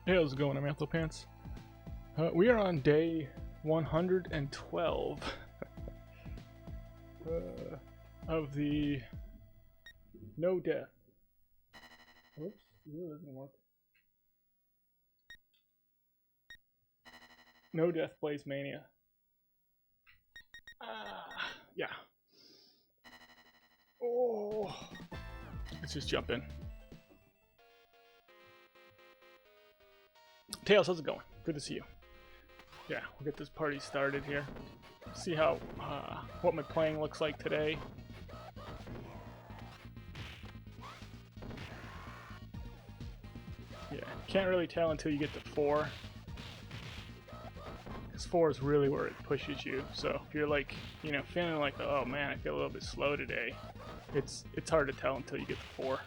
Hey, how's it going? I'm Anthopants. We are on day 112 of the no death. Oops, that doesn't work. No death Blaze Mania. Yeah. Oh, let's just jump in. Tails, how's it going? Good to see you. Yeah, we'll get this party started here. See how what my playing looks like today. Yeah, can't really tell until you get to 4. Because 4 is really where it pushes you. So if you're like, you know, feeling like, oh man, I feel a little bit slow today, it's hard to tell until you get to 4.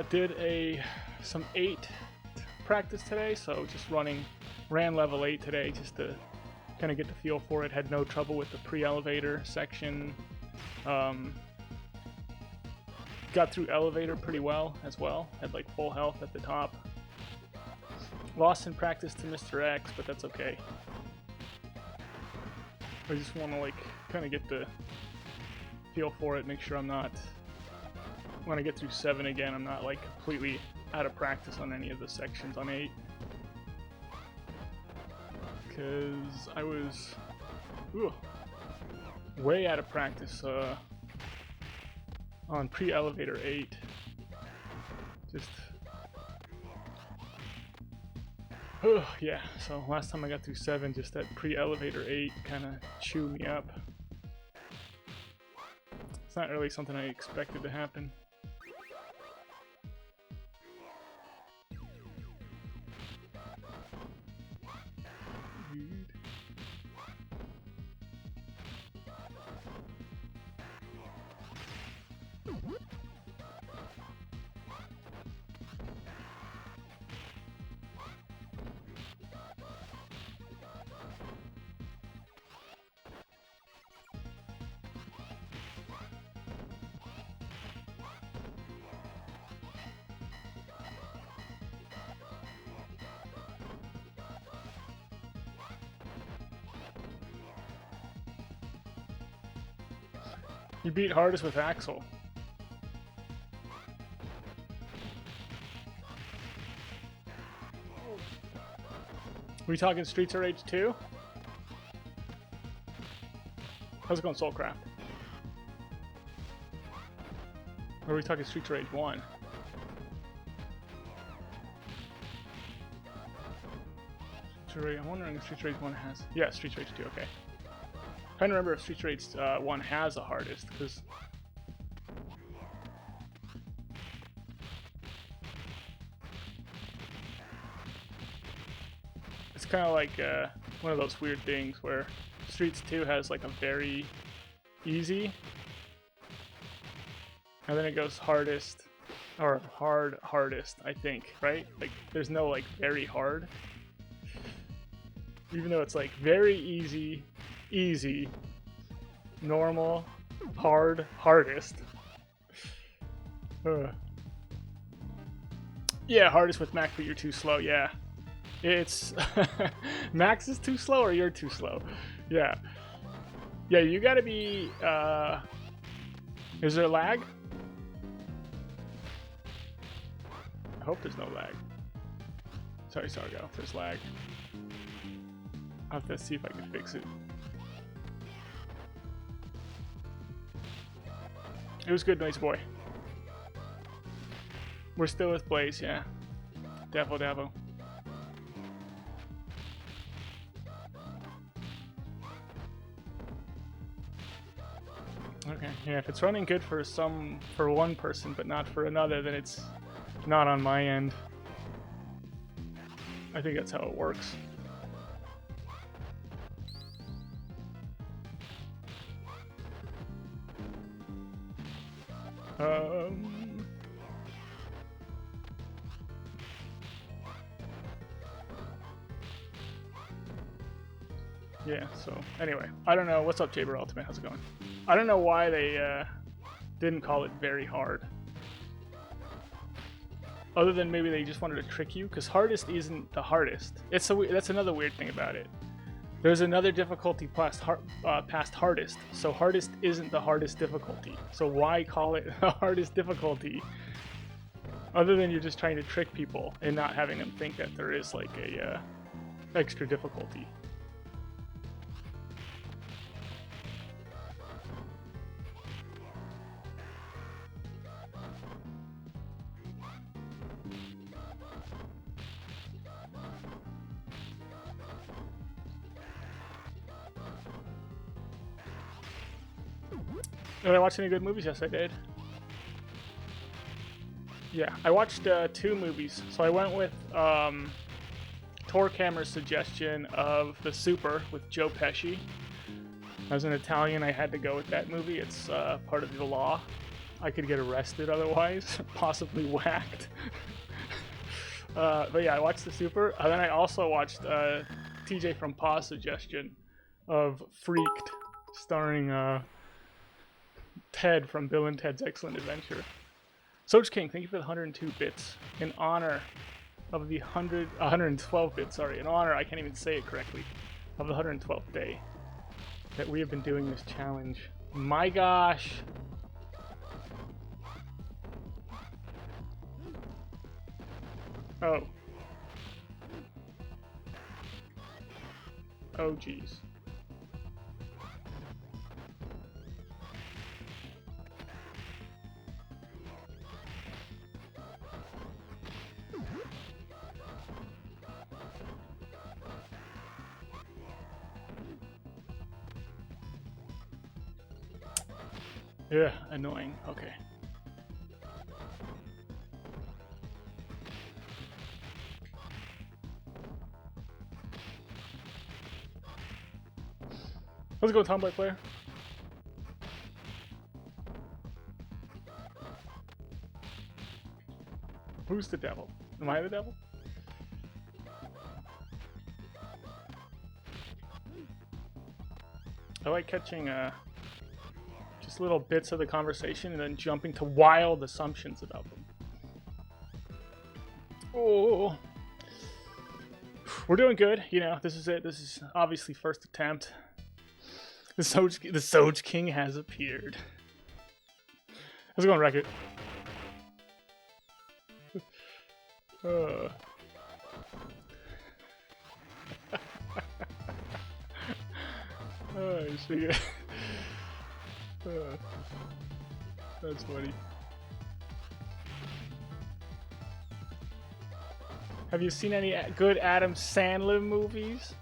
Did some 8 practice today, so just ran level 8 today just to kind of get the feel for it. Had no trouble with the pre-elevator section. Got through elevator pretty well as well. Had like full health at the top. Lost in practice to Mr. X, but that's okay. I just want to like kind of get the feel for it, make sure I'm not, when I get through 7 again, I'm not like completely out of practice on any of the sections on 8. Because I was way out of practice on pre-elevator 8. Just yeah, so last time I got through 7, just that pre-elevator 8 kind of chewed me up. It's not really something I expected to happen. You beat hardest with Axel. Are we talking Streets of Rage 2? How's it going, Soulcraft? Or are we talking Streets of Rage 1? I'm wondering if Streets of Rage 1 has... Yeah, Streets of Rage 2, okay. I'm trying to remember if Streets of Rage 1 has a hardest, because... It's kind of like one of those weird things where Streets 2 has like a very easy, and then it goes hardest, or hardest, I think, right? Like, there's no like very hard. Even though it's like very easy, easy, normal, hard, hardest. Yeah, hardest with Max, but you're too slow, yeah. It's Max is too slow or you're too slow. Yeah. Yeah, you gotta be is there lag? I hope there's no lag. Sorry, Sargo, if there's lag. I'll have to see if I can fix it. It was good, Noise Boy. We're still with Blaze, yeah. Davo. Okay, yeah, if it's running good for one person but not for another, then it's not on my end. I think that's how it works. Yeah, so anyway, I don't know. What's up, Jaber Ultimate? How's it going? I don't know why they didn't call it very hard. Other than maybe they just wanted to trick you, because hardest isn't the hardest. That's another weird thing about it. There's another difficulty past hardest, so hardest isn't the hardest difficulty. So why call it the hardest difficulty? Other than you're just trying to trick people and not having them think that there is like a extra difficulty. Did I watch any good movies? Yes, I did. Yeah, I watched 2 movies. So I went with Tor Camera's suggestion of The Super with Joe Pesci. As an Italian, I had to go with that movie. It's part of the law. I could get arrested otherwise, possibly whacked. But yeah, I watched The Super. And then I also watched TJ from Paw's suggestion of Freaked, starring Ted from Bill and Ted's Excellent Adventure. Soch King, thank you for the 102 bits. In honor of the 112 bits, sorry. In honor, I can't even say it correctly, of the 112th day that we have been doing this challenge. My gosh. Oh. Oh, geez. Yeah, annoying. Okay. Let's go, Tomboy Player. Who's the devil? Am I the devil? I like catching just little bits of the conversation and then jumping to wild assumptions about them. Oh, we're doing good. You know, this is it. This is obviously first attempt. The Soch King has appeared. Let's go on record. That's funny. Have you seen any good Adam Sandler movies?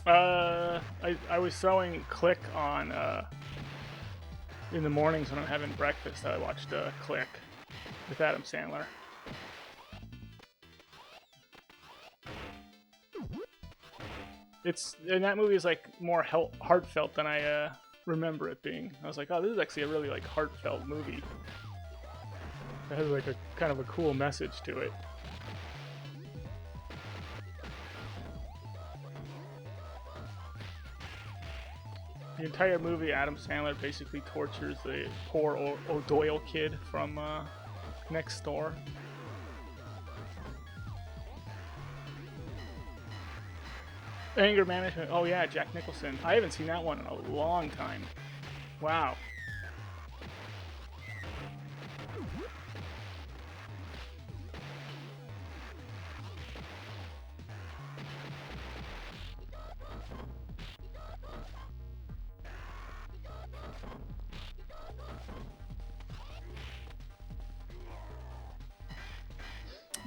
I was throwing Click on in the mornings when I'm having breakfast. I watched Click with Adam Sandler. And that movie is like more heartfelt than I remember it being. I was like, oh, this is actually a really like heartfelt movie. It has like a kind of a cool message to it. The entire movie, Adam Sandler basically tortures the poor O'Doyle kid from next door. Anger Management. Oh yeah, Jack Nicholson. I haven't seen that one in a long time. Wow.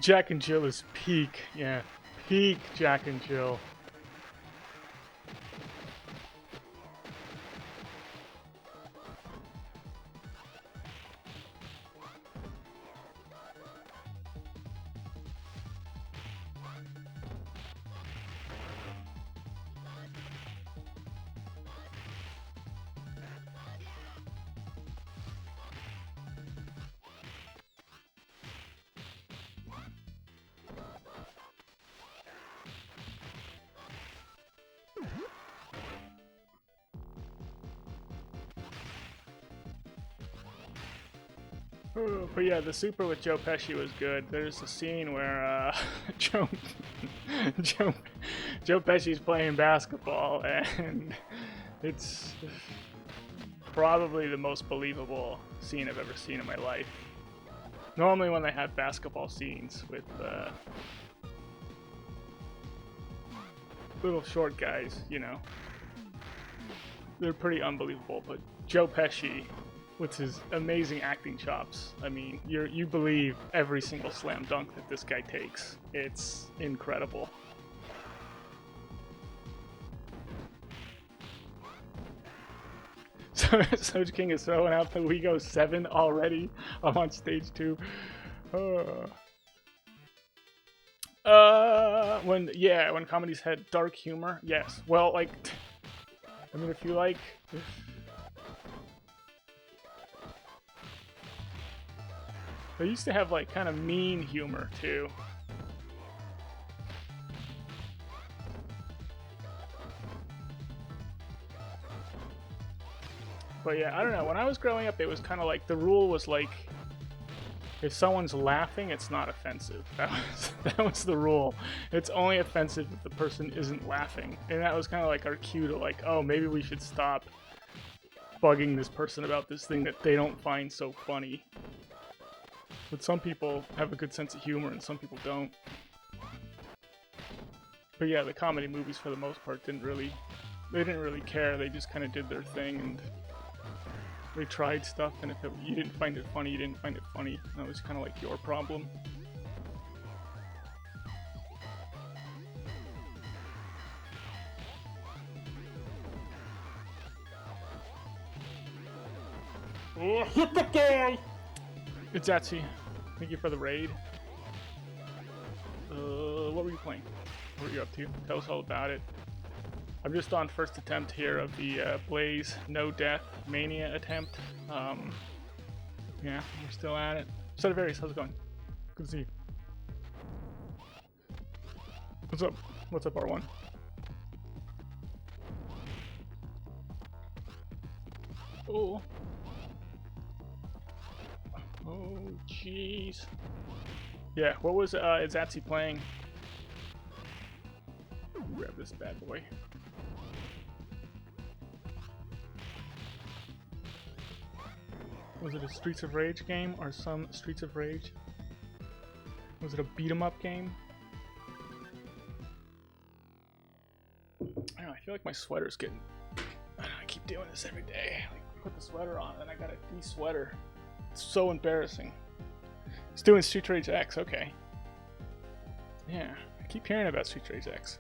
Jack and Jill is peak. Yeah, peak Jack and Jill. But yeah, the Super with Joe Pesci was good. There's a scene where Joe, Joe Joe Pesci's playing basketball, and it's probably the most believable scene I've ever seen in my life. Normally when they have basketball scenes with little short guys, you know, they're pretty unbelievable, but Joe Pesci, with his amazing acting chops, I mean, you believe every single slam dunk that this guy takes. It's incredible. So Soj King is throwing out the We Go 7 already. I'm on stage 2. When comedies had dark humor, yes. Well, like, I mean, if you like, they used to have like kind of mean humor too. But yeah, I don't know. When I was growing up, it was kind of like the rule was like, if someone's laughing, it's not offensive. That was the rule. It's only offensive if the person isn't laughing, and that was kind of like our cue to like, oh, maybe we should stop bugging this person about this thing that they don't find so funny. But some people have a good sense of humor, and some people don't. But yeah, the comedy movies for the most part didn't really care. They just kind of did their thing, and they tried stuff, and if you didn't find it funny, you didn't find it funny. That was kind of like your problem. Oh, hit the guy! It's Etsy. Thank you for the raid. What were you playing? What were you up to? Tell us all about it. I'm just on first attempt here of the Blaze No Death Mania attempt. Yeah, we're still at it. Stradivarius, how's it going? Good to see you. What's up? What's up, R1? Oh. Oh, jeez. Yeah, what was Zatsy playing? Grab this bad boy. Was it a Streets of Rage game or some Streets of Rage? Was it a beat 'em up game? I don't know, I feel like my sweater's getting... I keep doing this every day. Like, put the sweater on and I gotta de-sweater. It's so embarrassing. It's doing Streets of Rage X, okay. Yeah, I keep hearing about Streets of Rage X.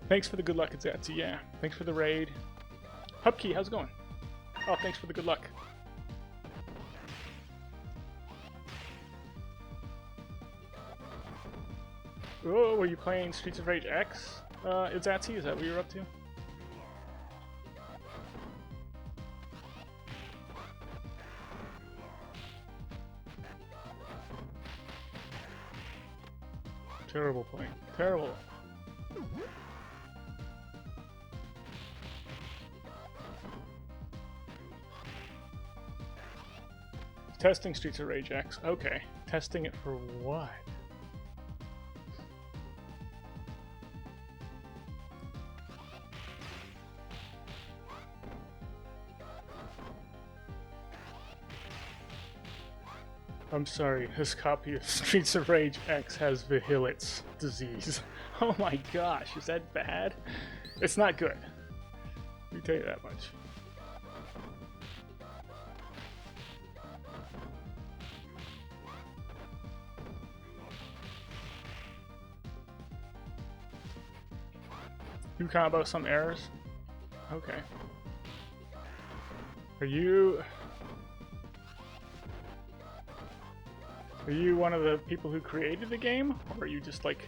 Thanks for the good luck, Zatsy, yeah. Thanks for the raid. Hupkey, how's it going? Oh, thanks for the good luck. Oh, were you playing Streets of Rage X? Zatsy, is that what you're up to? Terrible playing. Terrible. Testing Streets of Rage X. Okay. Testing it for what? I'm sorry, this copy of Streets of Rage X has Vihilitz disease. Oh my gosh, is that bad? It's not good. Let me tell you that much. You combo some errors? Okay. Are you one of the people who created the game, or are you just like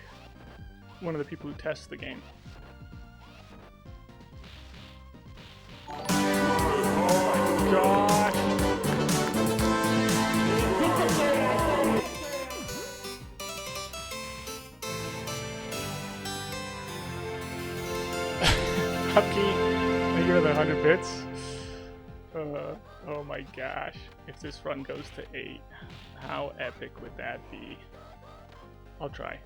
one of the people who tests the game? Oh my god! Hupkey, you're the 100 bits. Oh my gosh. If this run goes to 8, how epic would that be? I'll try.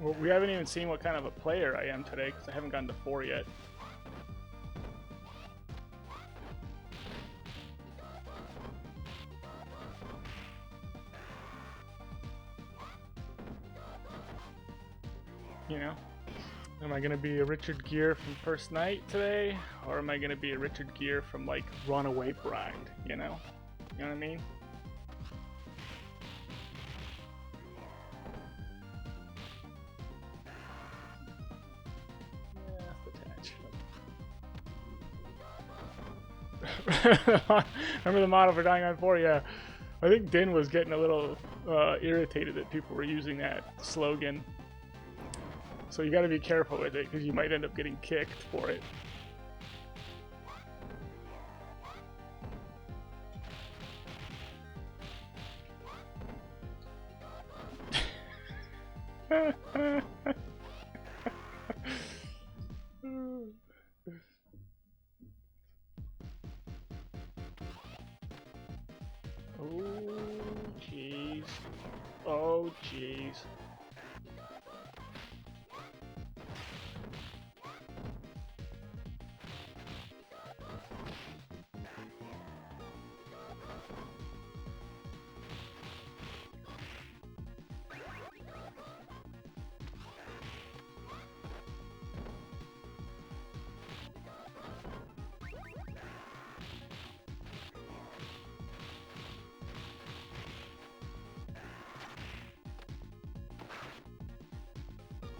Well, we haven't even seen what kind of a player I am today because I haven't gotten to 4 yet. You know? Am I going to be a Richard Gere from First Night today? Or am I going to be a Richard Gere from, like, Runaway Bride, you know? You know what I mean? Yeah, remember the model for Dying on 4? Yeah. I think Din was getting a little irritated that people were using that slogan. So you gotta be careful with it, because you might end up getting kicked for it. Oh, jeez. Oh, jeez.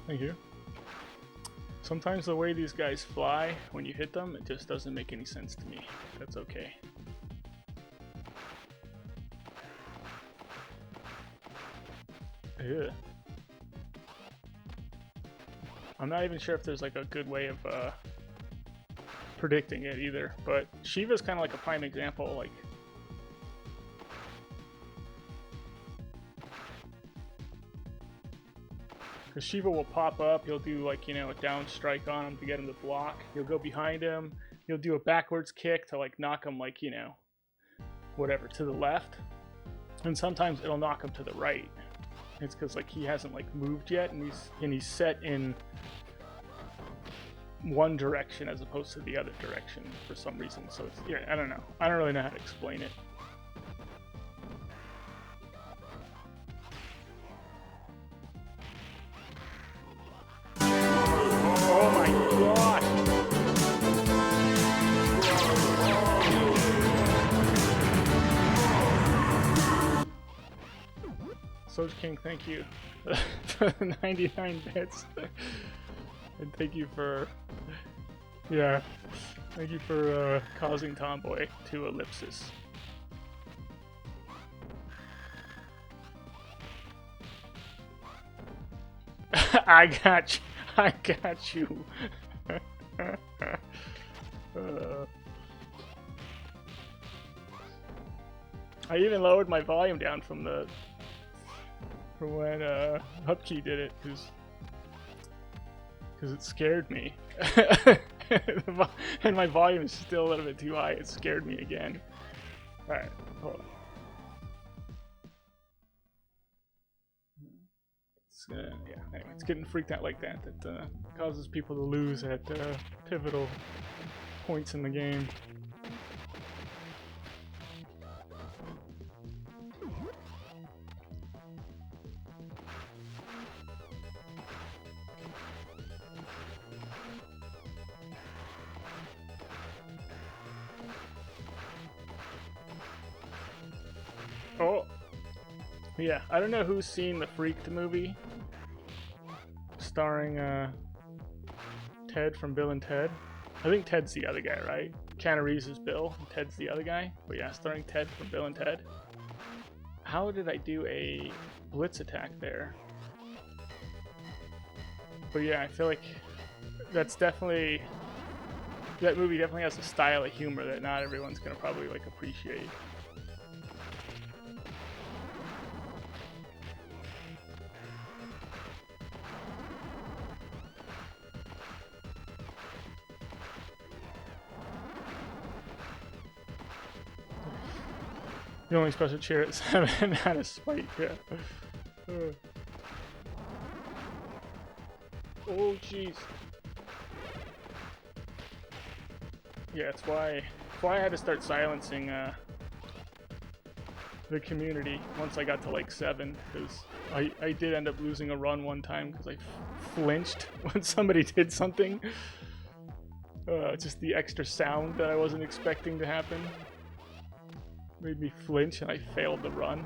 Thank you. Sometimes the way these guys fly, when you hit them, it just doesn't make any sense to me. That's okay. Ugh. I'm not even sure if there's like a good way of predicting it either, but Shiva's kind of like a prime example. Like, because Shiva will pop up, you'll do like, you know, a down strike on him to get him to block. You'll go behind him, you'll do a backwards kick to like knock him like, you know, whatever, to the left. And sometimes it'll knock him to the right. It's because like he hasn't like moved yet, and he's set in one direction as opposed to the other direction for some reason. So it's, yeah, I don't know. I don't really know how to explain it. Soch King, thank you for the 99 bits. And thank you for, yeah, thank you for causing Tomboy to ellipsis. I got you. I got you. I even lowered my volume down from when Hupkey did it, because it scared me. And my volume is still a little bit too high. It scared me again. Alright, hold on. Yeah, anyway, it's getting freaked out like that. That causes people to lose at pivotal points in the game. Oh, yeah. I don't know who's seen the Freaked movie, starring Ted from Bill and Ted. I think Ted's the other guy, right? Keanu Reeves is Bill, and Ted's the other guy. But yeah, starring Ted from Bill and Ted. How did I do a blitz attack there? But yeah, I feel like that's definitely, that movie definitely has a style of humor that not everyone's gonna probably like appreciate. The only special cheer at 7 had a spike, yeah. Oh, jeez. Yeah, that's why I had to start silencing the community once I got to like 7, because I did end up losing a run one time because I flinched when somebody did something. Just the extra sound that I wasn't expecting to happen made me flinch and I failed the run.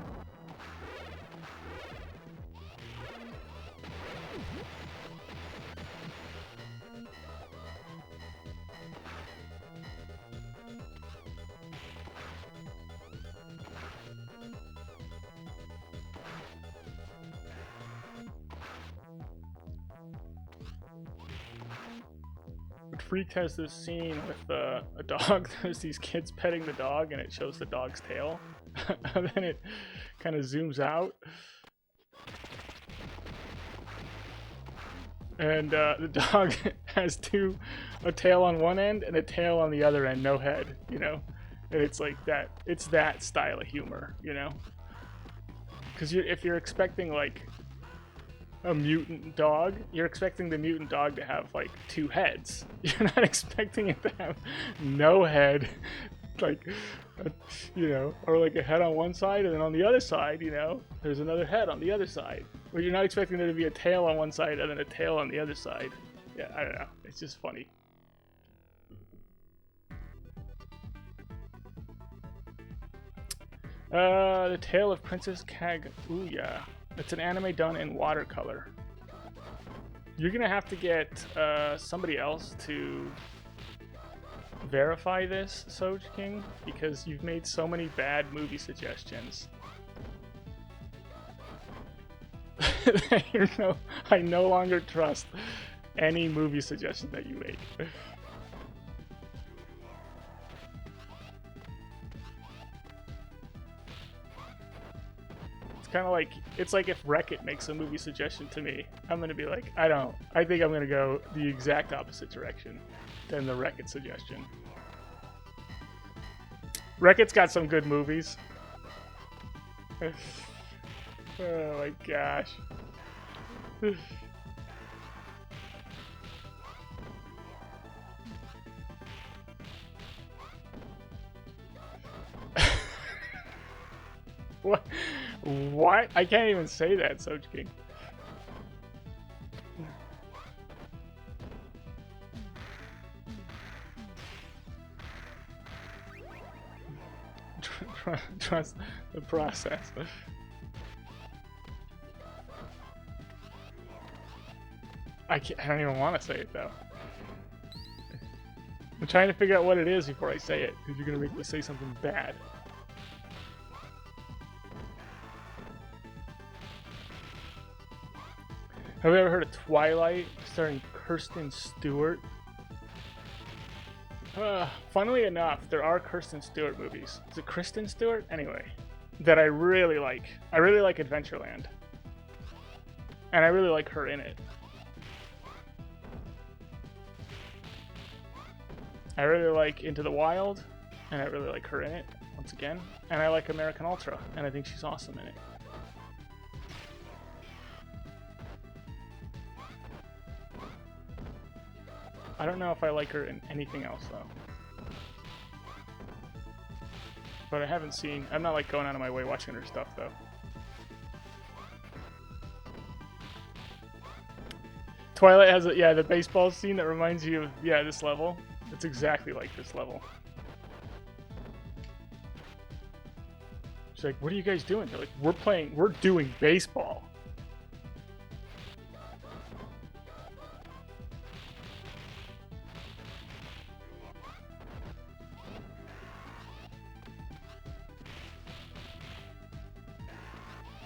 Freak has this scene with a dog. There's these kids petting the dog and it shows the dog's tail. And then it kind of zooms out. And the dog has a tail on one end and a tail on the other end, no head, you know? And it's like that, it's that style of humor, you know? Because if you're expecting like a mutant dog, you're expecting the mutant dog to have like 2 heads. You're not expecting it to have no head, like, you know, or like a head on one side and then on the other side, you know, there's another head on the other side. Or you're not expecting there to be a tail on one side and then a tail on the other side. Yeah, I don't know. It's just funny. The Tale of Princess Kaguya. It's an anime done in watercolor. You're gonna have to get somebody else to verify this, Soj King, because you've made so many bad movie suggestions. I no longer trust any movie suggestion that you make. Kind of like, it's like if Wreck-It makes a movie suggestion to me, I'm gonna be like, I think I'm gonna go the exact opposite direction than the Wreck-It suggestion. Wreck-It's got some good movies. Oh my gosh. What? What? I can't even say that, Soj King. Trust the process. I don't even want to say it though. I'm trying to figure out what it is before I say it, because you're gonna make me say something bad. Have you ever heard of Twilight, starring Kristen Stewart? Funnily enough, there are Kristen Stewart movies. Is it Kristen Stewart? Anyway, that I really like. I really like Adventureland. And I really like her in it. I really like Into the Wild, and I really like her in it, once again. And I like American Ultra, and I think she's awesome in it. I don't know if I like her in anything else, though. But I haven't seen... I'm not, like, going out of my way watching her stuff, though. Twilight has, yeah, the baseball scene that reminds you of, yeah, this level. It's exactly like this level. She's like, what are you guys doing? They're like, we're doing baseball.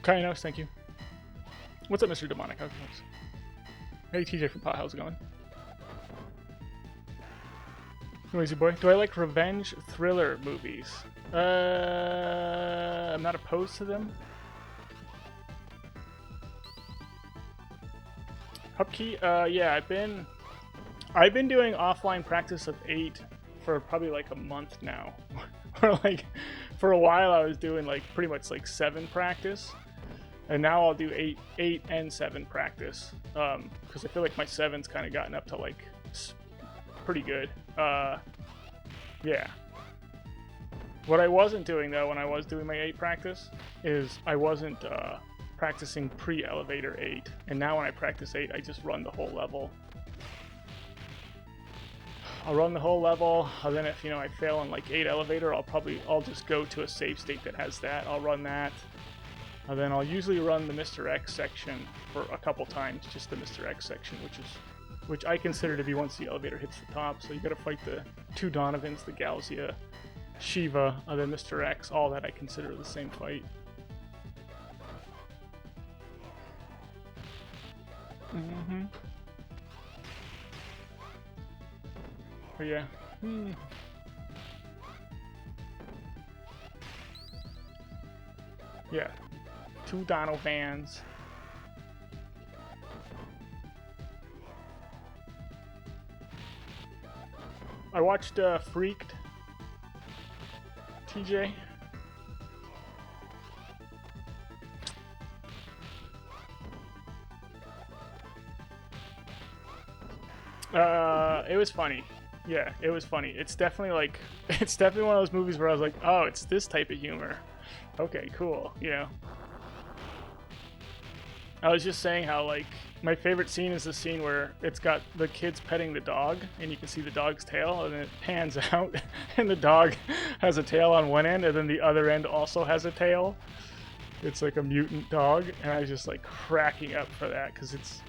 Kainos, thank you. What's up, Mr. Demonic? How's it going? Hey, TJ from Pot, how's it going? Noisy boy. Do I like revenge thriller movies? I'm not opposed to them. Hupkey, yeah, I've been doing offline practice of 8 for probably like a month now. Or like for a while I was doing like pretty much like 7 practice, and now I'll do 8 and 7 practice, because I feel like my 7's kind of gotten up to like pretty good. Yeah. What I wasn't doing though when I was doing my 8 practice is I wasn't practicing pre-elevator 8, and now when I practice 8 I just run the whole level. I'll run the whole level, and then if I fail on like 8 elevator, I'll just go to a save state that has that. I'll run that, and then I'll usually run the Mr. X section for a couple times, just the Mr. X section, which I consider to be once the elevator hits the top. So you got to fight the 2 Donovans, the Galzia, Shiva, and then Mr. X. All that I consider the same fight. Mm-hmm. But yeah. Yeah. 2 Donovans. I watched Freaked. TJ. It was funny. Yeah, it was funny. It's definitely one of those movies where I was like, oh, it's this type of humor. Okay, cool. I was just saying how like my favorite scene is the scene where it's got the kids petting the dog and you can see the dog's tail, and then it pans out and the dog has a tail on one end and then the other end also has a tail. It's like a mutant dog, and I was just like cracking up for that because it's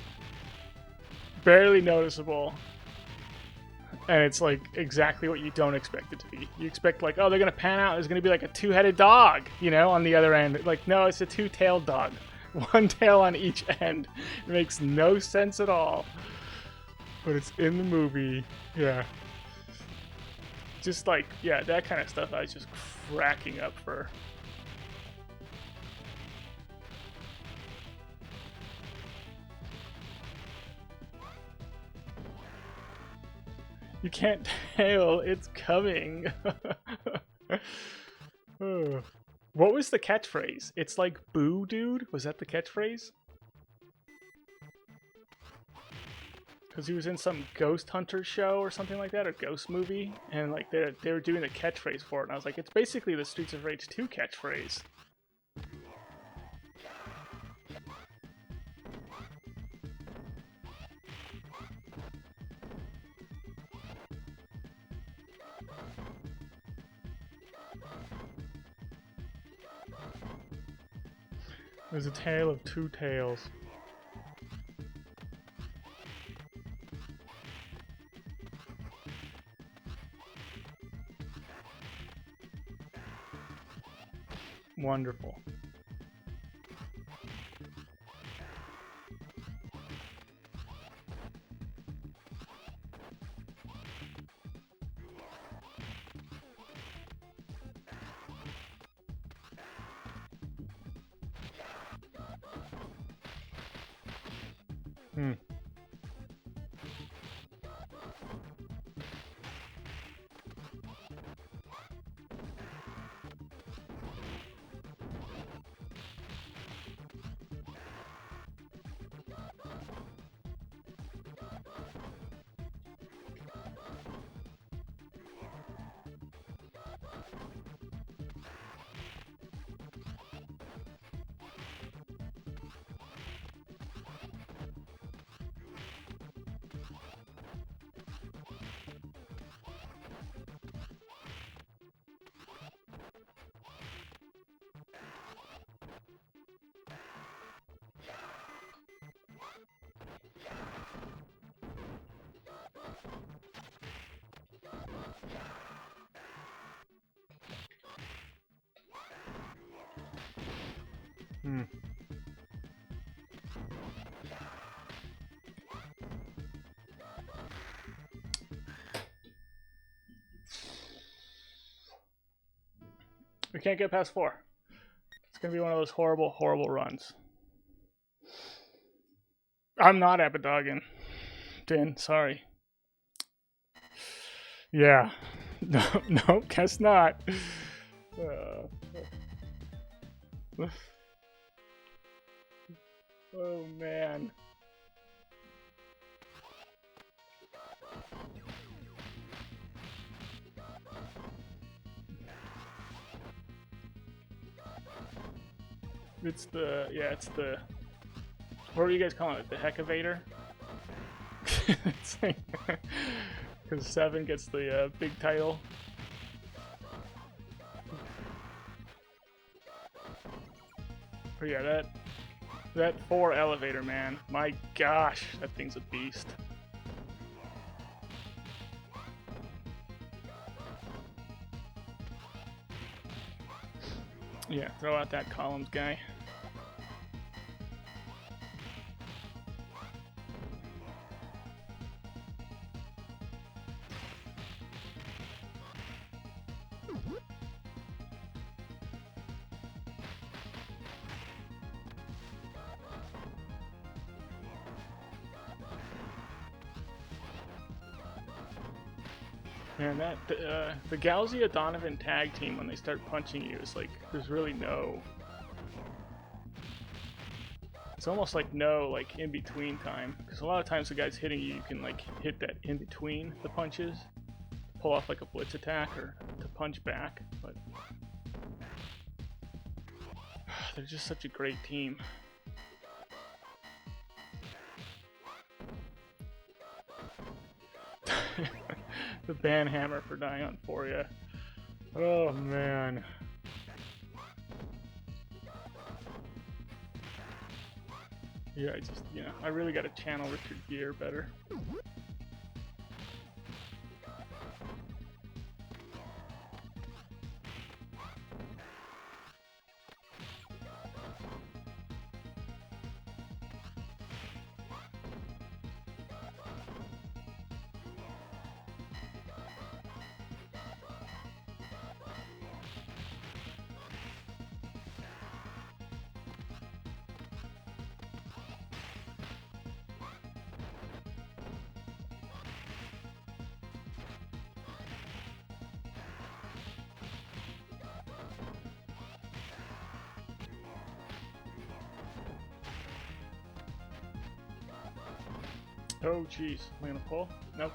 barely noticeable. And it's like exactly what you don't expect it to be. You expect like, oh, they're gonna pan out, there's gonna be like a 2-headed dog, on the other end. Like, no, it's a 2-tailed dog. 1 tail on each end. It makes no sense at all. But it's in the movie. Yeah. Just like, yeah, that kind of stuff I was just cracking up for. You can't tail, it's coming. What was the catchphrase? It's like boo, dude? Was that the catchphrase? Because he was in some ghost hunter show or something like that, or ghost movie, and like they were doing the catchphrase for it, and I was like, it's basically the Streets of Rage 2 catchphrase. There's a tale of 2 tails. Wonderful. We can't get past 4. It's gonna be one of those horrible, horrible runs. I'm not Abadoggin. Din, sorry. Yeah. No, guess not. Oh man. It's the, yeah, it's the, what are you guys calling it? The Heckavator? It's like, because 7 gets the big title. But yeah, that 4 elevator, man. My gosh, that thing's a beast. Yeah, throw out that columns guy. Man, that the Galzia Donovan tag team, when they start punching you, is like there's really no. It's almost like no like in between time, because a lot of times the guy's hitting you, you can like hit that in between the punches, pull off like a blitz attack or to punch back. But they're just such a great team. The banhammer for dying on 4, yeah. Oh man. Yeah, I just, you know, I really gotta channel Richard Gere better. Oh jeez, am I gonna pull? Nope.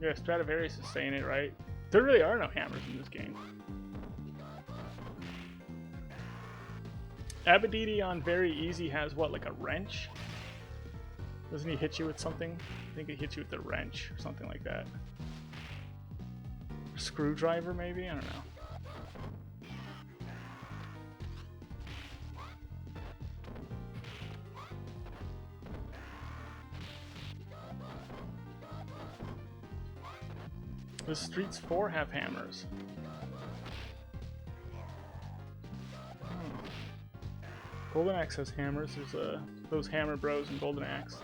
Yeah, Stradivarius is saying it right. There really are no hammers in this game. Abadidi on very easy has what, like a wrench? Doesn't he hit you with something? I think he hits you with a wrench or something like that. A screwdriver maybe? I don't know. The Streets 4 have hammers. Golden Axe has hammers. There's those Hammer Bros and Golden Axe.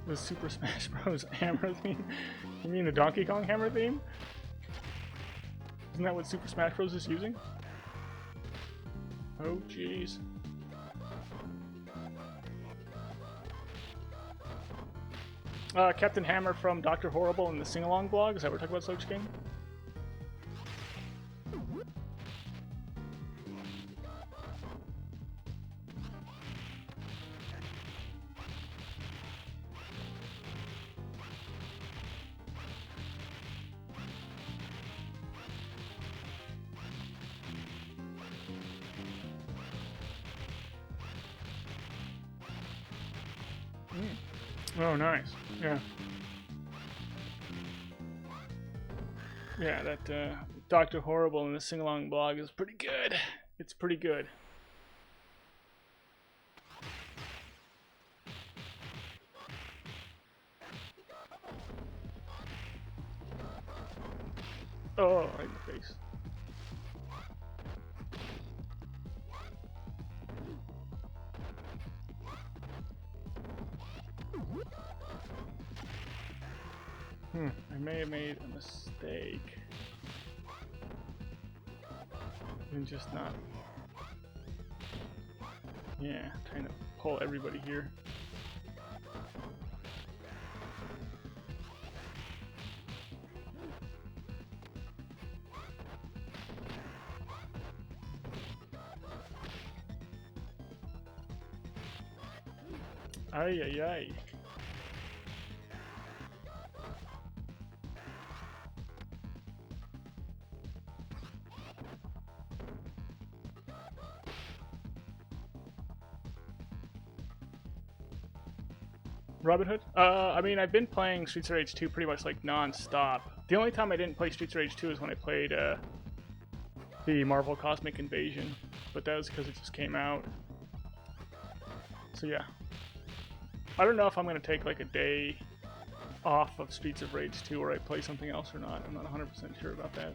The Super Smash Bros. Hammer theme? You mean the Donkey Kong hammer theme? Isn't that what Super Smash Bros. Is using? Oh, jeez. Captain Hammer from Dr. Horrible in the Sing-Along blog. Is that what we're talking about, Soach King? Oh, nice. Yeah. Yeah, that Dr. Horrible in the Sing-Along blog is pretty good. It's pretty good. Oh, right in the face. I may have made a mistake. And just not... Yeah, trying to pull everybody here. Ay, ay, ay. Robin Hood? I mean, I've been playing Streets of Rage 2 pretty much like non-stop. The only time I didn't play Streets of Rage 2 is when I played the Marvel Cosmic Invasion, but that was because it just came out. So yeah. I don't know if I'm going to take like a day off of Streets of Rage 2 or I play something else or not. I'm not 100% sure about that.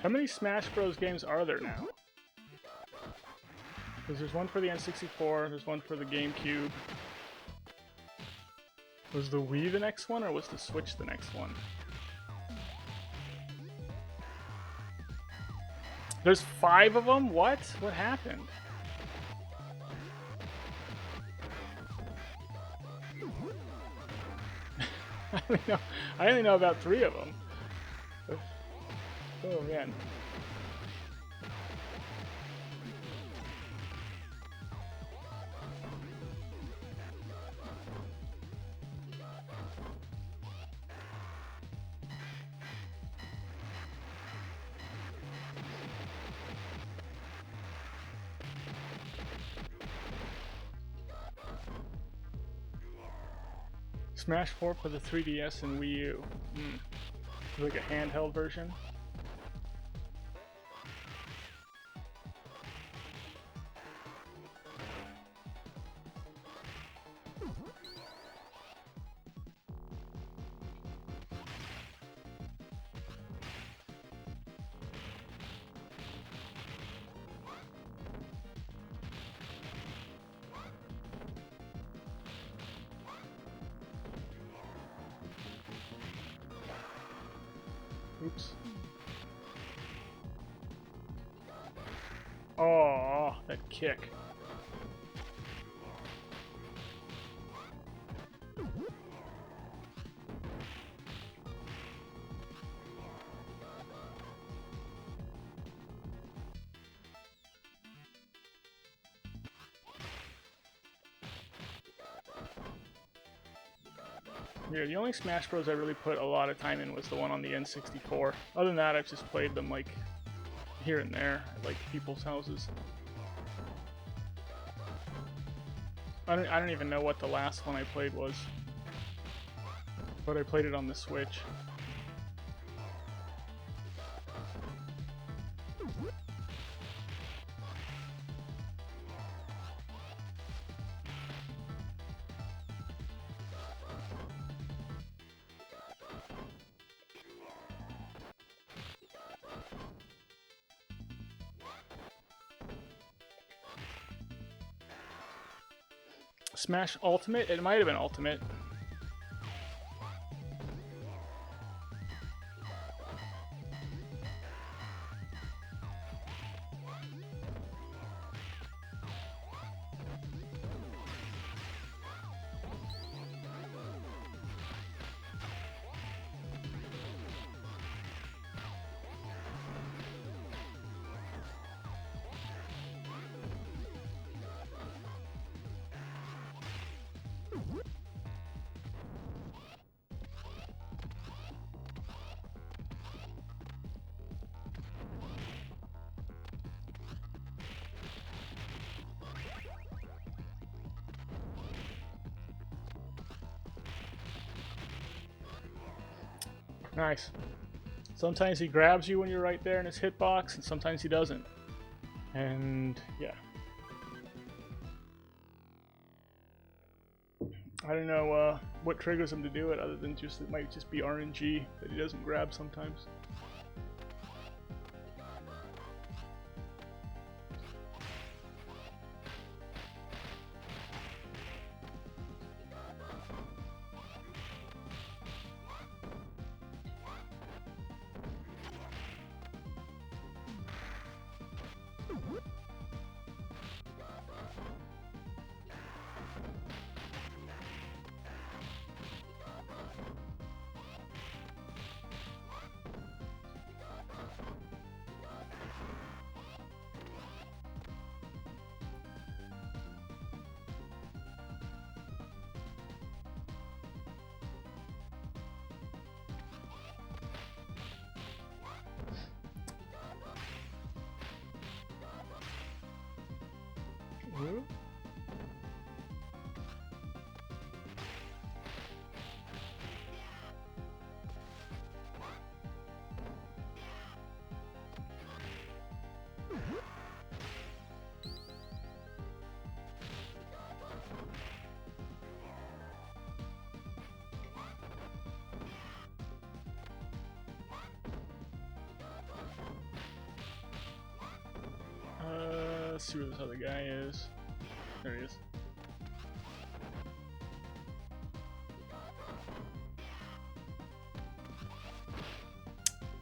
How many Smash Bros. Games are there now? Because there's one for the N64, there's one for the GameCube. Was the Wii the next one, or was the Switch the next one? There's 5 of them? What? What happened? I only know about 3 of them. Oh man. Smash 4 for the 3DS and Wii U. Like a handheld version. Oops. Oh, that kick. Yeah, the only Smash Bros. I really put a lot of time in was the one on the N64. Other than that, I've just played them like here and there, at, like people's houses. I don't even know what the last one I played was, but I played it on the Switch. Smash Ultimate? It might have been Ultimate. Nice. Sometimes he grabs you when you're right there in his hitbox, and sometimes he doesn't. And yeah. I don't know what triggers him to do it, other than just it might just be RNG that he doesn't grab sometimes. Ooh. Let's see where this other guy is. There he is.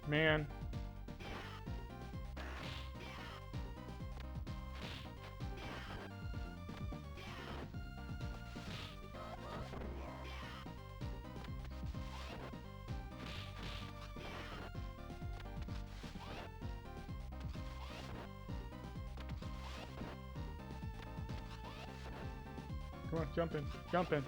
Man. Come on, jump in, jump in.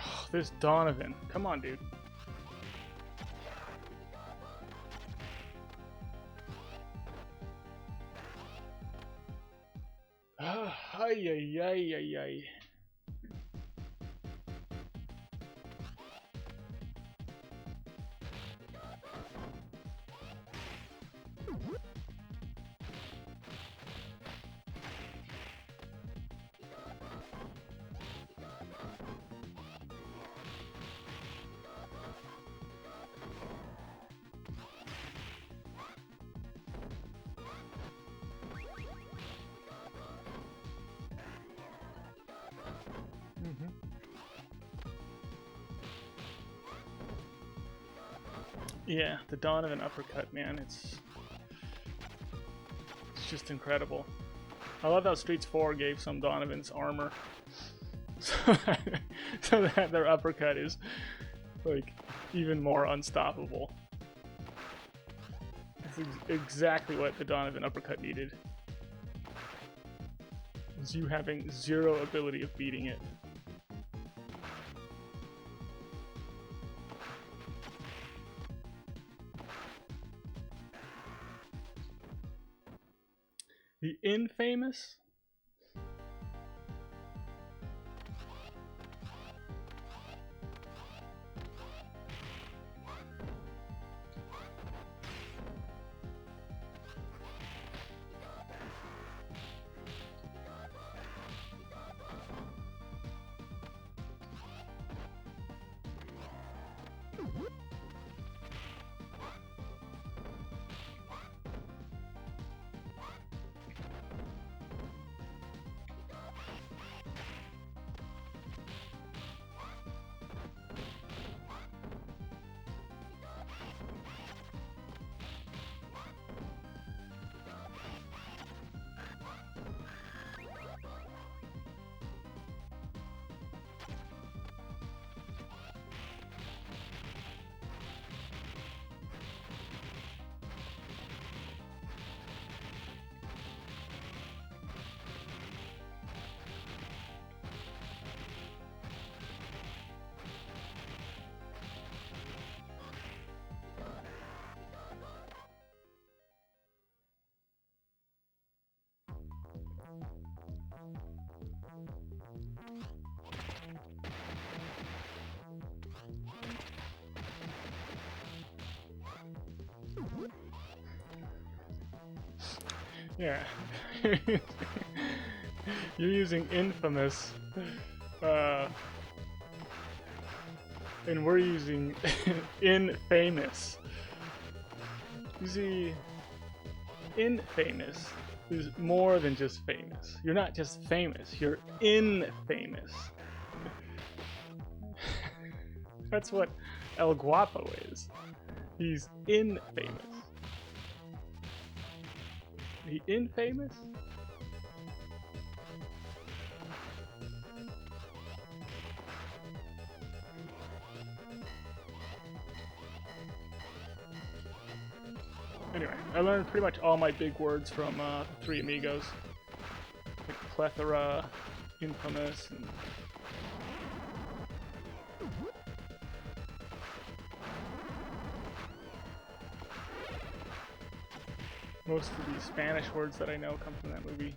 Oh, this Donovan. Come on, dude. Ay, ay, ay, ay, ay. Yeah, the Donovan uppercut, man, it's just incredible. I love how Streets 4 gave some Donovans armor, so that their uppercut is like even more unstoppable. It's exactly what the Donovan uppercut needed. Is you having zero ability of beating it. The infamous? Yeah. You're using infamous, and we're using infamous. You see, infamous is more than just famous. You're not just famous, you're infamous. That's what El Guapo is. He's infamous. The infamous? Anyway, I learned pretty much all my big words from Three Amigos. Like plethora, infamous, and most of the Spanish words that I know come from that movie.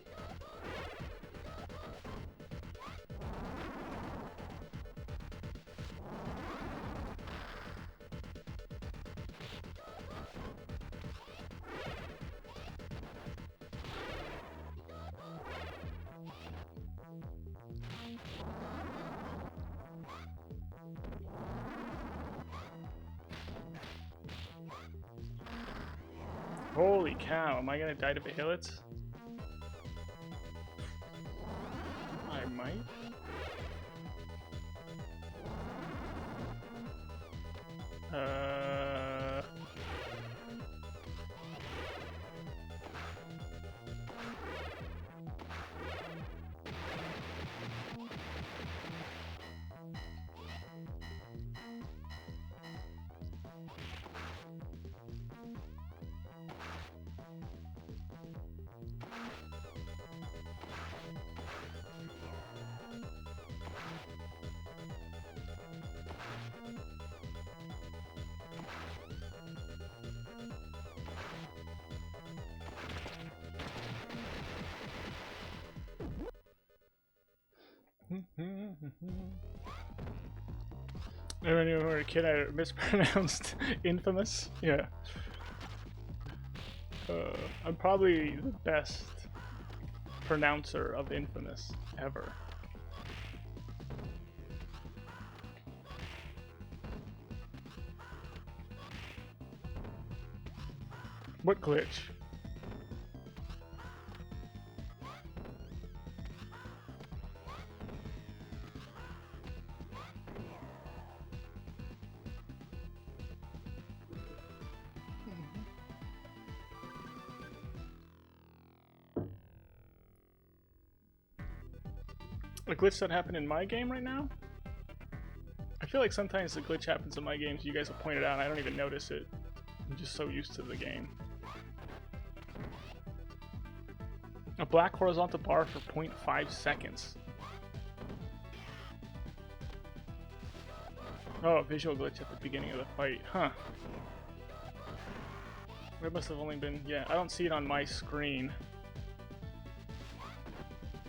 Holy cow, am I gonna die to Behelits? I might. When you were a kid, I mispronounced infamous. Yeah. I'm probably the best pronouncer of Infamous ever. What glitch? A glitch that happened in my game right now? I feel like sometimes the glitch happens in my games, you guys have pointed out, and I don't even notice it. I'm just so used to the game. A black horizontal bar for 0.5 seconds. Oh, a visual glitch at the beginning of the fight. Huh. It must have only been... Yeah, I don't see it on my screen.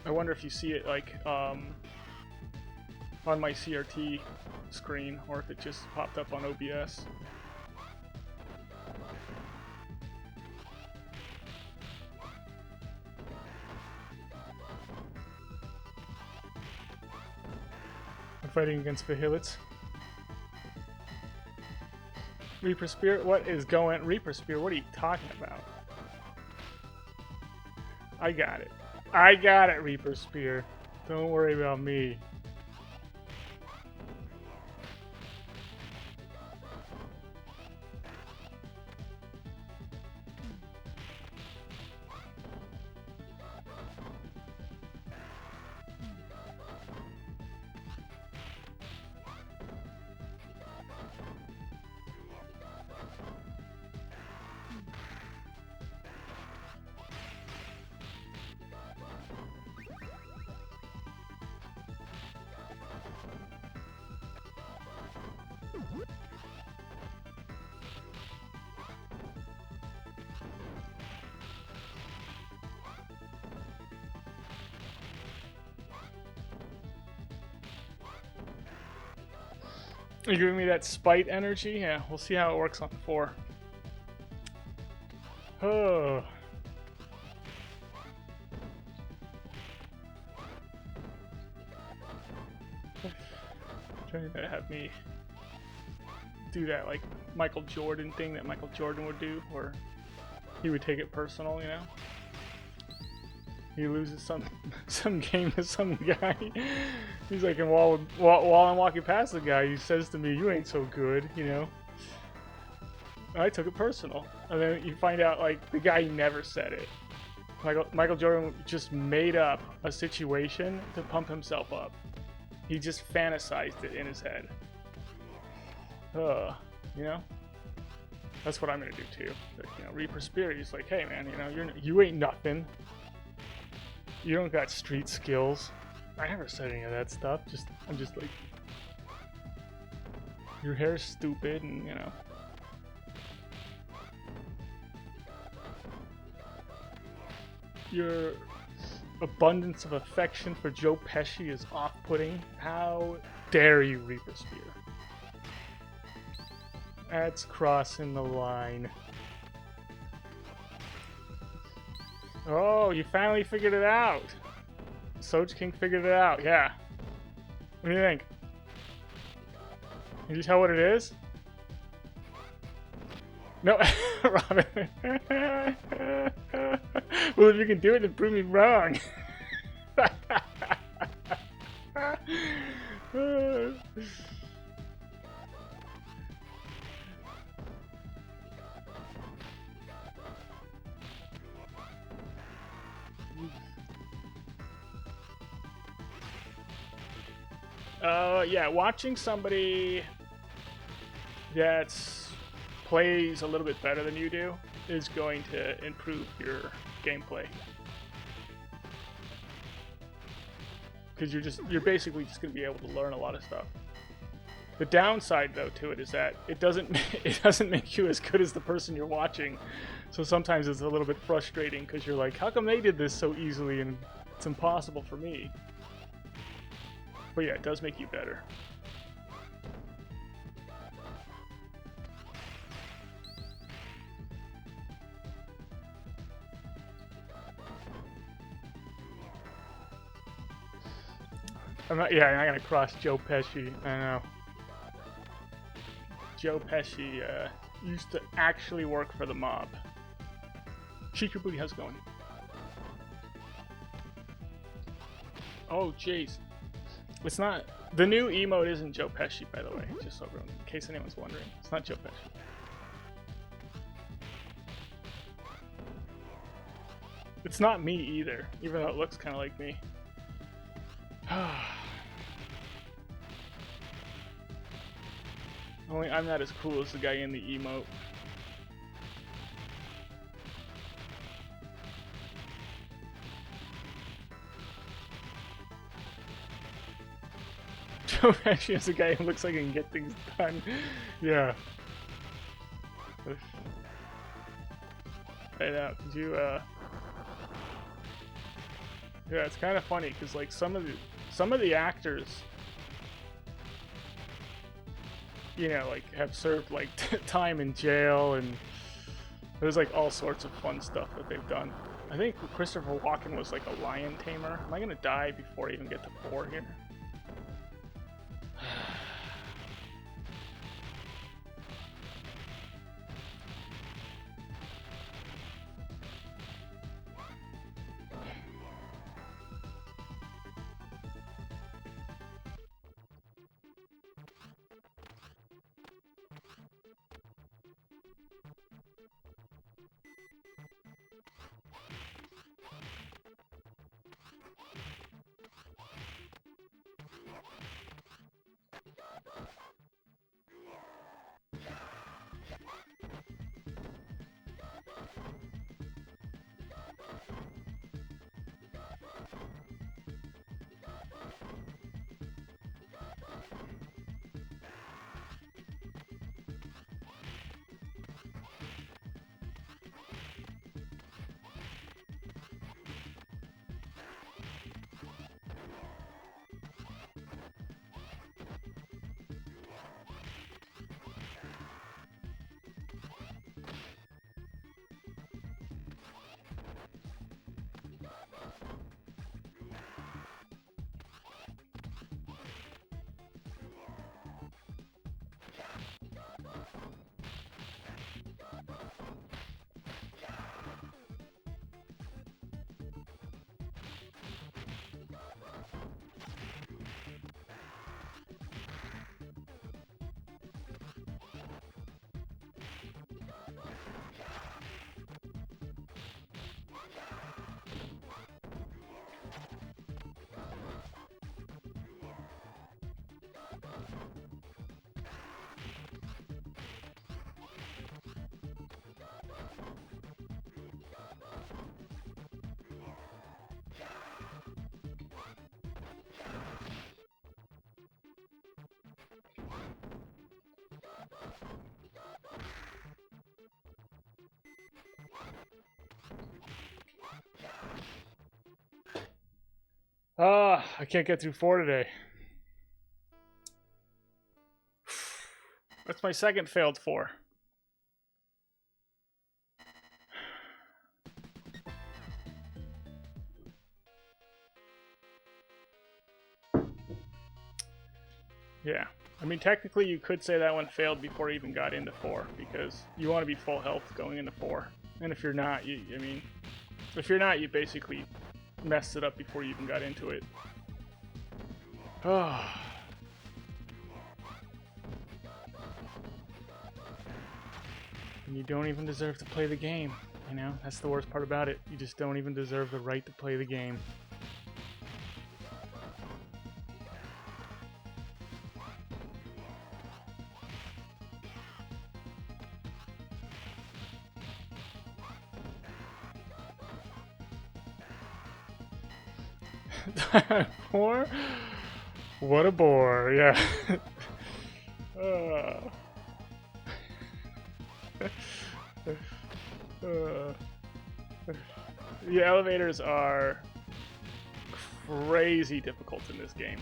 I wonder if you see it, like, on my CRT screen, or if it just popped up on OBS. I'm fighting against Vahilits. Reaper Spear? What is going... Reaper Spear, what are you talking about? I got it. I got it, Reaper Spear. Don't worry about me. Are you giving me that spite energy? Yeah, we'll see how it works on 4. Oh. Trying to have me do that like Michael Jordan thing that Michael Jordan would do, where he would take it personal, you know? He loses some game to some guy. He's like, and while I'm walking past the guy, he says to me, "You ain't so good," you know. And I took it personal, and then you find out like the guy never said it. Michael Jordan just made up a situation to pump himself up. He just fantasized it in his head. You know. That's what I'm gonna do too. But, you know, Reaper Spirit. He's like, "Hey man, you know, you ain't nothing. You don't got street skills." I never said any of that stuff. I'm just like, your hair's stupid, and you know. Your abundance of affection for Joe Pesci is off-putting. How dare you, Reaper Spear? That's crossing the line. Oh, you finally figured it out. Soch King figured it out, yeah. What do you think? Can you tell what it is? No, Robin. Well, if you can do it, then prove me wrong. Yeah, watching somebody that plays a little bit better than you do is going to improve your gameplay. Because you're basically just going to be able to learn a lot of stuff. The downside though to it is that it doesn't make you as good as the person you're watching. So sometimes it's a little bit frustrating because you're like, how come they did this so easily and it's impossible for me? But yeah, it does make you better. I'm not gonna cross Joe Pesci. I know. Joe Pesci used to actually work for the mob. Chica Booty, how's it going? Oh, jeez. It's not... The new emote isn't Joe Pesci, by the way. Just so everyone, in case anyone's wondering. It's not Joe Pesci. It's not me either, even though it looks kind of like me. Only I'm not as cool as the guy in the emote. Joe Pesci is a guy who looks like he can get things done. Yeah. Right now, could you, yeah, it's kind of funny because like some of the actors, you know, like have served like time in jail, and there's like all sorts of fun stuff that they've done. I think Christopher Walken was like a lion tamer. Am I gonna die before I even get to 4 here? I can't get through 4 today. That's my second failed 4. Yeah. I mean, technically you could say that one failed before you even got into 4, because you want to be full health going into 4. And if you're not, you basically messed it up before you even got into it. Oh. And you don't even deserve to play the game, you know? That's the worst part about it. You just don't even deserve the right to play the game. Bore? What a bore, yeah. The elevators are crazy difficult in this game.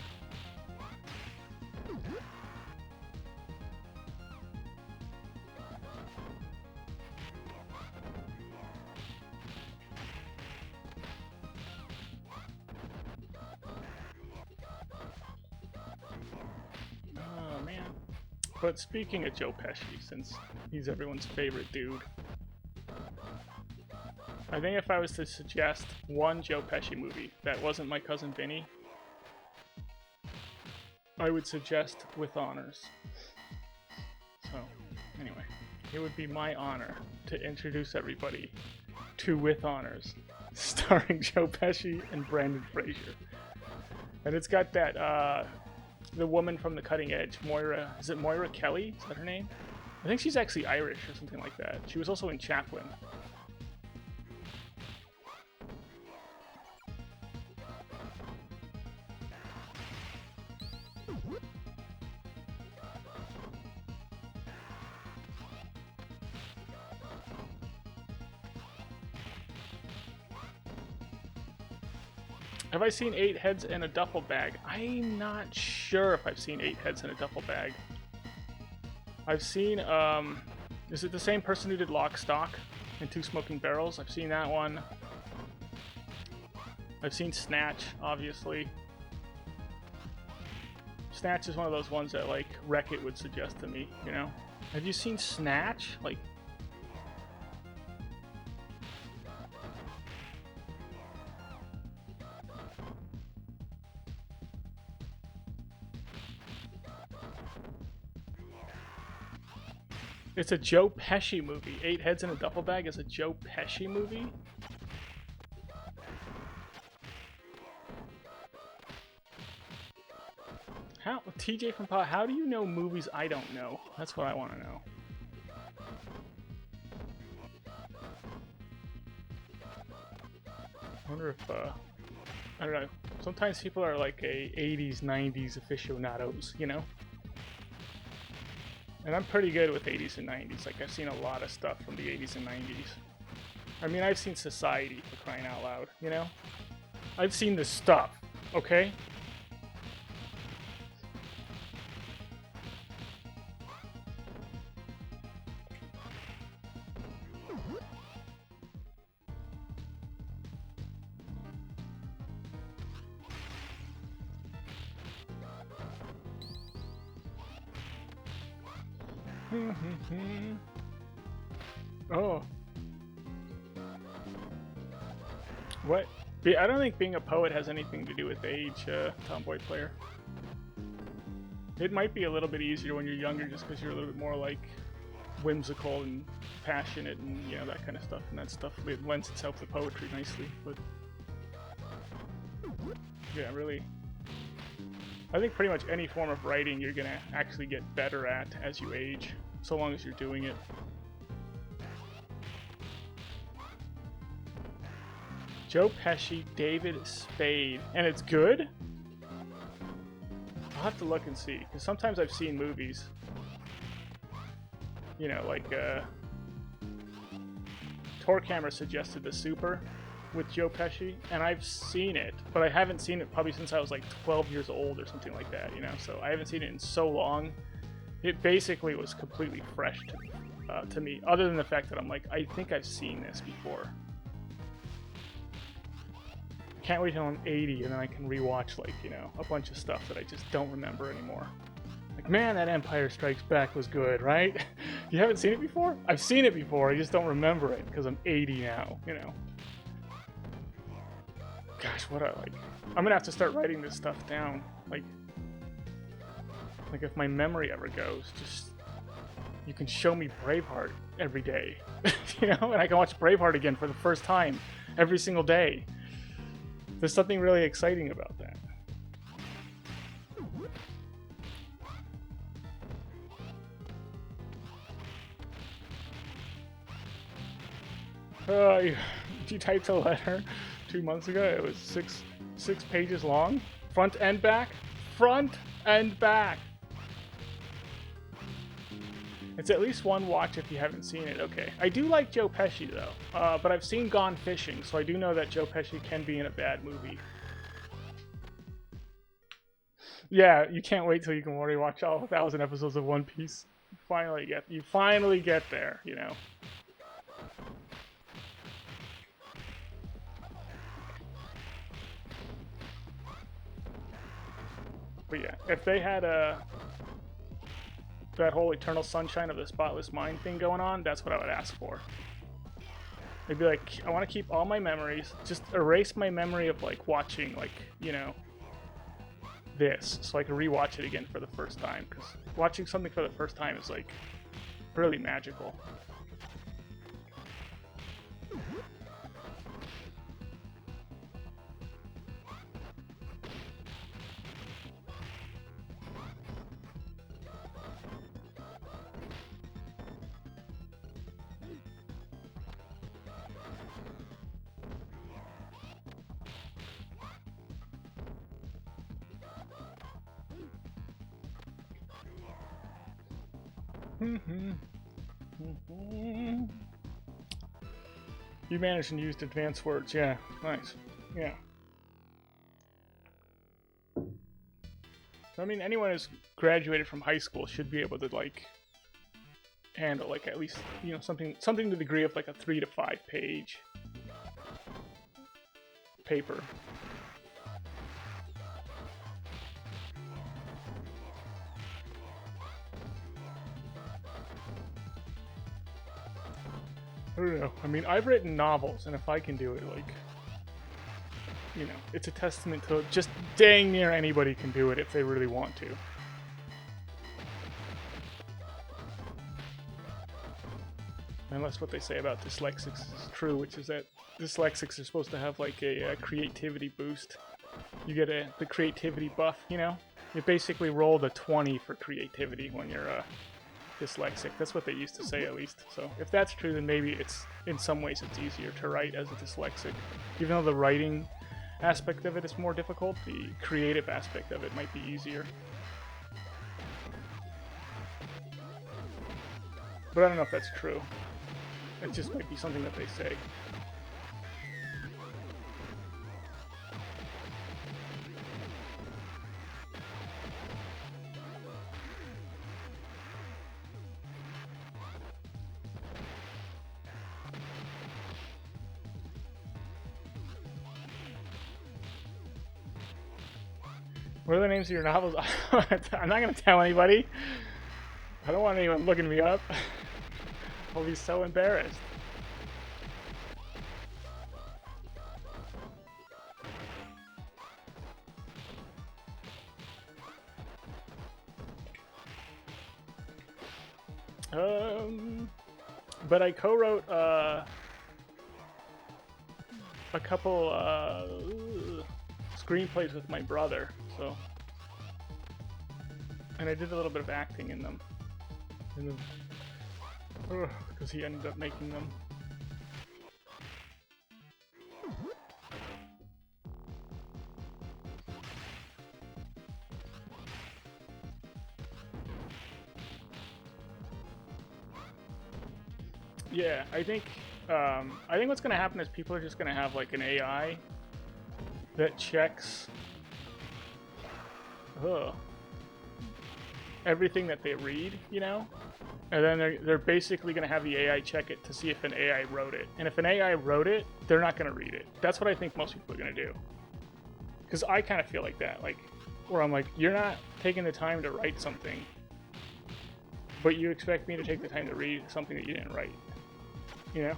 But speaking of Joe Pesci, since he's everyone's favorite dude, I think if I was to suggest one Joe Pesci movie that wasn't My Cousin Vinny, I would suggest With Honors. So, anyway, it would be my honor to introduce everybody to With Honors, starring Joe Pesci and Brandon Fraser. And it's got that, the woman from The Cutting Edge, Moira, is it Moira Kelly? Is that her name? I think she's actually Irish or something like that. She was also in Chaplin. Have I seen 8 Heads in a Duffel Bag? I'm not sure if I've seen 8 Heads in a Duffel Bag. I've seen, is it the same person who did Lock, Stock and Two Smoking Barrels? I've seen that one. I've seen Snatch, obviously. Snatch is one of those ones that, like, Wreck-It would suggest to me, you know? Have you seen Snatch? Like, it's a Joe Pesci movie. 8 Heads in a Duffel Bag is a Joe Pesci movie? How, TJ from Pot, how do you know movies I don't know? That's what I want to know. I wonder if, I don't know. Sometimes people are like a 80s, 90s aficionados, you know? And I'm pretty good with 80s and 90s. Like, I've seen a lot of stuff from the 80s and 90s. I mean, I've seen Society, for crying out loud, you know? I've seen this stuff, okay? Oh. What? I don't think being a poet has anything to do with age, Tomboy Player. It might be a little bit easier when you're younger just because you're a little bit more, like, whimsical and passionate and, you know, that kind of stuff. And that stuff, it lends itself to poetry nicely, but... yeah, really... I think pretty much any form of writing you're gonna actually get better at as you age, so long as you're doing it. Joe Pesci, David Spade, and it's good? I'll have to look and see, because sometimes I've seen movies, you know, like, Torcamera suggested The Super with Joe Pesci, and I've seen it, but I haven't seen it probably since I was like 12 years old or something like that, you know, so I haven't seen it in so long. It basically was completely fresh to me, other than the fact that I'm like, I think I've seen this before. I can't wait till I'm 80 and then I can rewatch, like, you know, a bunch of stuff that I just don't remember anymore. Like, man, that Empire Strikes Back was good, right? You haven't seen it before? I've seen it before, I just don't remember it because I'm 80 now, you know. Gosh, what I like. I'm gonna have to start writing this stuff down. Like if my memory ever goes, just you can show me Braveheart every day, you know, and I can watch Braveheart again for the first time every single day. There's something really exciting about that. You typed a letter 2 months ago. It was six pages long, front and back, front and back. It's at least one watch if you haven't seen it. Okay, I do like Joe Pesci though, but I've seen Gone Fishing, so I do know that Joe Pesci can be in a bad movie. Yeah, you can't wait till you can already watch all 1,000 episodes of One Piece. You finally get there, you know. But yeah, if they had a... that whole eternal sunshine of the spotless mind thing going on, that's what I would ask for. It'd be like, I want to keep all my memories, just erase my memory of like watching, like, you know, this, so I can rewatch it again for the first time, because watching something for the first time is like really magical. You managed and used advanced words. Yeah, nice. Yeah. I mean, anyone who's graduated from high school should be able to like handle like at least, you know, something to the degree of like a 3 to 5 page paper. I don't know. I mean, I've written novels, and if I can do it, like, you know, it's a testament to just dang near anybody can do it if they really want to. Unless what they say about dyslexics is true, which is that dyslexics are supposed to have like a creativity boost. You get the creativity buff, you know? You basically rolled a 20 for creativity when you're dyslexic. That's what they used to say, at least. So if that's true, then maybe it's, in some ways, it's easier to write as a dyslexic. Even though the writing aspect of it is more difficult, the creative aspect of it might be easier. But I don't know if that's true. It just might be something that they say. What are the names of your novels? I'm not going to tell anybody. I don't want anyone looking me up. I'll be so embarrassed. But I co-wrote a couple screenplays with my brother, so, and I did a little bit of acting in them, because he ended up making them. Yeah, I think what's gonna happen is people are just gonna have like an AI that checks everything that they read, you know, and then they're basically gonna have the AI check it to see if an AI wrote it, and if an AI wrote it, they're not gonna read it. That's what I think most people are gonna do, because I kind of feel like that, like, where I'm like, you're not taking the time to write something, but you expect me to take the time to read something that you didn't write. You know?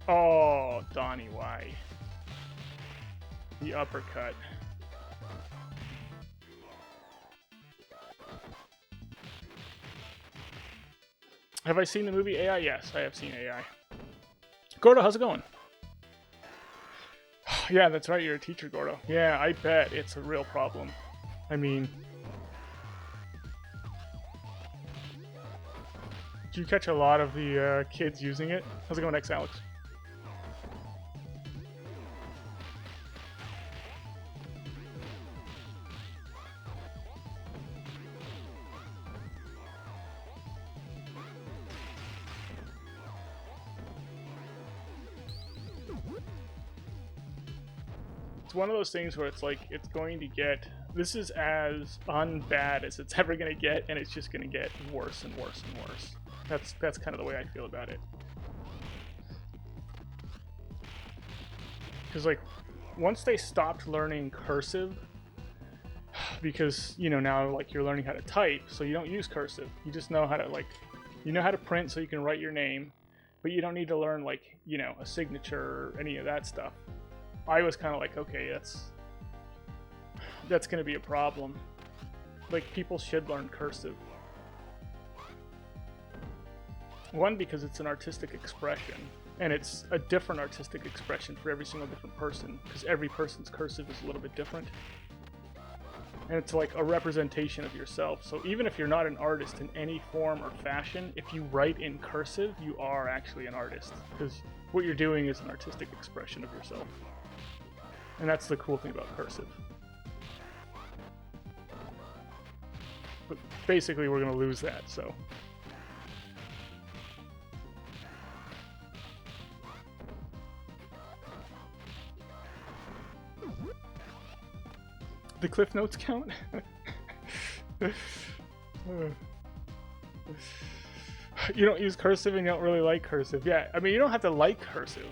Oh, Donnie Y. The uppercut. Have I seen the movie AI? Yes, I have seen AI. Gordo, how's it going? Yeah, that's right, you're a teacher, Gordo. Yeah, I bet it's a real problem. I mean, do you catch a lot of the kids using it? How's it going, Alex? it's one of those things where it's like it's going to get, this is as unbad as it's ever going to get, and it's just going to get worse and worse and worse. That's kind of the way I feel about it. Because like once they stopped learning cursive, because you know now like you're learning how to type, so you don't use cursive. You just know how to like, you know how to print so you can write your name, but you don't need to learn like, you know, a signature or any of that stuff. I was kind of like, okay, that's going to be a problem. Like people should learn cursive. One, because it's an artistic expression, and it's a different artistic expression for every single different person, because every person's cursive is a little bit different. And it's like a representation of yourself. So even if you're not an artist in any form or fashion, if you write in cursive, you are actually an artist, because what you're doing is an artistic expression of yourself. And that's the cool thing about cursive. But basically we're going to lose that, so. The Cliff Notes count? You don't use cursive and you don't really like cursive. Yeah, I mean, you don't have to like cursive.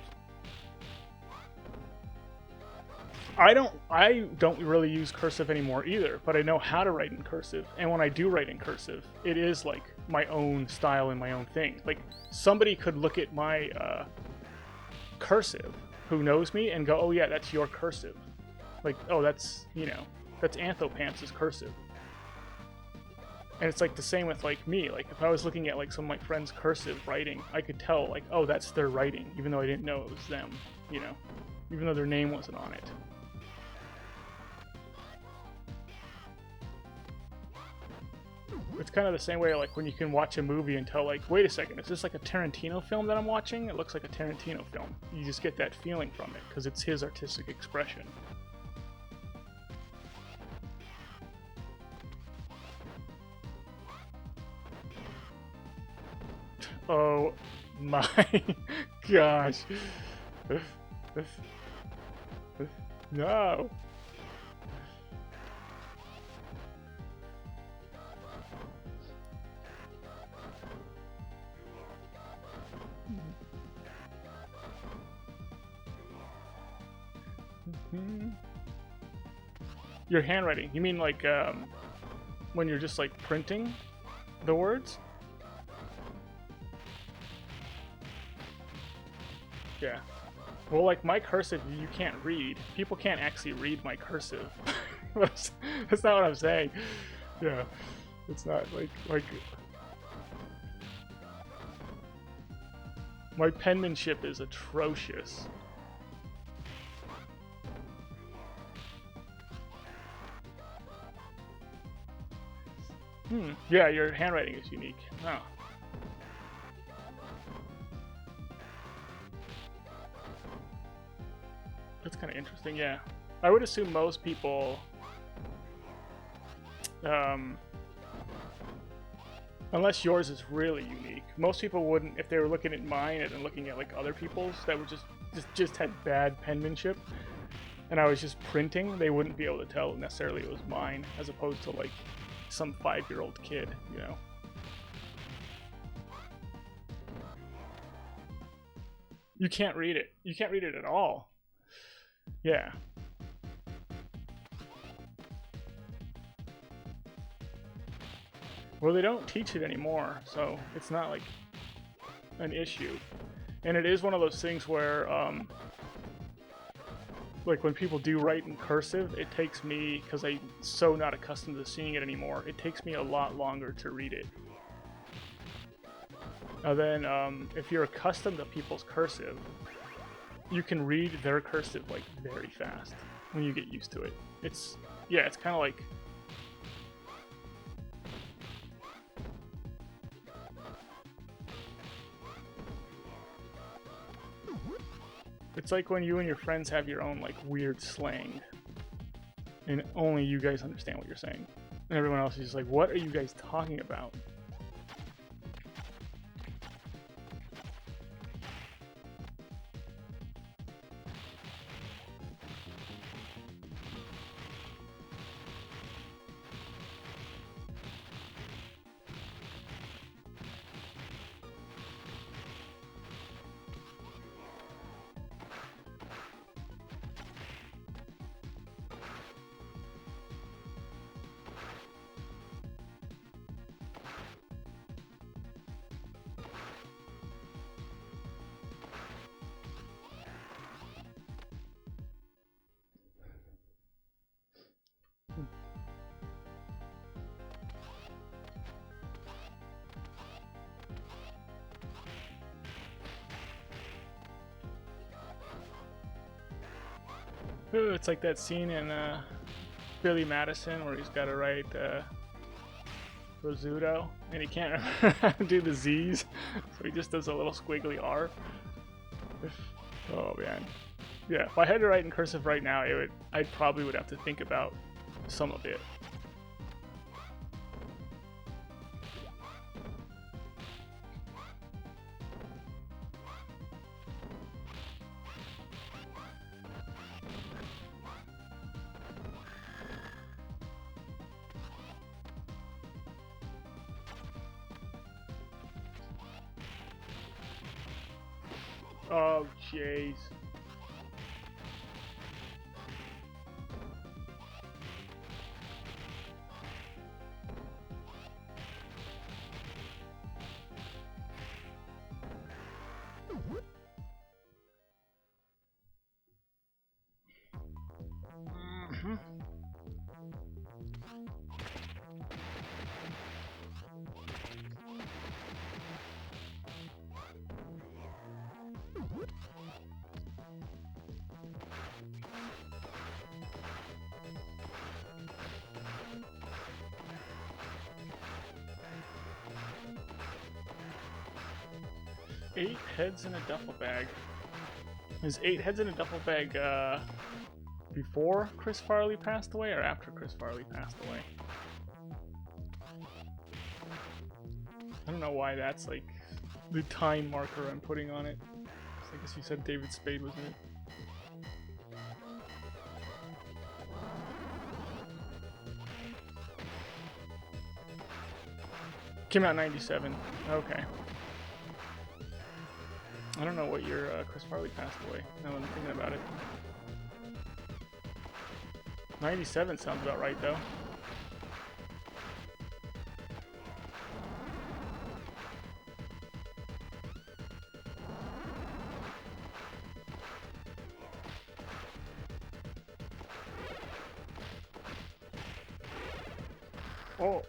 I don't really use cursive anymore either, but I know how to write in cursive. And when I do write in cursive, it is like my own style and my own thing. Like somebody could look at my cursive who knows me and go, oh yeah, that's your cursive. Like, oh, that's, you know, that's Anthopants' cursive. And it's like the same with like me. Like if I was looking at like some of my friends' cursive writing, I could tell like, oh, that's their writing, even though I didn't know it was them, you know, even though their name wasn't on it. It's kind of the same way like when you can watch a movie and tell like, wait a second, is this like a Tarantino film that I'm watching? It looks like a Tarantino film. You just get that feeling from it because it's his artistic expression. Oh my gosh. No. Your handwriting. You mean like when you're just like printing the words? Yeah. Well, like my cursive, you can't read. People can't actually read my cursive. That's not what I'm saying. Yeah. It's not like my penmanship is atrocious. Yeah, your handwriting is unique. Oh. That's kind of interesting, yeah. I would assume most people, unless yours is really unique, most people wouldn't, if they were looking at mine and looking at like other people's that were just had bad penmanship, and I was just printing, they wouldn't be able to tell necessarily it was mine, as opposed to like some 5-year-old kid, you know. You can't read it. You can't read it at all. Yeah. Well, they don't teach it anymore, so it's not like an issue. And it is one of those things where, like when people do write in cursive, it takes me, because I'm so not accustomed to seeing it anymore, it takes me a lot longer to read it. Now then, if you're accustomed to people's cursive, you can read their cursive like very fast when you get used to it. It's, yeah, it's kind of like, it's like when you and your friends have your own like weird slang and only you guys understand what you're saying. And everyone else is just like, what are you guys talking about? Ooh, it's like that scene in Billy Madison where he's got to write Rosuto and he can't remember how to do the Z's, so he just does a little squiggly R. Oh man, yeah. If I had to write in cursive right now, I probably would have to think about some of it. Oh, jeez. Mm-hmm. Eight heads in a duffel bag. Is 8 heads in a duffel bag before Chris Farley passed away or after Chris Farley passed away? I don't know why that's like the time marker I'm putting on it. I guess you said David Spade was in it. Came out in 97. Okay. I don't know what year Chris Farley passed away, now that I'm thinking about it. 97 sounds about right, though. Oh.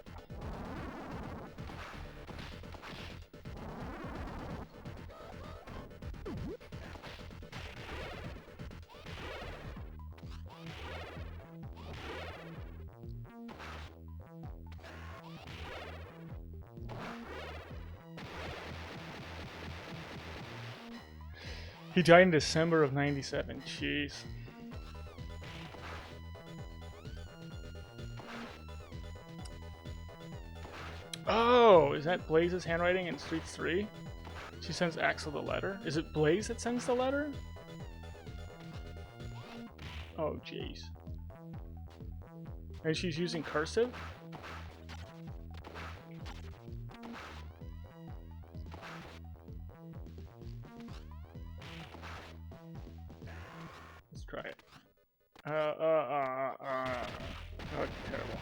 He died in December of 97. Jeez. Oh, is that Blaze's handwriting in Streets 3? She sends Axel the letter. Is it Blaze that sends the letter? Oh, jeez. And she's using cursive? Let's try it. Oh, terrible.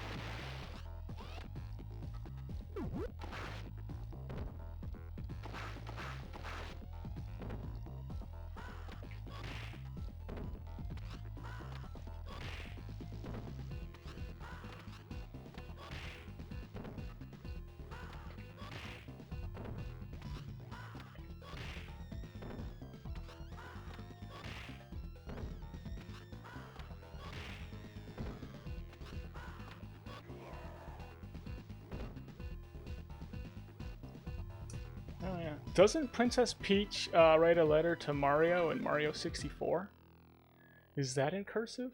Oh yeah. Doesn't Princess Peach write a letter to Mario in Mario 64? Is that in cursive?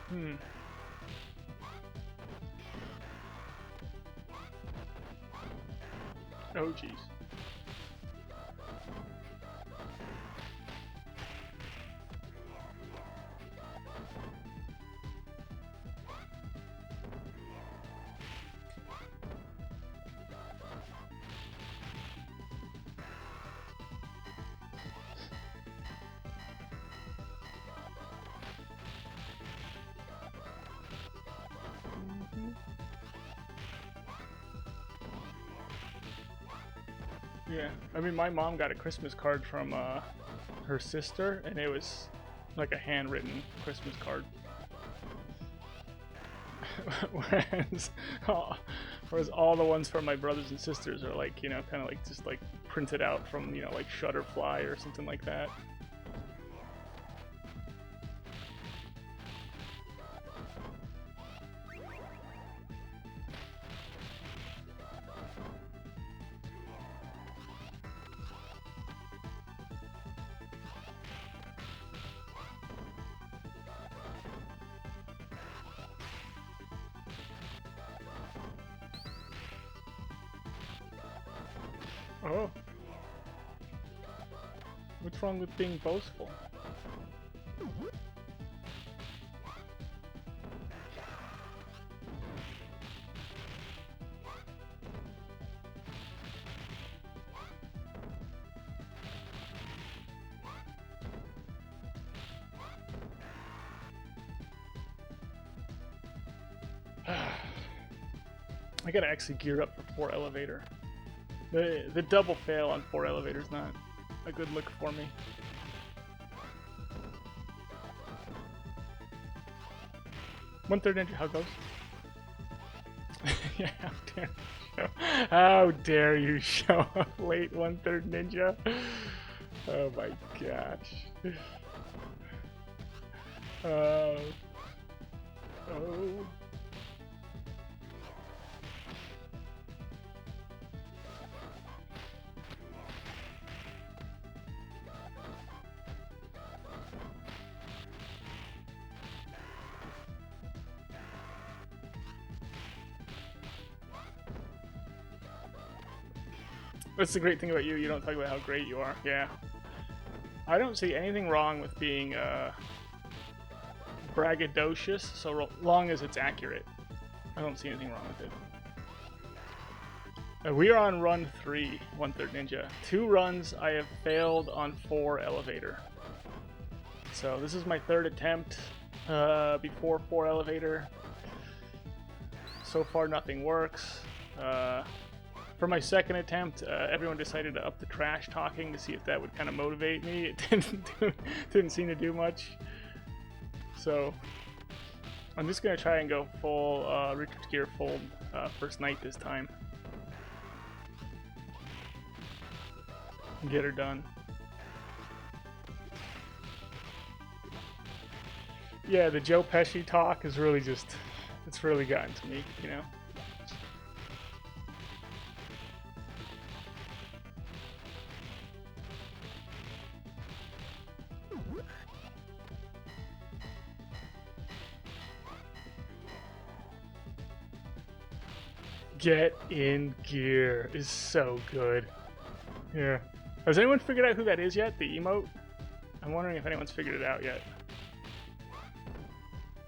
Hmm. Oh, jeez. Yeah, I mean, my mom got a Christmas card from her sister, and it was like a handwritten Christmas card. whereas all the ones from my brothers and sisters are like, you know, kind of like just like printed out from, you know, like Shutterfly or something like that. Oh. What's wrong with being boastful? I gotta actually gear up for 4 elevator. The double fail on 4 elevator is not a good look for me. One-third ninja, how goes? Yeah, how dare you show up late, one-third ninja? Oh my gosh. Oh. That's the great thing about you. You don't talk about how great you are. Yeah. I don't see anything wrong with being braggadocious, so long as it's accurate. I don't see anything wrong with it. We are on run 3, one-third ninja. 2 runs I have failed on 4 elevator. So this is my 3rd attempt before 4 elevator. So far nothing works. For my 2nd attempt, everyone decided to up the trash talking to see if that would kind of motivate me. It didn't seem to do much. So I'm just gonna try and go full Richard's Gear full first night this time. Get her done. Yeah, the Joe Pesci talk is really just, it's really gotten to me, you know. Get in gear is so good. Yeah. Has anyone figured out who that is yet? The emote? I'm wondering if anyone's figured it out yet.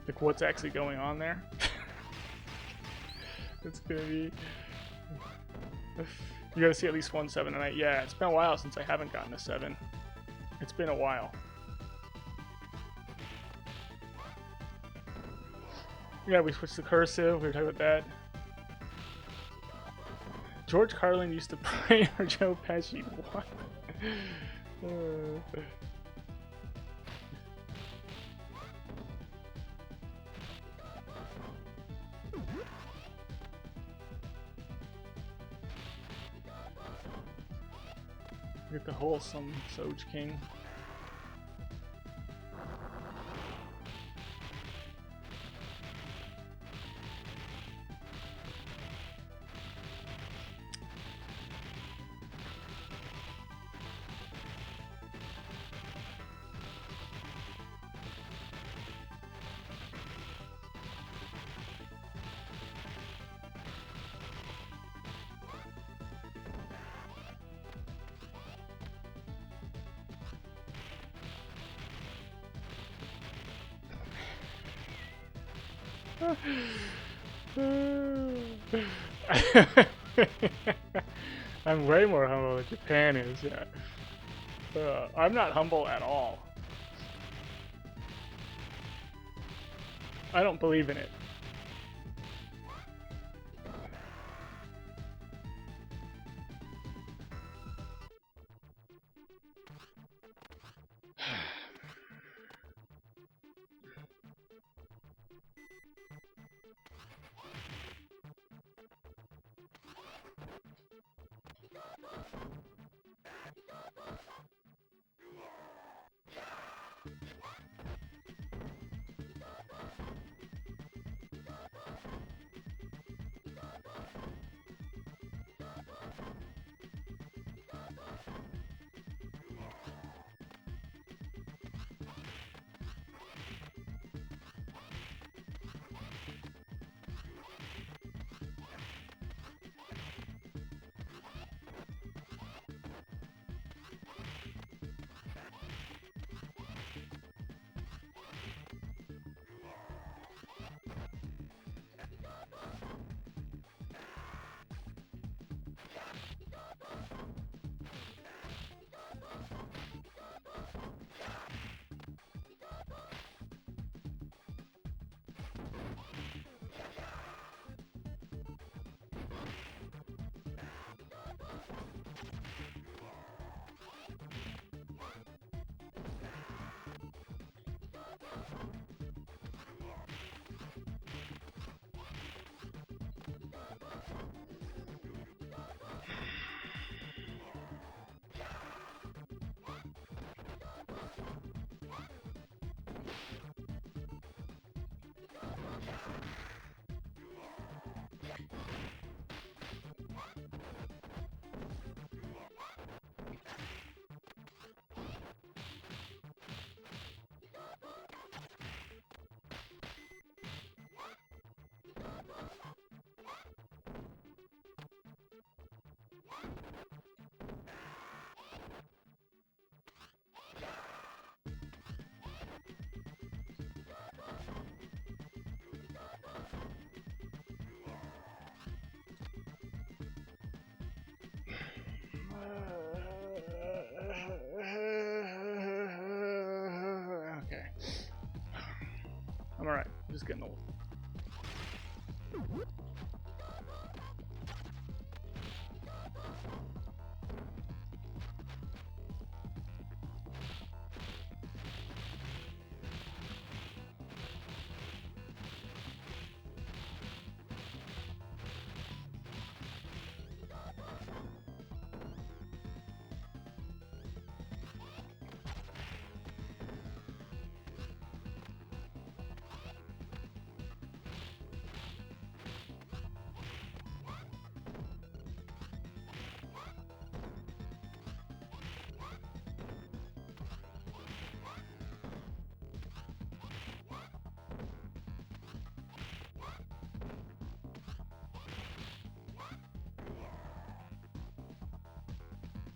Like what's actually going on there? It's gonna be... You gotta see at least 1 7 tonight. Yeah, it's been a while since I haven't gotten a 7. It's been a while. Yeah, we switched to cursive. We were talking about that. George Carlin used to pray for Joe Pesci. What? Get the wholesome Soj King. I'm way more humble than Japan is, yeah. I'm not humble at all. I don't believe in it. I'm alright. I'm just getting old.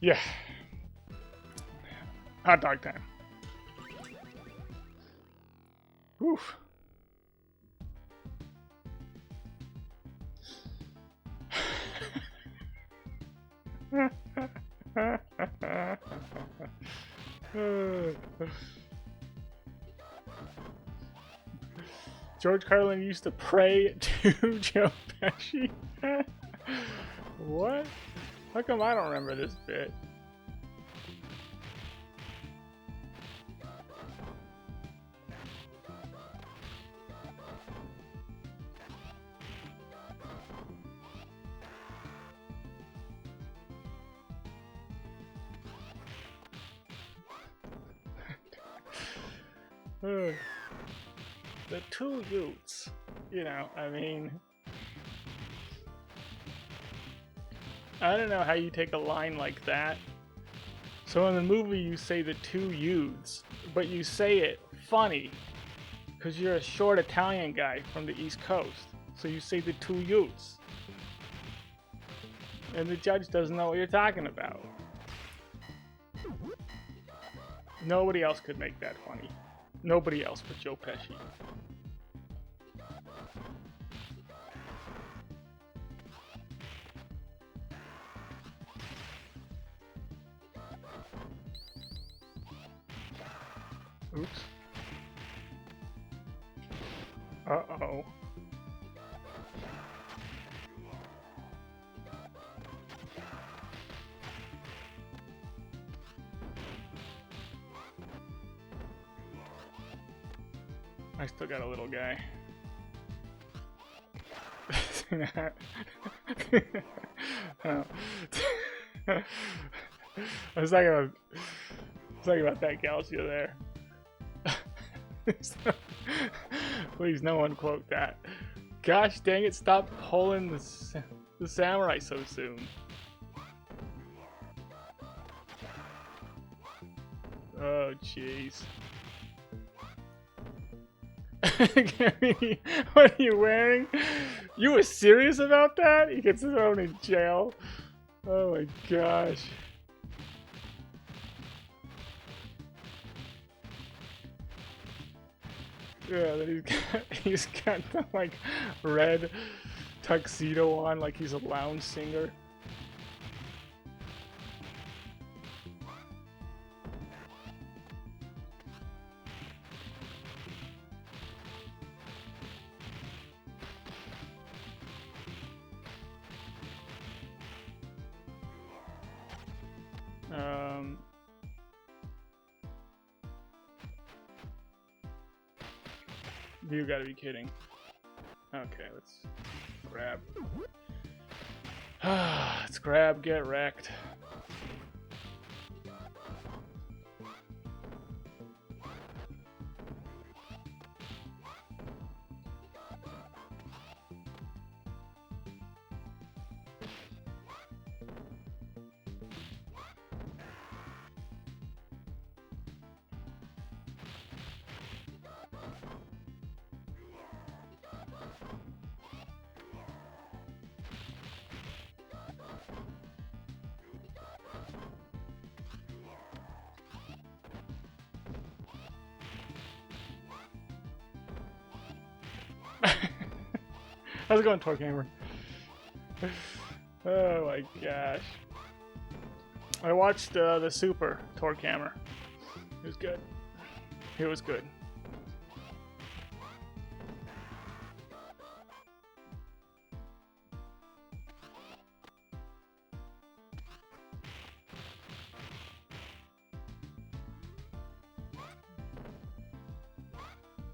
Yeah. Hot dog time. Oof. George Carlin used to pray to Joe Pesci. What? How come I don't remember this bit? The two youths, you know, I mean, I don't know how you take a line like that. So in the movie you say the two youths, but you say it funny, because you're a short Italian guy from the East Coast. So you say the two youths. And the judge doesn't know what you're talking about. Nobody else could make that funny. Nobody else but Joe Pesci. Oops. Uh-oh. I still got a little guy. Oh. I was talking about that Calcia there. Please, no one quote that. Gosh dang it, stop pulling the samurai so soon. Oh, jeez. What are you wearing? You were serious about that? He gets thrown in jail. Oh my gosh. Yeah, then he's got the like red tuxedo on, like he's a lounge singer. You gotta be kidding. Okay, let's grab. Let's grab, get wrecked. How's it going, Torque Hammer? Oh my gosh. I watched the Super Torque Hammer. It was good. It was good.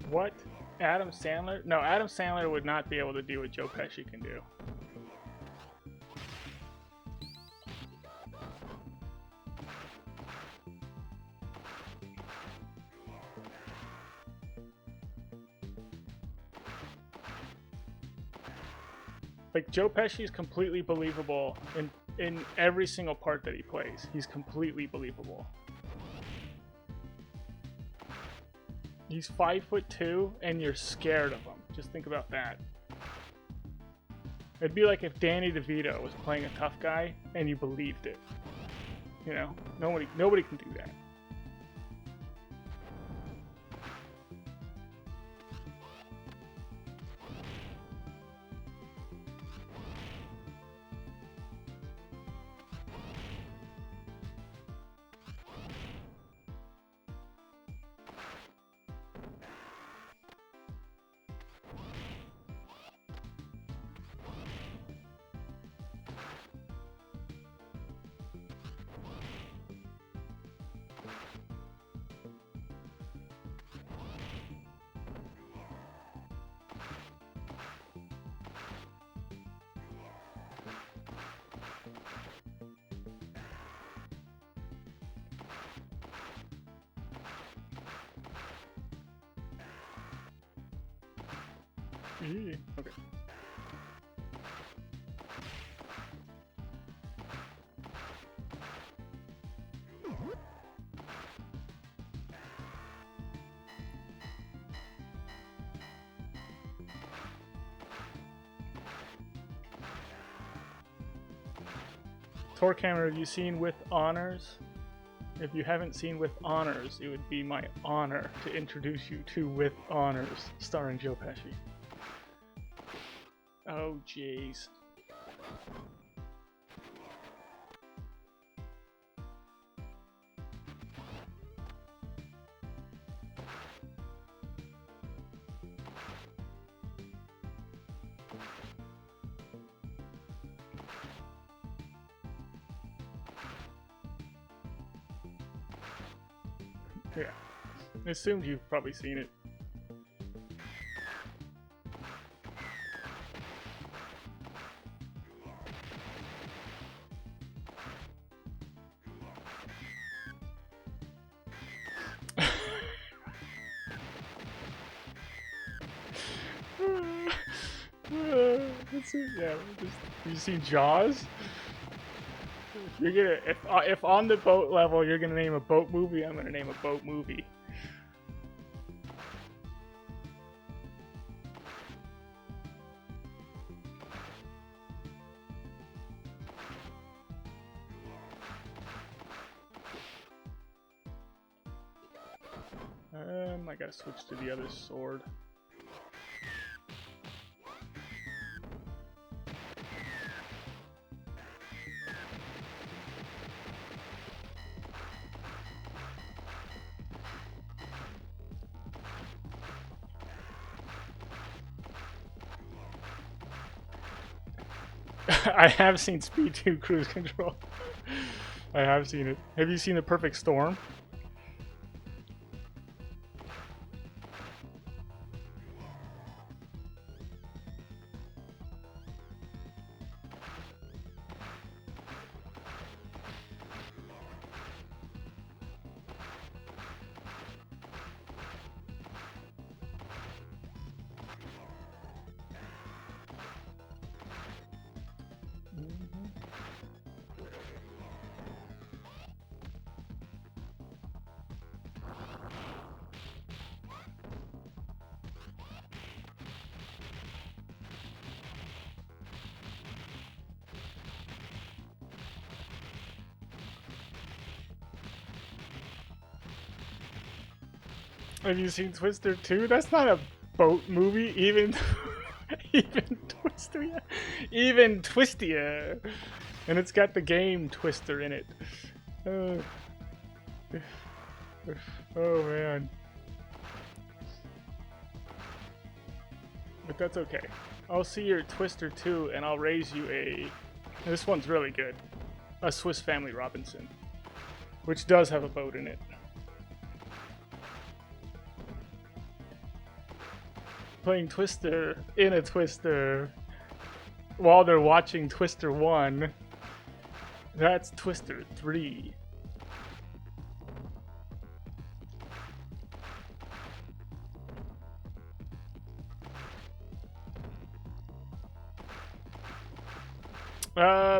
What? Adam Sandler? No, Adam Sandler would not be able to do what Joe Pesci can do. Like, Joe Pesci is completely believable in every single part that he plays. He's completely believable. He's 5'2", and you're scared of him. Just think about that. It'd be like if Danny DeVito was playing a tough guy and you believed it. You know, nobody can do that. Okay. Torkhammer, have you seen With Honors? If you haven't seen With Honors, it would be my honor to introduce you to With Honors, starring Joe Pesci. Oh, jeez. Yeah. I assumed you've probably seen it. Yeah, you seen Jaws? You're gonna if on the boat level you're gonna name a boat movie, I'm gonna name a boat movie. I gotta switch to the other sword. I have seen Speed 2 Cruise Control. I have seen it. Have you seen The Perfect Storm? Have you seen Twister 2? That's not a boat movie, even Twister, even Twistia, and it's got the game Twister in it. Oh man, but that's okay. I'll see your Twister 2, and I'll raise you a. This one's really good. A Swiss Family Robinson, which does have a boat in it. playing Twister in a Twister while they're watching Twister 1. That's Twister 3.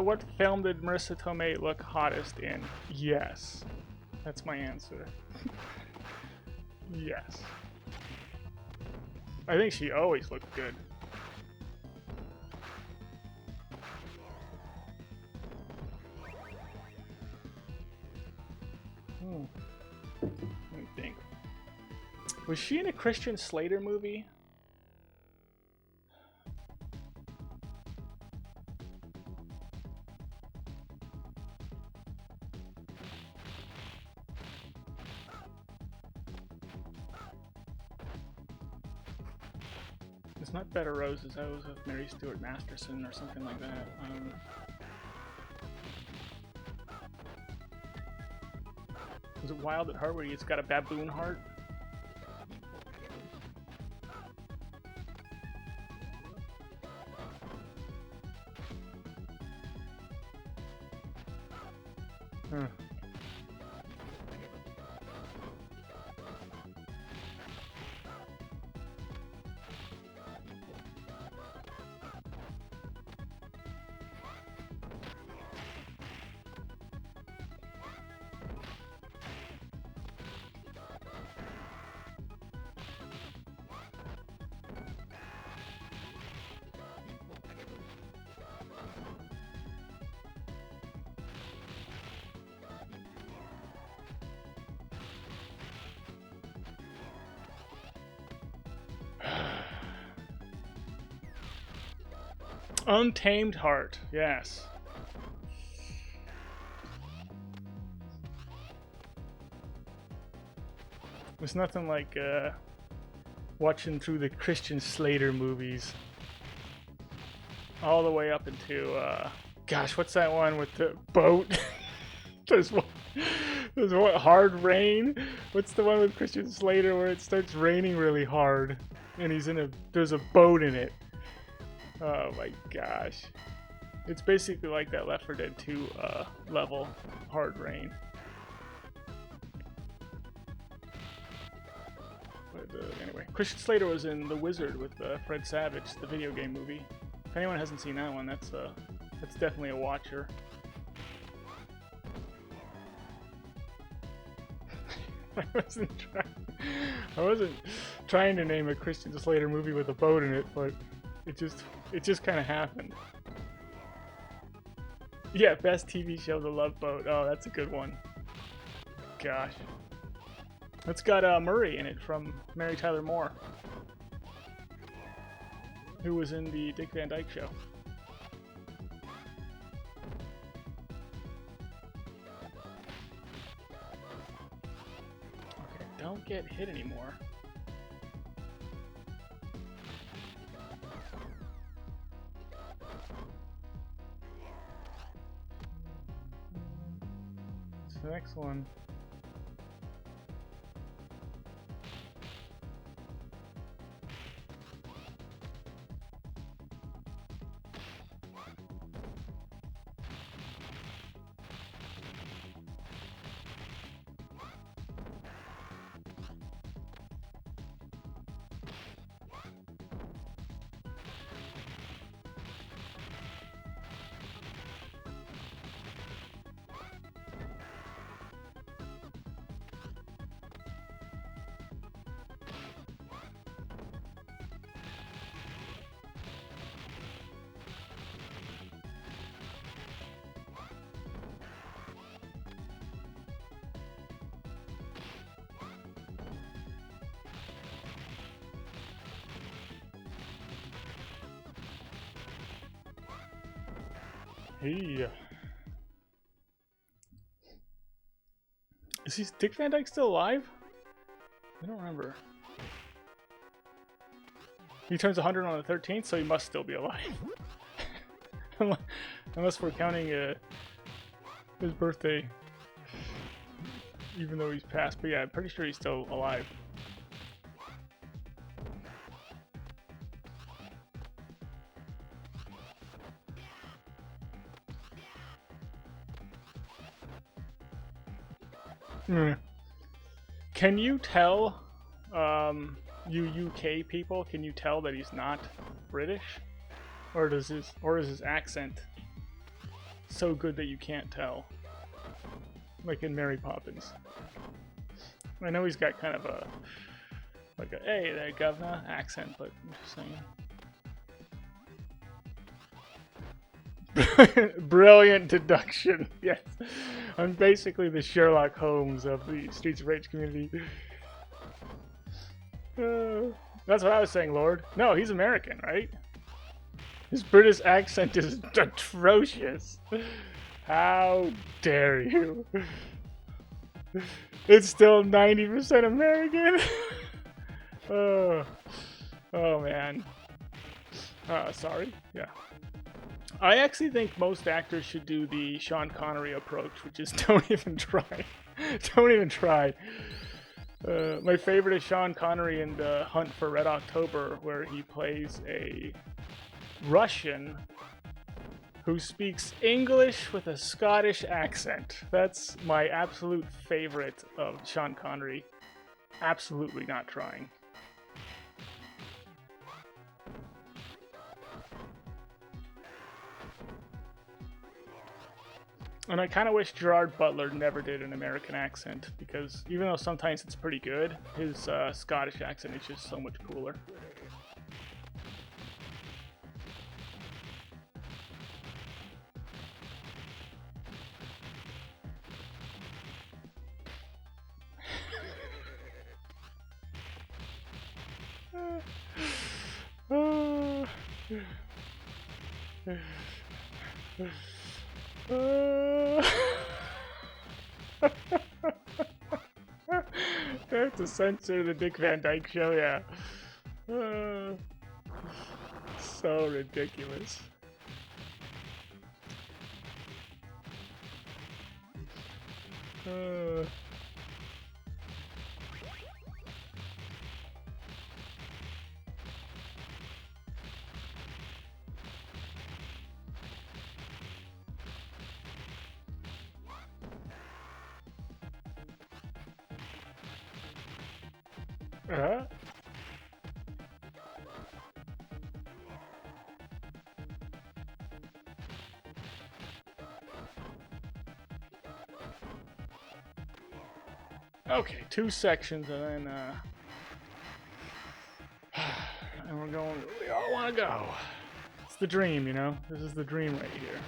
What film did Marissa Tomei look hottest in? Yes. That's my answer. Yes. I think she always looked good. Let me think. Was she in a Christian Slater movie? It's not Bed of Roses. That was with Mary Stuart Masterson or something like that. Was it Wild at Heart where he's got a baboon heart? Huh. Untamed Heart, yes. There's nothing like watching through the Christian Slater movies all the way up into gosh, what's that one with the boat? There's one Hard Rain. What's the one with Christian Slater where it starts raining really hard and there's a boat in it? Oh my gosh. It's basically like that Left 4 Dead 2 level, Hard Rain. But anyway, Christian Slater was in The Wizard with Fred Savage, the video game movie. If anyone hasn't seen that one, that's definitely a watcher. I wasn't trying to name a Christian Slater movie with a boat in it, but it just kind of happened. Yeah, best TV show, The Love Boat. Oh, that's a good one. Gosh. It's got Murray in it from Mary Tyler Moore, who was in the Dick Van Dyke Show. Okay, don't get hit anymore. The next one. Hey. Is Dick Van Dyke still alive? I don't remember. He turns 100 on the 13th, so he must still be alive. Unless we're counting his birthday, even though he's passed. But yeah, I'm pretty sure he's still alive. Mm. Can you tell, you UK people, can you tell that he's not British? Or is his accent so good that you can't tell? Like in Mary Poppins. I know he's got kind of a, like a, hey there governor accent, but I'm just saying. Brilliant deduction, yes. I'm basically the Sherlock Holmes of the Streets of Rage community. That's what I was saying, Lord. No, he's American, right? His British accent is atrocious. How dare you? It's still 90% American. Oh man. Sorry. Yeah. I actually think most actors should do the Sean Connery approach, which is don't even try. Don't even try. My favorite is Sean Connery in The Hunt for Red October, where he plays a Russian who speaks English with a Scottish accent. That's my absolute favorite of Sean Connery. Absolutely not trying. And I kind of wish Gerard Butler never did an American accent, because even though sometimes it's pretty good, his Scottish accent is just so much cooler. They have to censor the Dick Van Dyke Show, yeah. So ridiculous. Okay, 2 sections, and then and we're going where we all want to go. It's the dream, you know. This is the dream right here.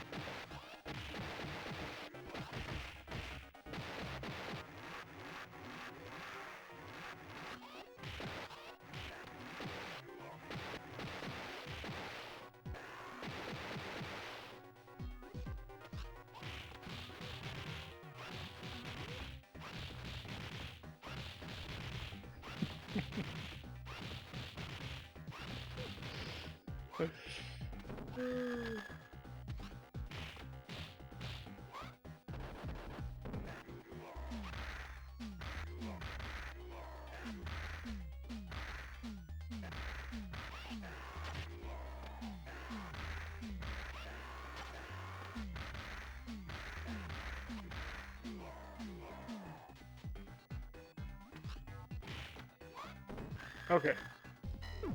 Okay.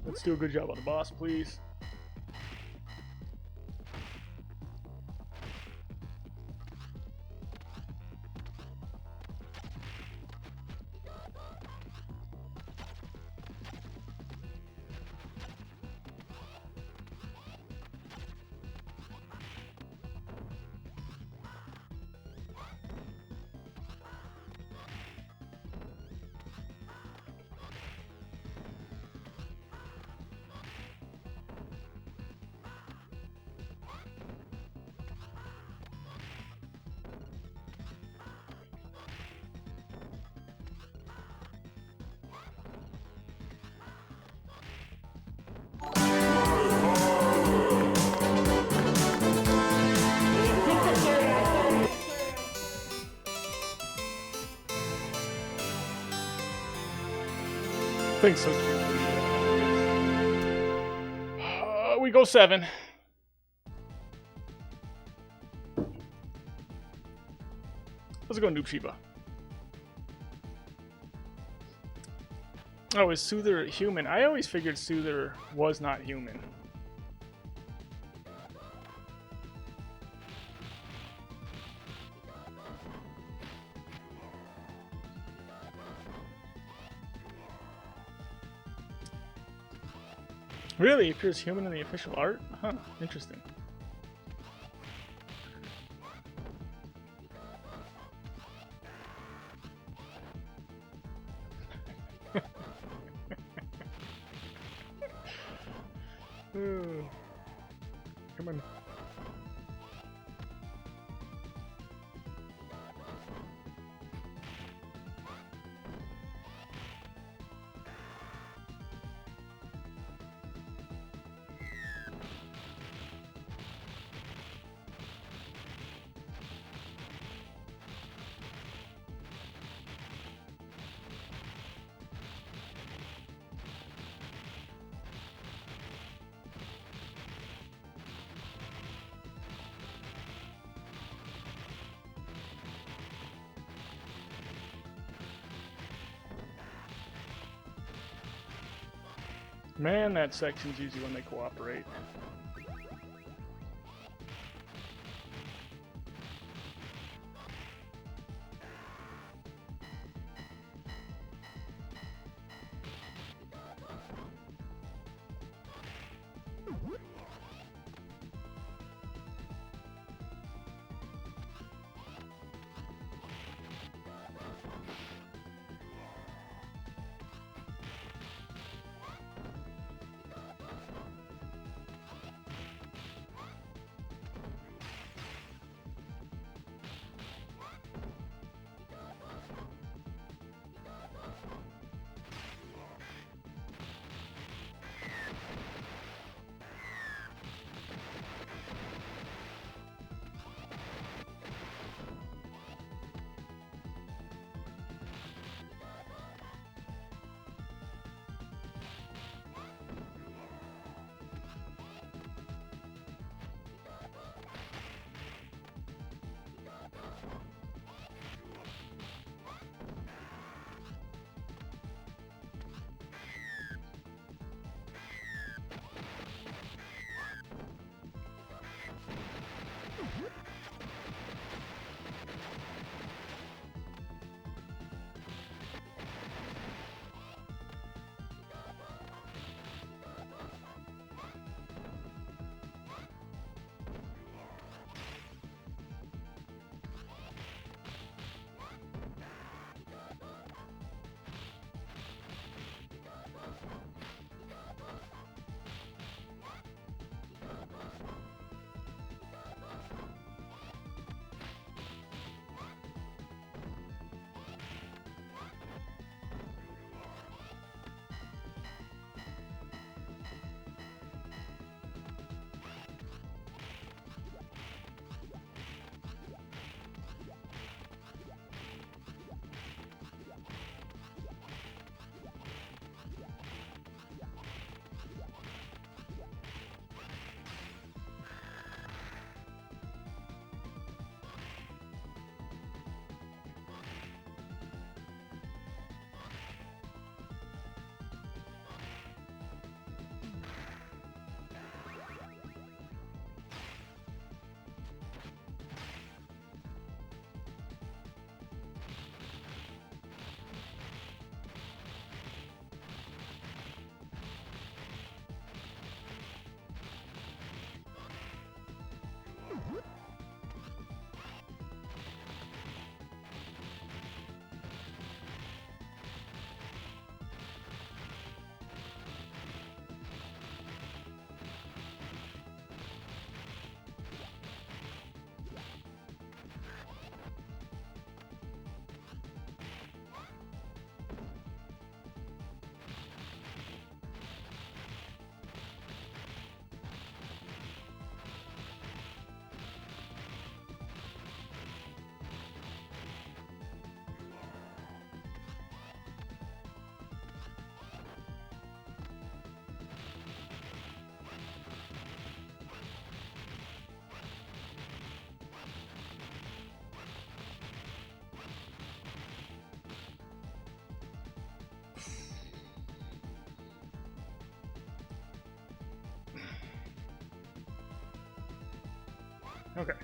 Let's do a good job on the boss, please. Thanks so much. We go 7. Let's go Noob Shiba. Oh, is Soother human? I always figured Soother was not human. Really? He appears human in the official art? Huh, interesting. Come on. Man, that section's easy when they cooperate. Okay.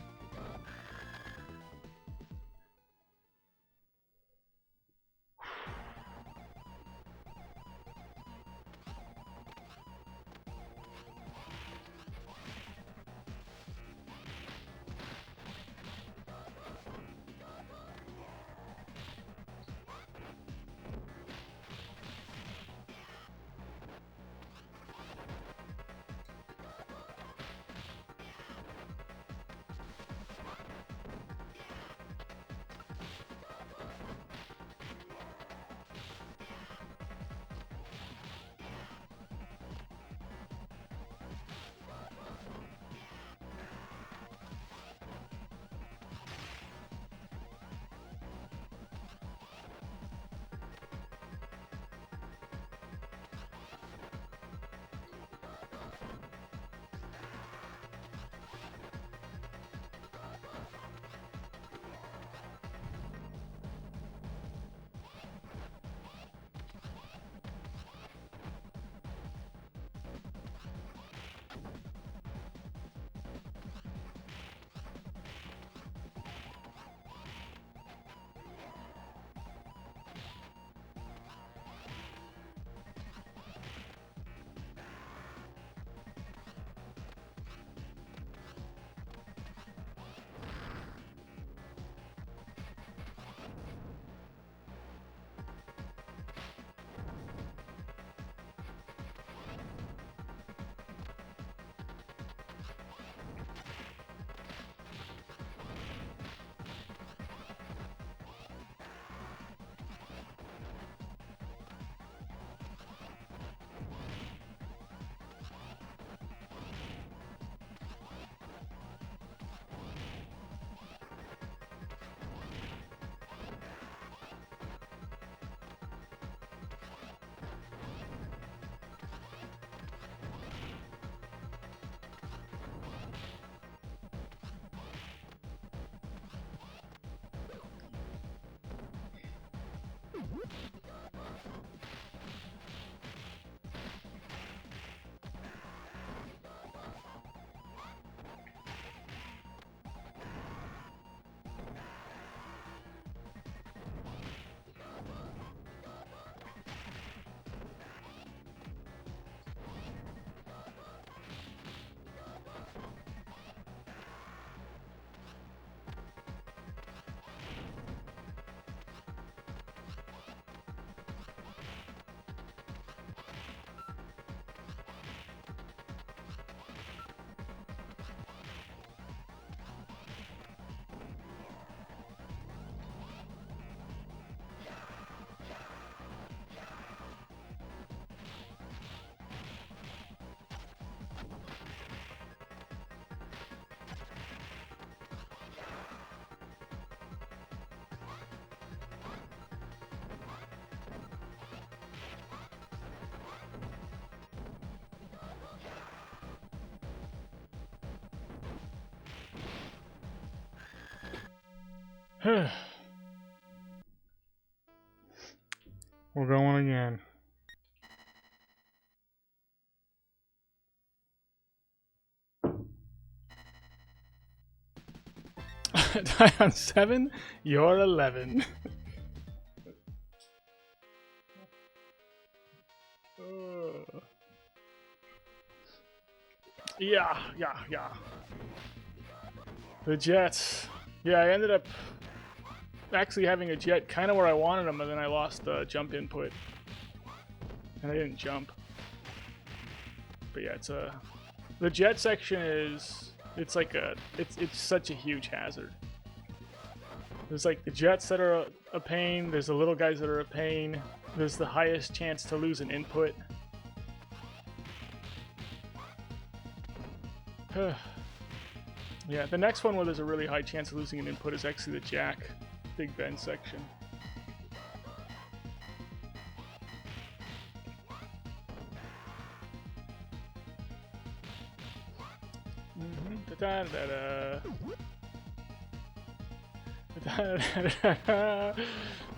We're going again. Die on 7, you're 11. Yeah. The jets. Yeah, I ended up actually having a jet kind of where I wanted them, and then I lost the jump input. And I didn't jump. But yeah, it's a... The jet section is... It's like a... It's such a huge hazard. There's like the jets that are a pain, there's the little guys that are a pain, there's the highest chance to lose an input. Yeah, the next one where there's a really high chance of losing an input is actually the jack Big Ben section.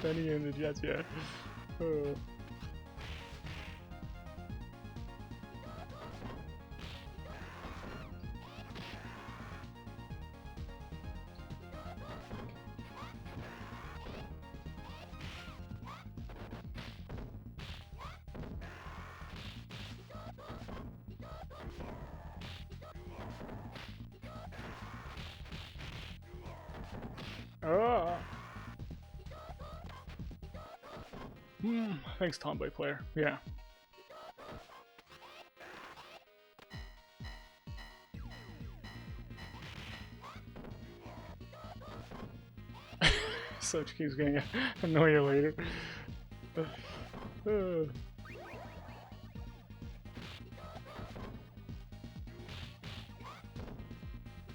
Benny and the Jets, yeah. Oh. Oh. Thanks, Tomboy player. Yeah. Such keeps gonna annoy you later.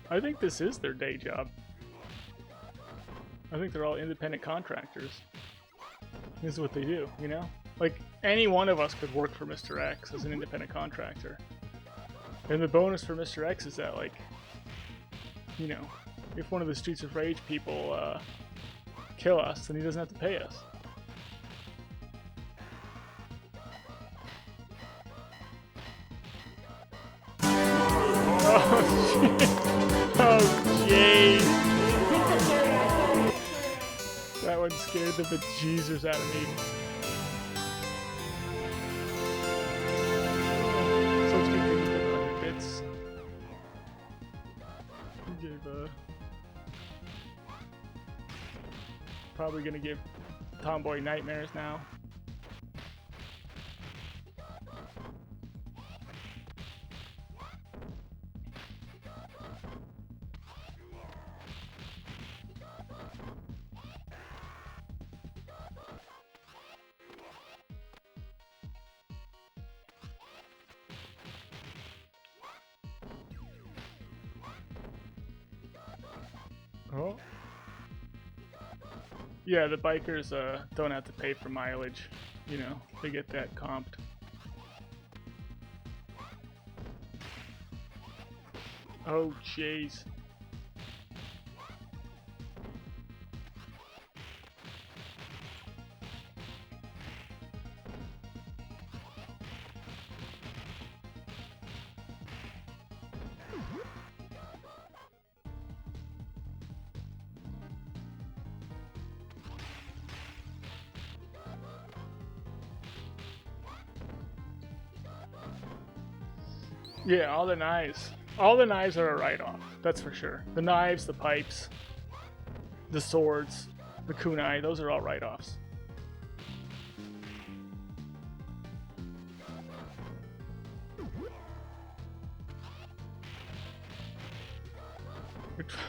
I think this is their day job. I think they're all independent contractors. This is what they do, you know? Like, any one of us could work for Mr. X as an independent contractor. And the bonus for Mr. X is that, like, you know, if one of the Streets of Rage people kill us, then he doesn't have to pay us. Oh, jeez. That one scared the bejesus out of me. So let's give him 100 bits. He gave, probably gonna give Tomboy nightmares now. Oh. Yeah, the bikers don't have to pay for mileage. You know, they get that comped. Oh, jeez. Yeah, all the knives. All the knives are a write-off, that's for sure. The knives, the pipes, the swords, the kunai, those are all write-offs.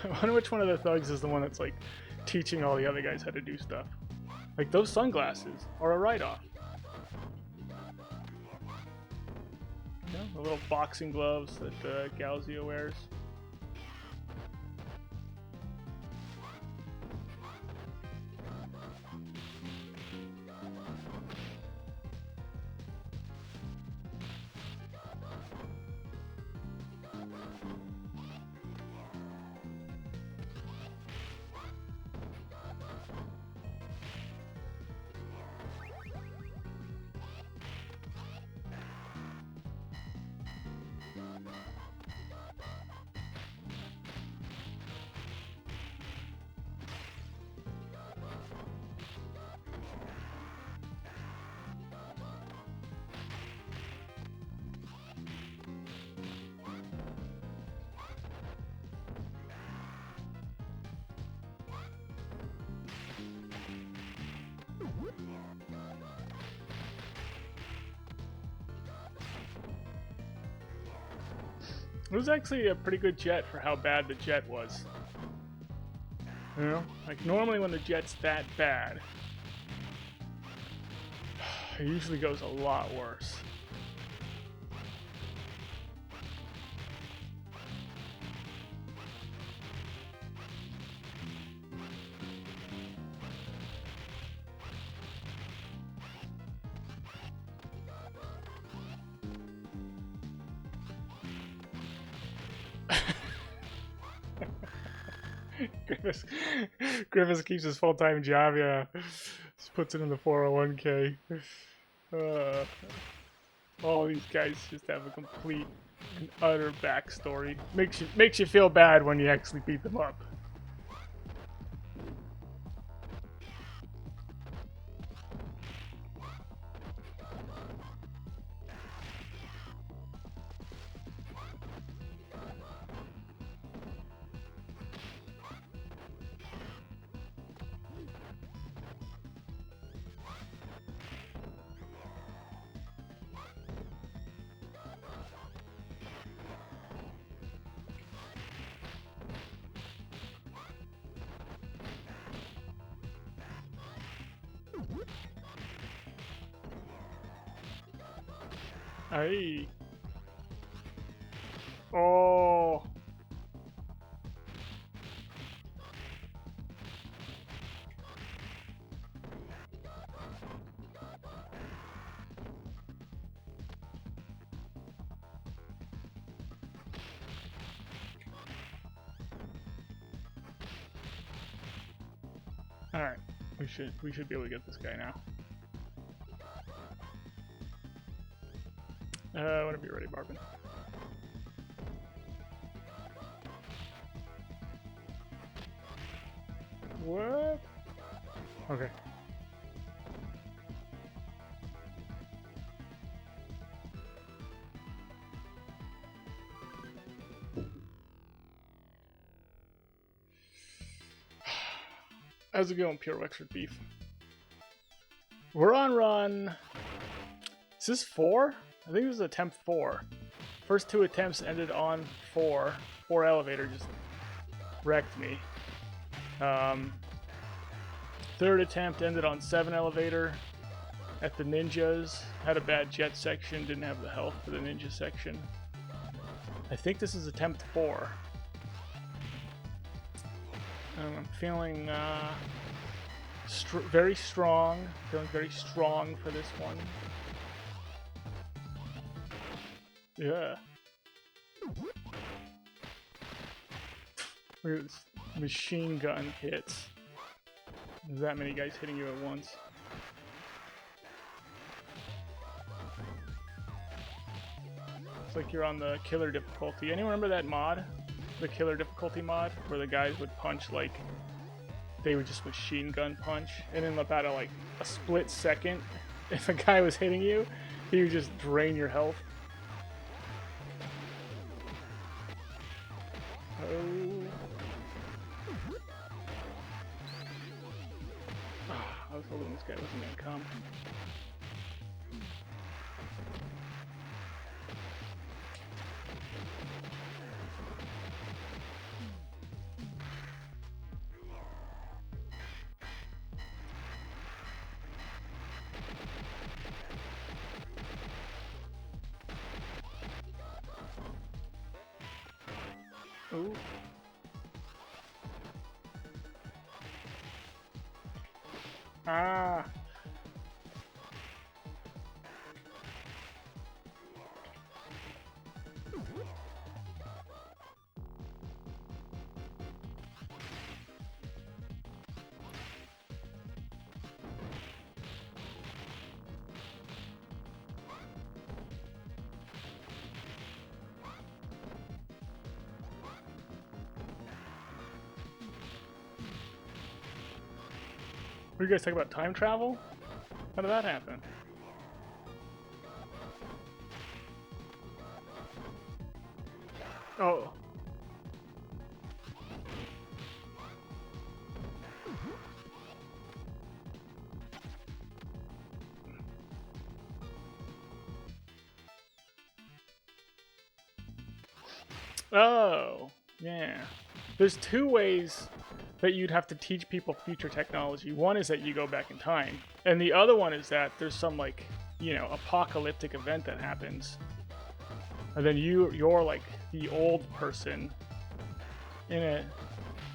I wonder which one of the thugs is the one that's like teaching all the other guys how to do stuff. Like those sunglasses are a write-off. You know, the little boxing gloves that Galzio wears. It was actually a pretty good jet for how bad the jet was. You know? Like, normally when the jet's that bad, it usually goes a lot worse. Griffiths keeps his full-time job, yeah. Just puts it in the 401k. All these guys just have a complete and utter backstory. Makes you feel bad when you actually beat them up. Aye. Oh. All right. We should be able to get this guy now. I want to be ready, Marvin. What? Okay. How's it going, Pure Wexford Beef? We're on run. Is this 4? I think it was attempt 4. First 2 attempts ended on 4. 4 elevator just wrecked me. Third attempt ended on 7 elevator at the ninjas. Had a bad jet section, didn't have the health for the ninja section. I think this is attempt 4. I'm feeling very strong. Feeling very strong for this one. Yeah. Look at this machine gun hits. There's that many guys hitting you at once. It's like you're on the killer difficulty. Anyone remember that mod? The killer difficulty mod? Where the guys would punch like... They would just machine gun punch. And in about a split second, if a guy was hitting you, he would just drain your health. I was hoping this guy wasn't gonna come. Ooh. Ah. What are you guys talking about? Time travel? How did that happen? Oh. Oh, yeah. There's 2 ways that you'd have to teach people future technology. One is that you go back in time, and the other one is that there's some apocalyptic event that happens, and then you're like the old person in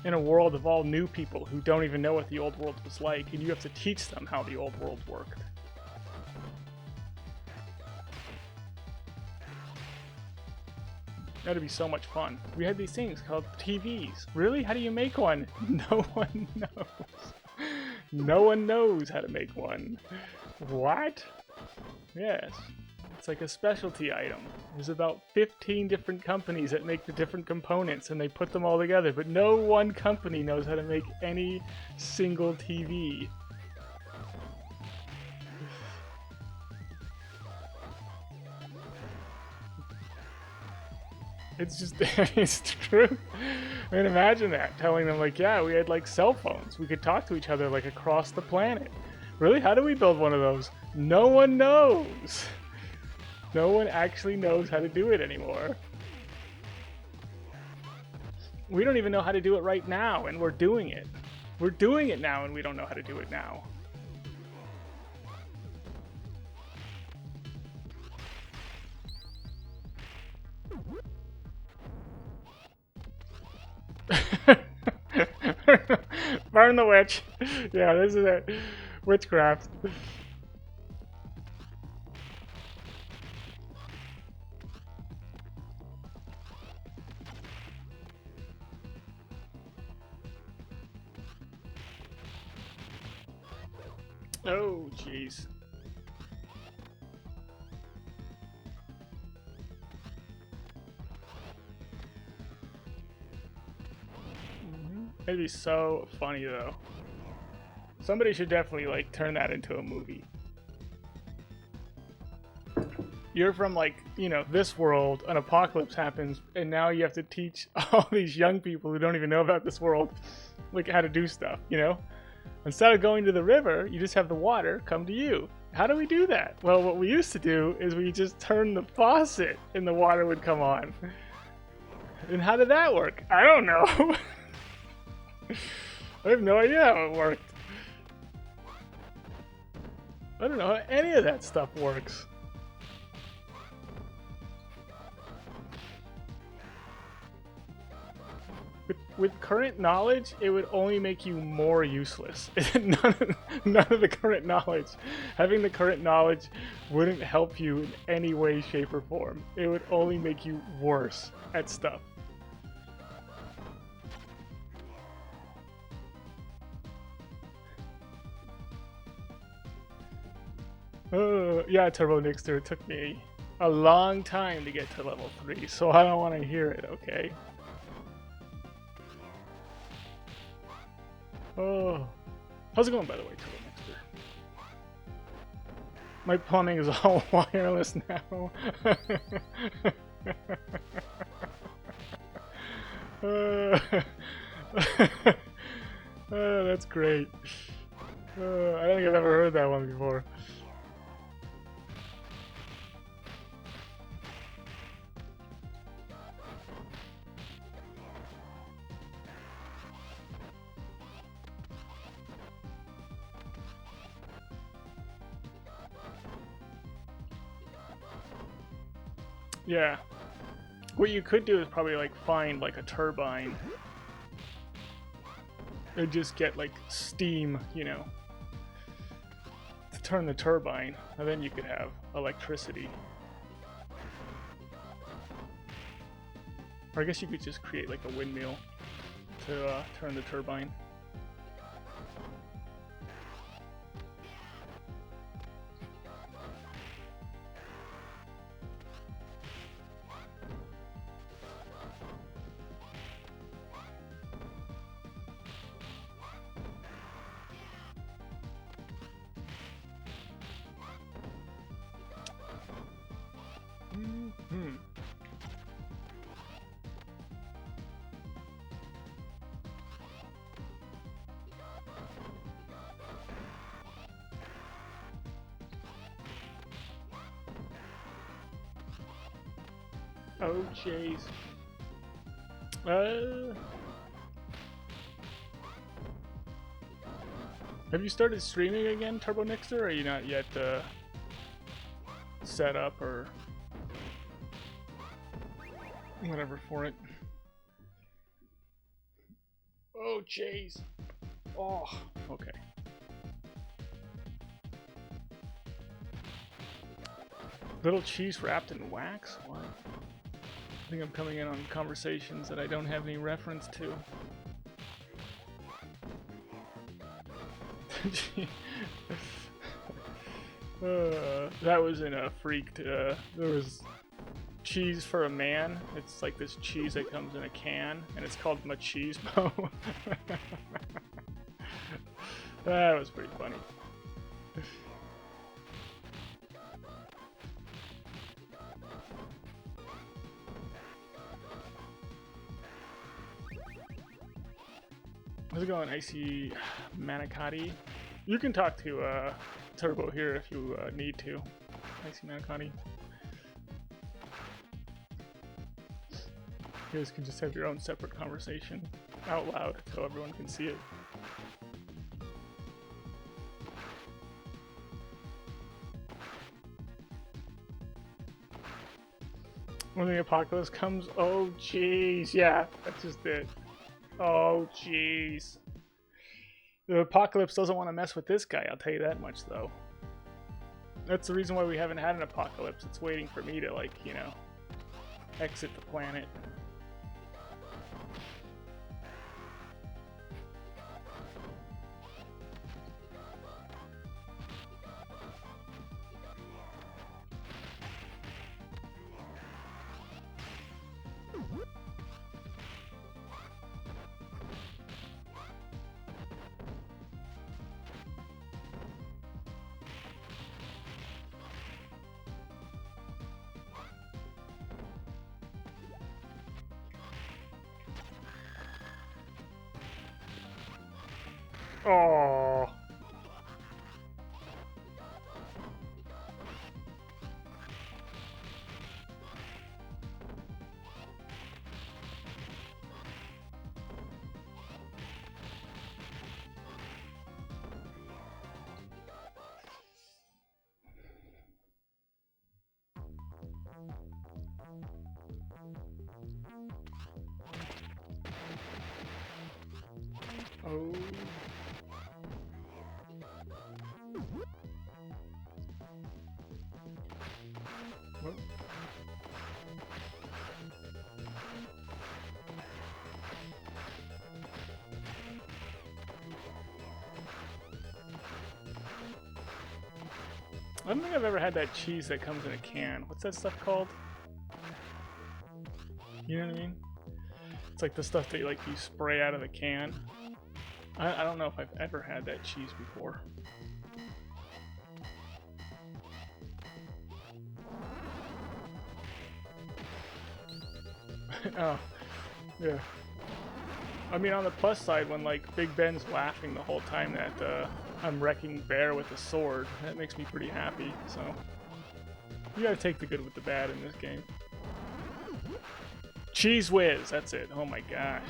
a world of all new people who don't even know what the old world was like, and you have to teach them how the old world worked. That'd be so much fun. We had these things called TVs. Really? How do you make one? No one knows. No one knows how to make one. What? Yes. It's like a specialty item. There's about 15 different companies that make the different components, and they put them all together, but no one company knows how to make any single TV. It's just, it's true. I mean, imagine that, telling them like, yeah, we had like cell phones. We could talk to each other like across the planet. Really? How do we build one of those? No one knows. No one actually knows how to do it anymore. We don't even know how to do it right now, and we're doing it. We're doing it now, and we don't know how to do it now. Burn the witch. Yeah, this is it. Witchcraft. Oh, jeez. It'd be so funny though. Somebody should definitely like turn that into a movie. You're from like, you know, this world, an apocalypse happens, and now you have to teach all these young people who don't even know about this world, like how to do stuff, you know? Instead of going to the river, you just have the water come to you. How do we do that? Well, what we used to do is we just turn the faucet and the water would come on. And how did that work? I don't know. I have no idea how it worked. I don't know how any of that stuff works. With current knowledge, it would only make you more useless. none of the current knowledge. Having the current knowledge wouldn't help you in any way, shape, or form. It would only make you worse at stuff. Yeah, Turbo Nixter, it took me a long time to get to level 3, so I don't want to hear it, okay? Oh. How's it going, by the way, Turbo Nixter? My plumbing is all wireless now. That's great. I don't think I've ever heard that one before. Yeah. What you could do is probably like find like a turbine and just get like steam, you know, to turn the turbine, and then you could have electricity. Or I guess you could just create like a windmill to turn the turbine. Oh, jeez. Have you started streaming again, Turbo Nixter, or are you not yet set up or whatever for it? Oh, jeez. Oh, okay. Little cheese wrapped in wax? What? I think I'm coming in on conversations that I don't have any reference to. That was in a Freaked. There was cheese for a man. It's like this cheese that comes in a can, and it's called machismo. That was pretty funny. How's it going, Icy Manicotti? You can talk to Turbo here if you need to. Icy Manicotti. You guys can just have your own separate conversation out loud so everyone can see it. When the apocalypse comes, oh jeez, yeah, that's just it. Oh jeez. The apocalypse doesn't want to mess with this guy, I'll tell you that much, though. That's the reason why we haven't had an apocalypse. It's waiting for me to, like, you know, exit the planet. Oh. Oh. Well. I don't think I've ever had that cheese that comes in a can. What's that stuff called? You know what I mean? It's like the stuff that you spray out of the can. I don't know if I've ever had that cheese before. Oh, yeah. I mean, on the plus side, when like Big Ben's laughing the whole time that I'm wrecking Bear with a sword, that makes me pretty happy. So you gotta take the good with the bad in this game. Cheese Whiz, that's it. Oh my gosh.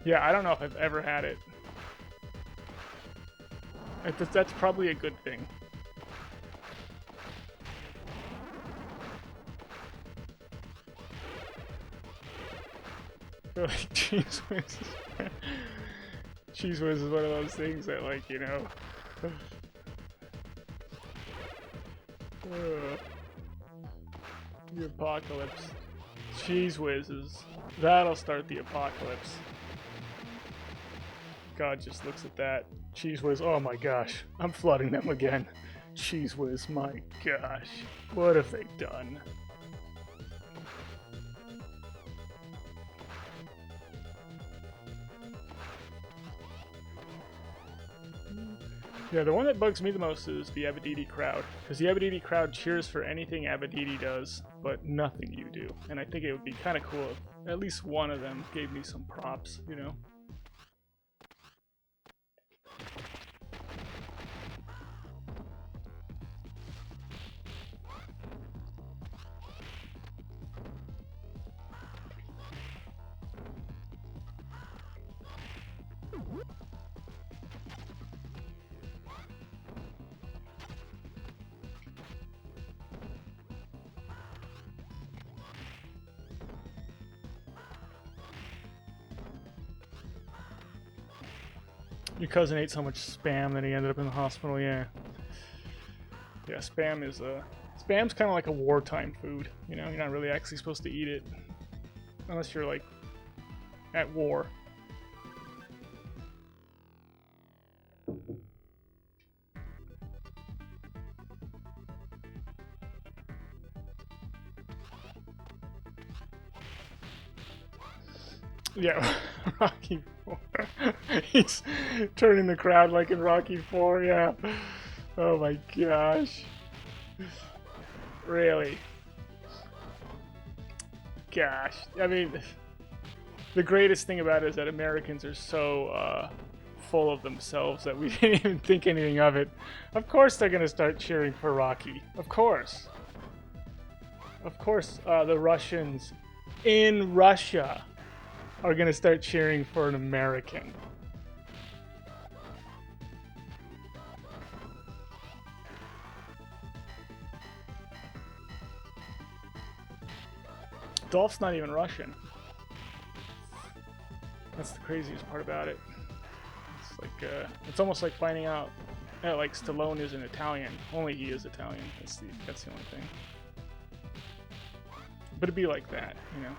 Yeah, I don't know if I've ever had it. That's probably a good thing. Really, Cheese Whiz. Cheese Whiz is one of those things that, like, you know. The apocalypse. Cheese Whizzes. That'll start the apocalypse. God just looks at that. Cheese Whiz. Oh my gosh. I'm flooding them again. Cheese Whiz. My gosh. What have they done? Yeah, the one that bugs me the most is the Abadidi crowd. Because the Abadidi crowd cheers for anything Abadidi does, but nothing you do. And I think it would be kind of cool if at least one of them gave me some props, you know? Your cousin ate so much Spam that he ended up in the hospital, yeah. Yeah, Spam is Spam's kind of like a wartime food, you know? You're not really actually supposed to eat it. Unless you're, like, at war. Yeah, Rocky 4. He's turning the crowd like in Rocky 4, yeah. Oh my gosh. Really? Gosh. I mean, the greatest thing about it is that Americans are so full of themselves that we didn't even think anything of it. Of course they're going to start cheering for Rocky. Of course. Of course the Russians in Russia are going to start cheering for an American. Dolph's not even Russian. That's the craziest part about it. It's almost like finding out that like Stallone isn't Italian. Only he is Italian. That's the only thing. But it'd be like that, you know.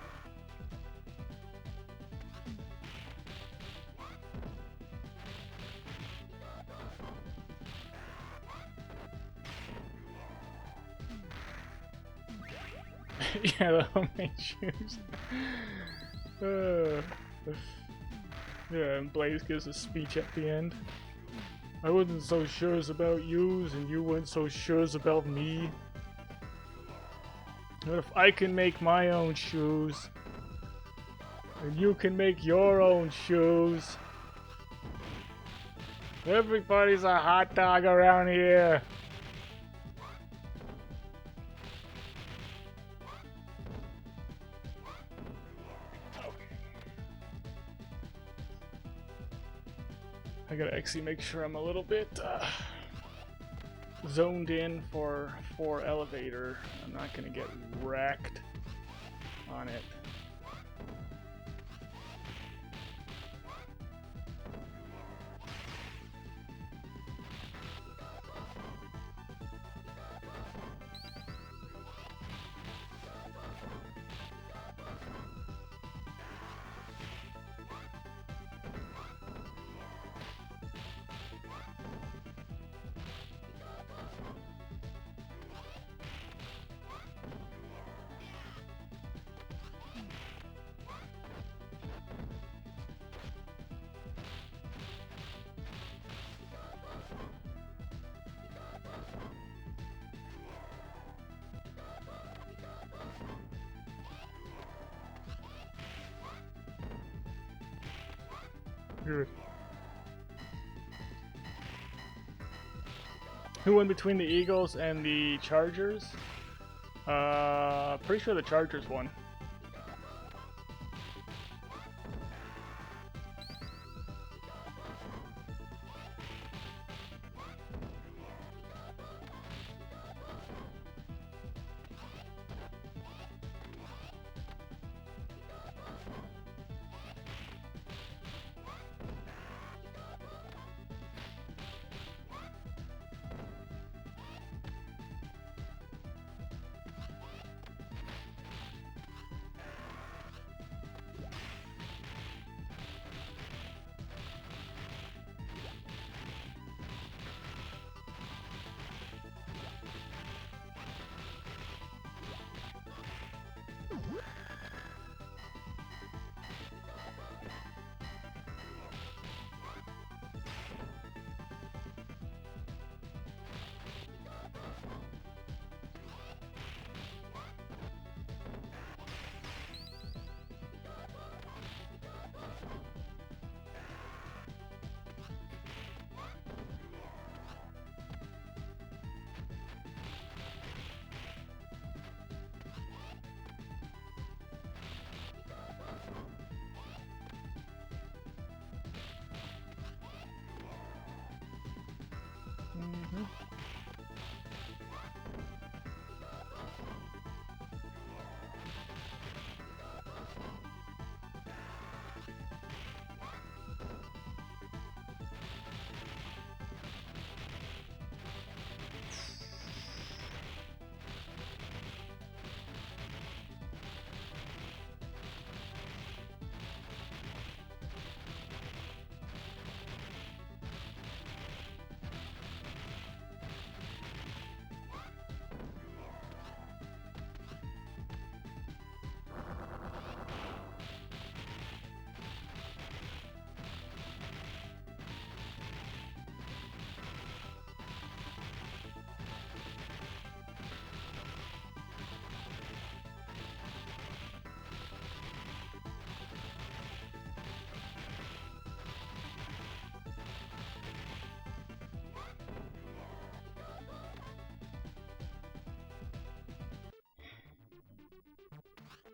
Yeah, the homemade shoes. Yeah, and Blaze gives a speech at the end. I wasn't so sure about yous, and you weren't so sure about me. What if I can make my own shoes, and you can make your own shoes? Everybody's a hot dog around here. I gotta actually make sure I'm a little bit zoned in for elevator. I'm not gonna get wrecked on it. Good. Who won between the Eagles and the Chargers? Pretty sure the Chargers won.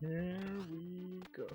Here we go.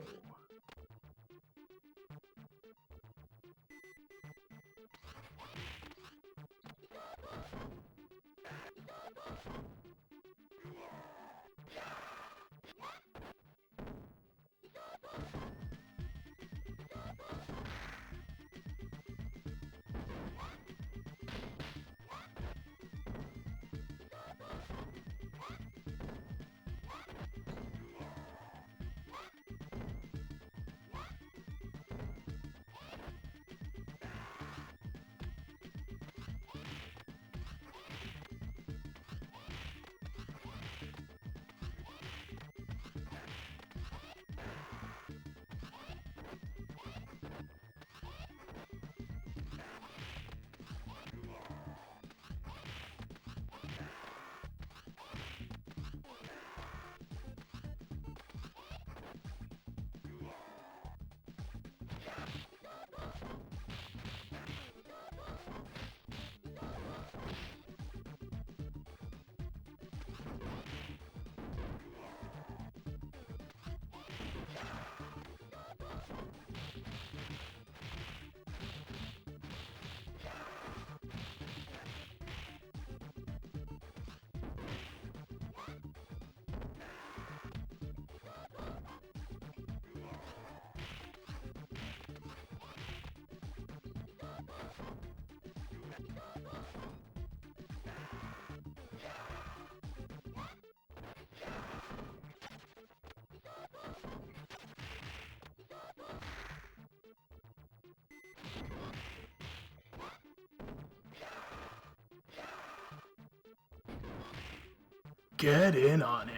Get in on it.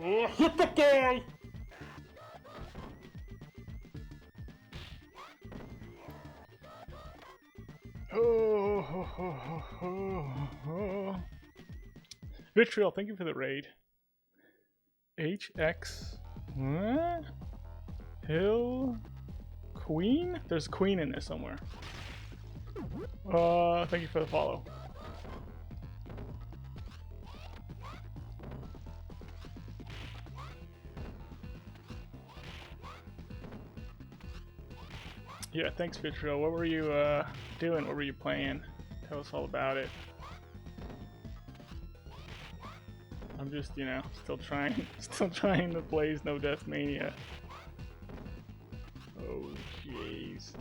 Oh, hit the guy! Oh, ho, ho, ho, ho, ho. Vitriol, thank you for the raid. HX. What? Hill. Queen? There's Queen in there somewhere. Thank you for the follow. Yeah, thanks, Vitriol. What were you doing? What were you playing? Tell us all about it. I'm just, you know, still trying to blaze No Death Mania. Oh, jeez.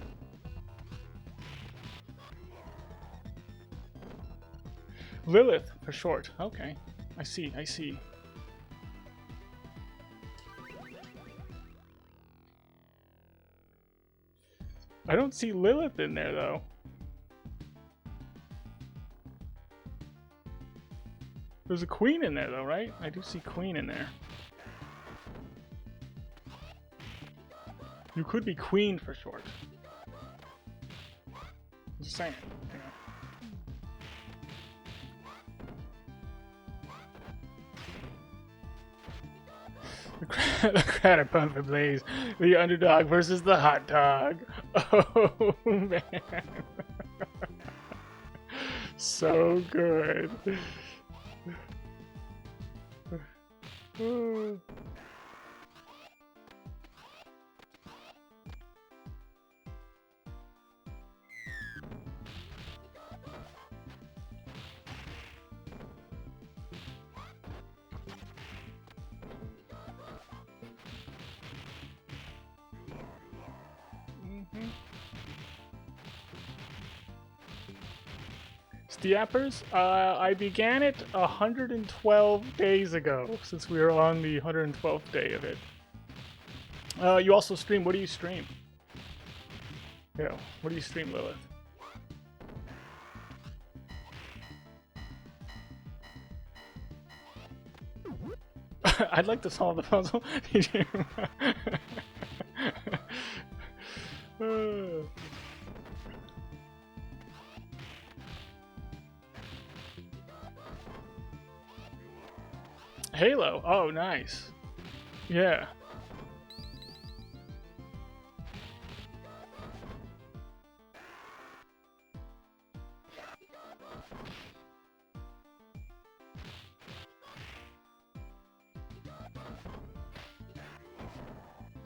Lilith, for short. Okay. I see, I see. I don't see Lilith in there, though. There's a Queen in there, though, right? I do see Queen in there. You could be Queen for short. Just saying, you know. The Cratterpun for Blaze. The underdog versus the hot dog. Oh, man. So good. Stiappers, I began it 112 days ago, since we were on the 112th day of it. You also stream. What do you stream? Yeah, what do you stream, Lilith? I'd like to solve the puzzle. Halo. Oh, nice. Yeah.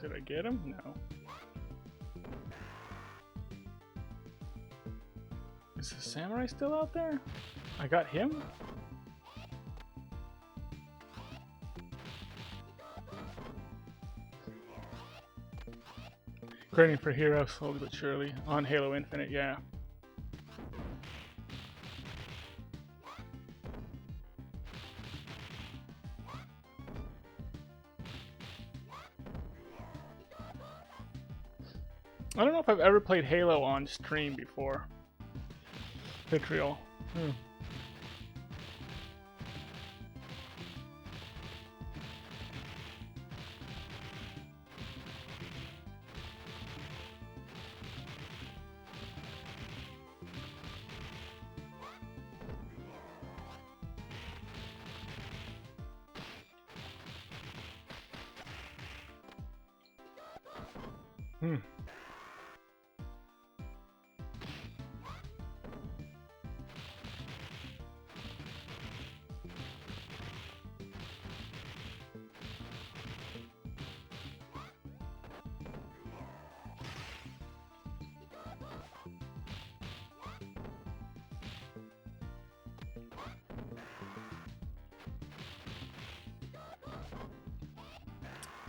Did I get him? No. Is the samurai still out there? I got him? Grinding for hero slowly but surely on Halo Infinite, yeah. I don't know if I've ever played Halo on stream before. Vitriol.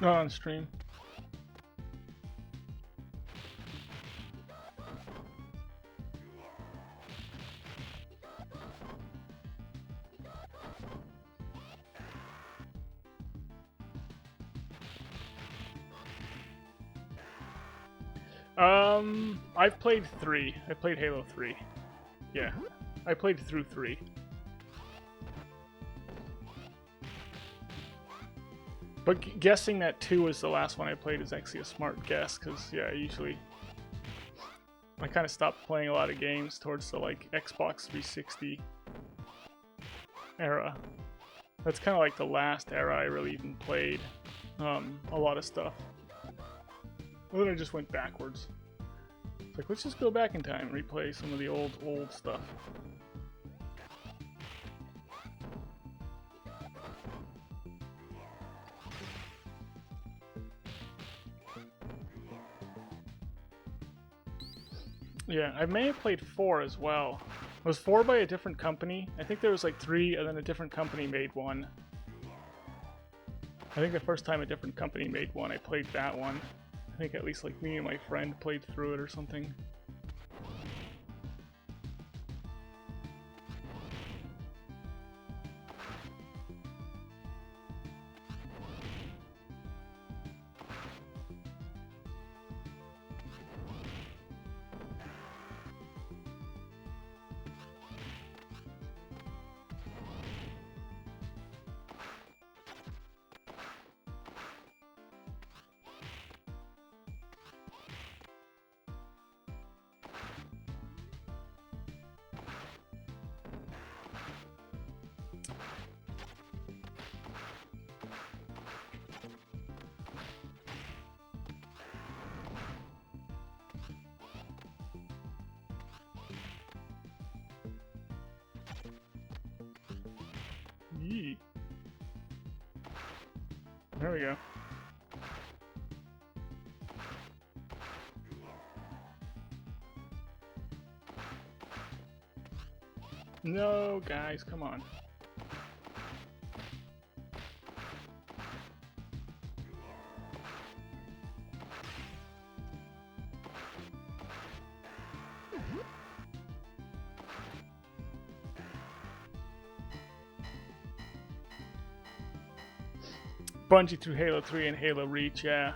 Not on stream. I've played 3. I played Halo 3. Yeah, I played through 3. But guessing that 2 was the last one I played is actually a smart guess, because, yeah, I kind of stopped playing a lot of games towards the, like, Xbox 360 era. That's kind of like the last era I really even played a lot of stuff. Well, then I just went backwards. It's like, let's just go back in time and replay some of the old stuff. Yeah, I may have played 4 as well. Was 4 by a different company? I think there was like 3 and then a different company made one. I think the first time a different company made one, I played that one. I think at least like me and my friend played through it or something. Yee. There we go. No, guys, come on. Bungie through Halo 3 and Halo Reach, yeah.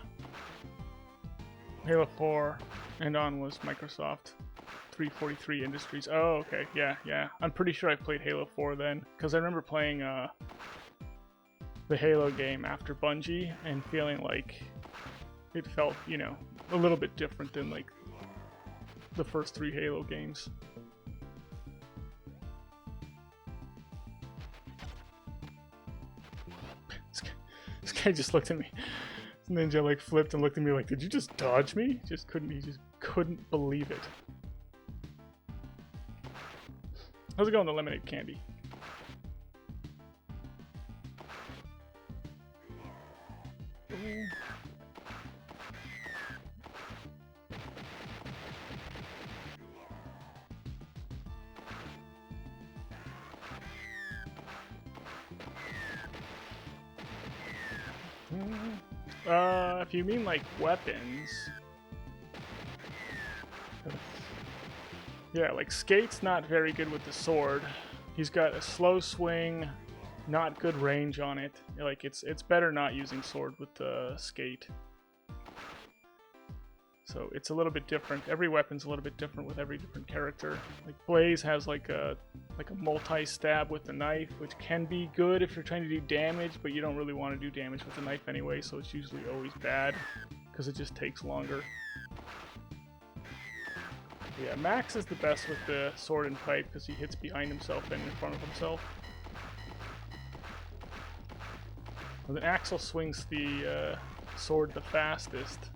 Halo 4 and on was Microsoft 343 Industries. Oh, okay, yeah. I'm pretty sure I played Halo 4 then, because I remember playing the Halo game after Bungie and feeling like it felt, you know, a little bit different than like the first 3 Halo games. This guy just looked at me. Ninja like flipped and looked at me like, "Did you just dodge me?" He just couldn't believe it. How's it going, the lemonade candy? If you mean like weapons, yeah, like Skate's not very good with the sword. He's got a slow swing, not good range on it. Like it's better not using sword with the Skate. So it's a little bit different. Every weapon's a little bit different with every different character. Like Blaze has like a multi-stab with the knife, which can be good if you're trying to do damage, but you don't really want to do damage with the knife anyway, so it's usually always bad, because it just takes longer. Yeah, Max is the best with the sword and pipe, because he hits behind himself and in front of himself. Well, then Axel swings the sword the fastest.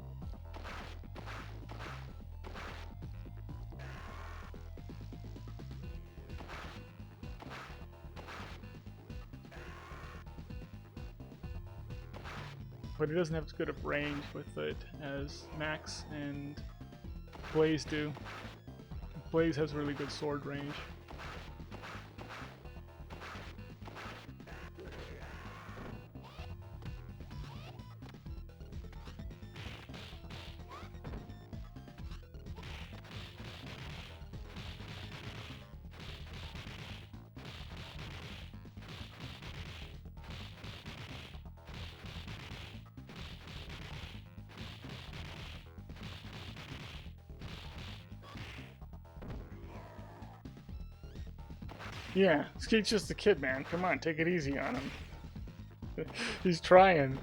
But he doesn't have as good of range with it as Max and Blaze do. Blaze has really good sword range. Yeah, Skeet's just a kid, man. Come on, take it easy on him. He's trying.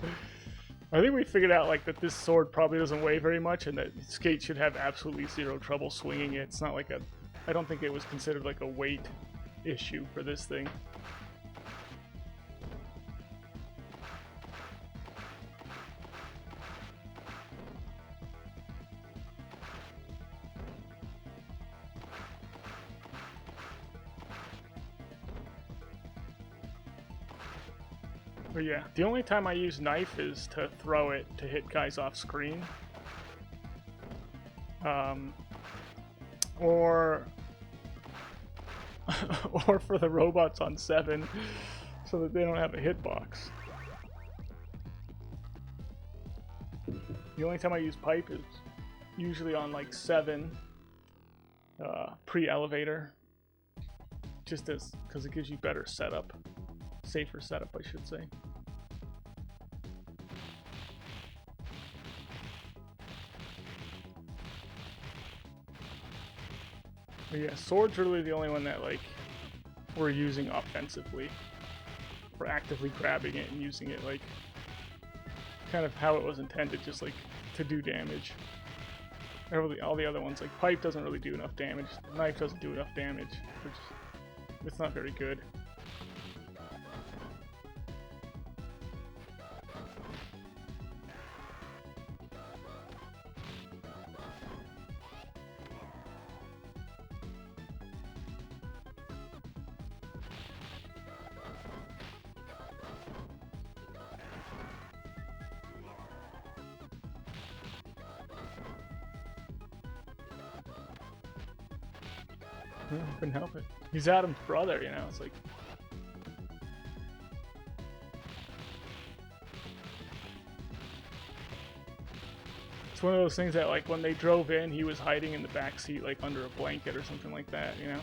I think we figured out like that this sword probably doesn't weigh very much, and that Skate should have absolutely zero trouble swinging it. It's not like a. I don't think it was considered like a weight issue for this thing. But yeah, the only time I use knife is to throw it to hit guys off screen. Or or for the robots on 7 so that they don't have a hitbox. The only time I use pipe is usually on like 7 pre-elevator, just as because it gives you better setup. Safer setup, I should say. But yeah, sword's really the only one that like we're using offensively. We're actively grabbing it and using it like kind of how it was intended, just like to do damage. All the other ones, like pipe doesn't really do enough damage. Knife doesn't do enough damage. It's not very good. Couldn't help it. He's Adam's brother, you know, it's like... It's one of those things that, like, when they drove in, he was hiding in the back seat, like, under a blanket or something like that, you know?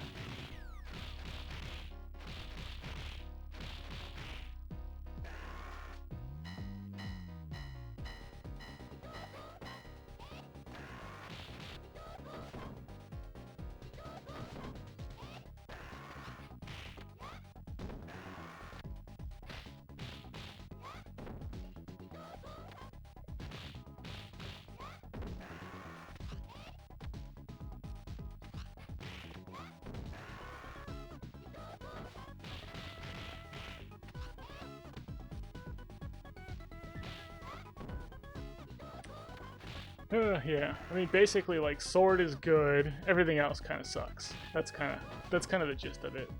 Yeah, I mean, basically, like, sword is good, everything else kind of sucks. That's kind of the gist of it.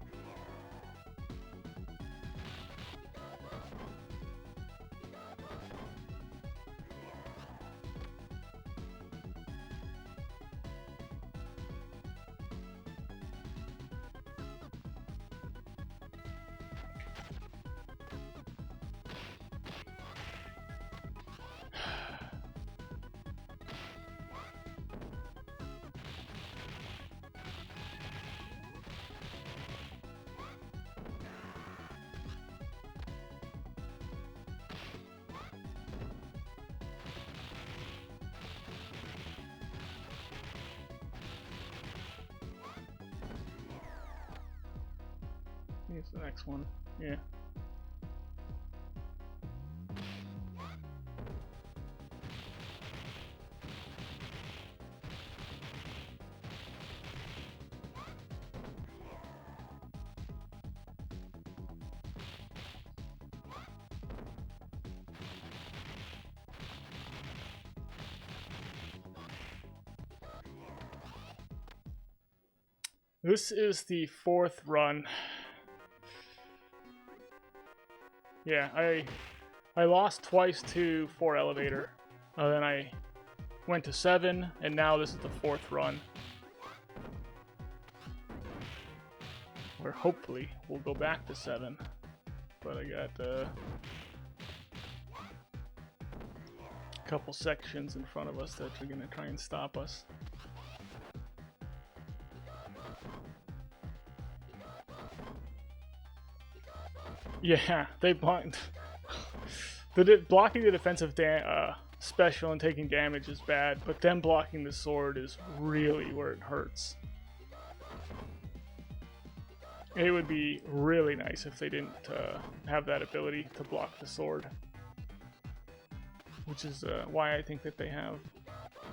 Here's the next one. Yeah. This is the 4th run. Yeah, I lost twice to 4 elevator. Then I went to 7, and now this is the 4th run. Where hopefully we'll go back to 7. But I got a couple sections in front of us that are going to try and stop us. Yeah, they blocked. Blocking the defensive special and taking damage is bad, but them blocking the sword is really where it hurts. It would be really nice if they didn't have that ability to block the sword. Which is why I think that they have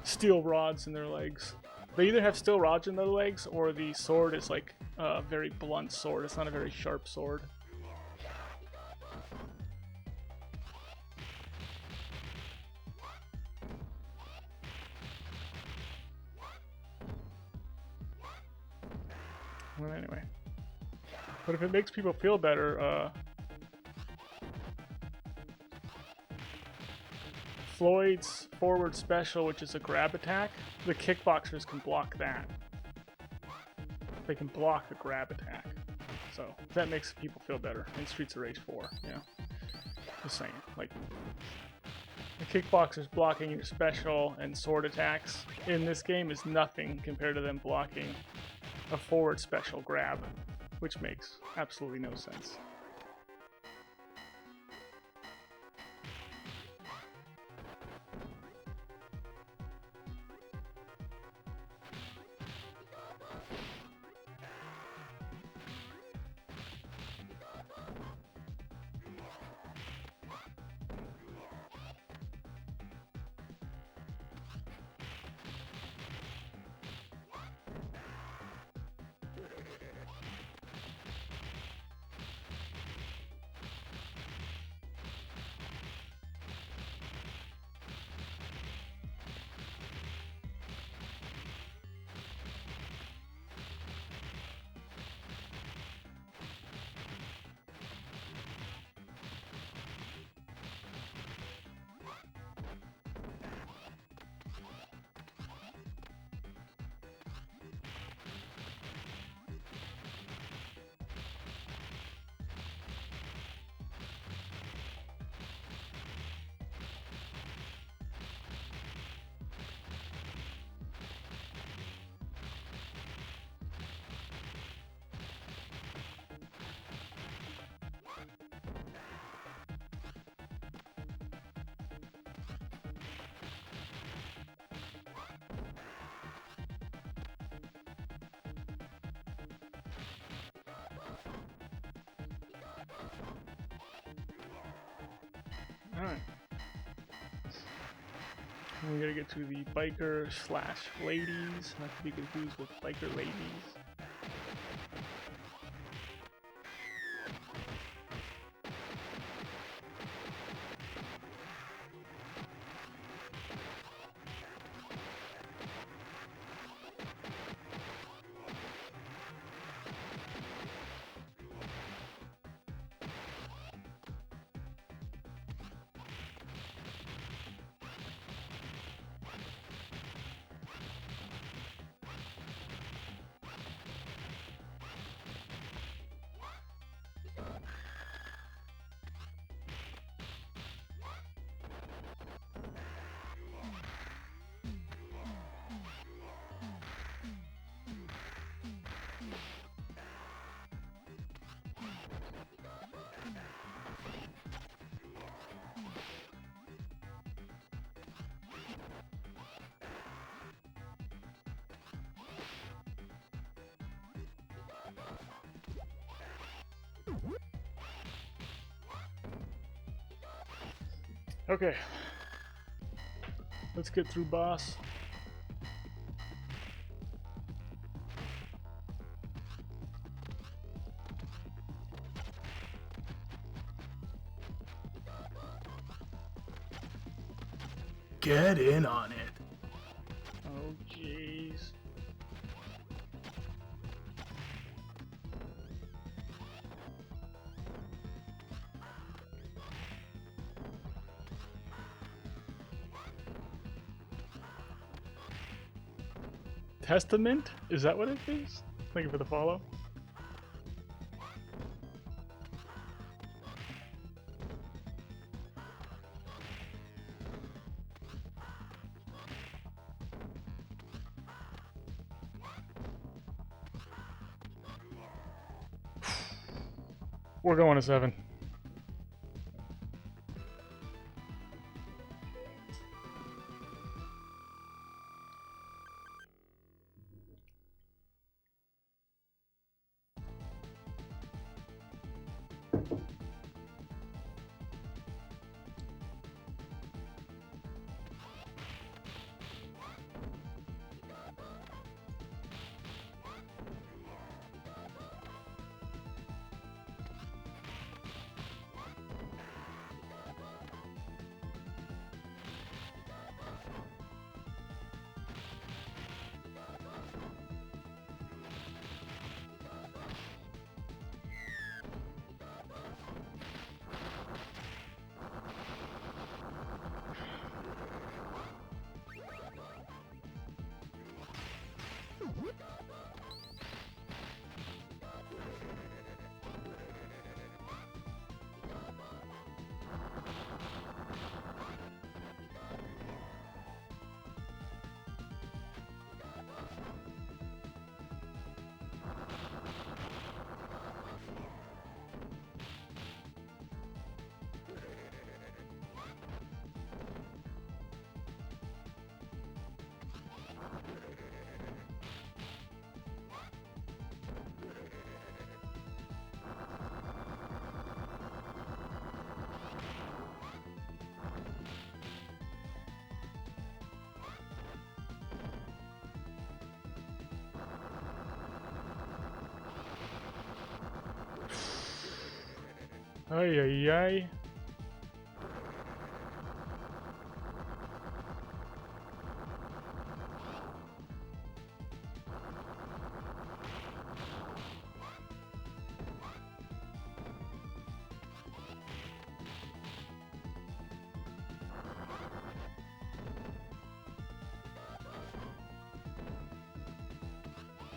steel rods in their legs. They either have steel rods in their legs, or the sword is like a very blunt sword. It's not a very sharp sword. Well, anyway. But if it makes people feel better, Floyd's forward special, which is a grab attack, the kickboxers can block that. They can block a grab attack. So that makes people feel better in Streets of Rage 4, yeah. Just saying. Like, the kickboxers blocking your special and sword attacks in this game is nothing compared to them blocking a forward special grab, which makes absolutely no sense. Alright. We gotta get to the biker slash ladies, not to be confused with biker ladies. Okay. Let's get through boss. Get in on it. Oh, jeez. Testament? Is that what it is? Thank you for the follow. We're going to 7. Ay, ay, ay.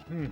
Hmm.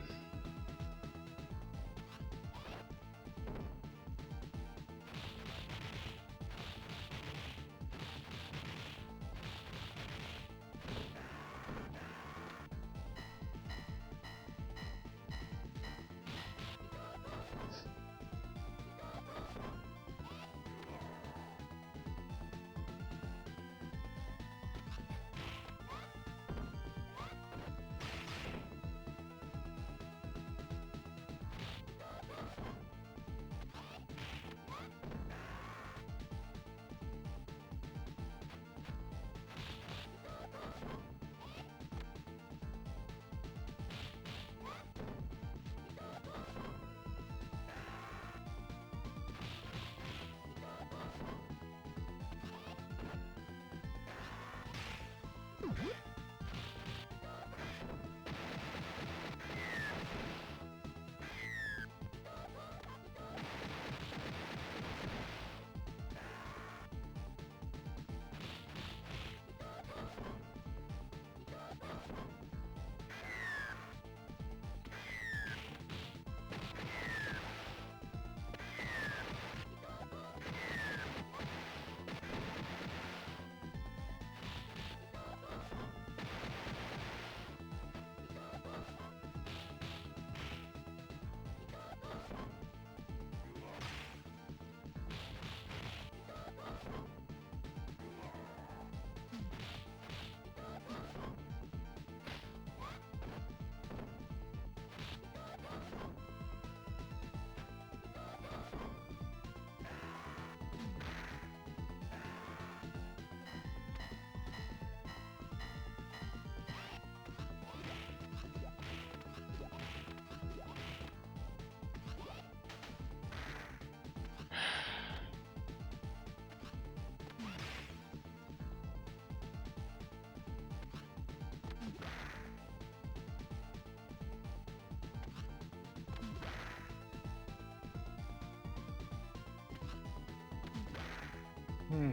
Hmm.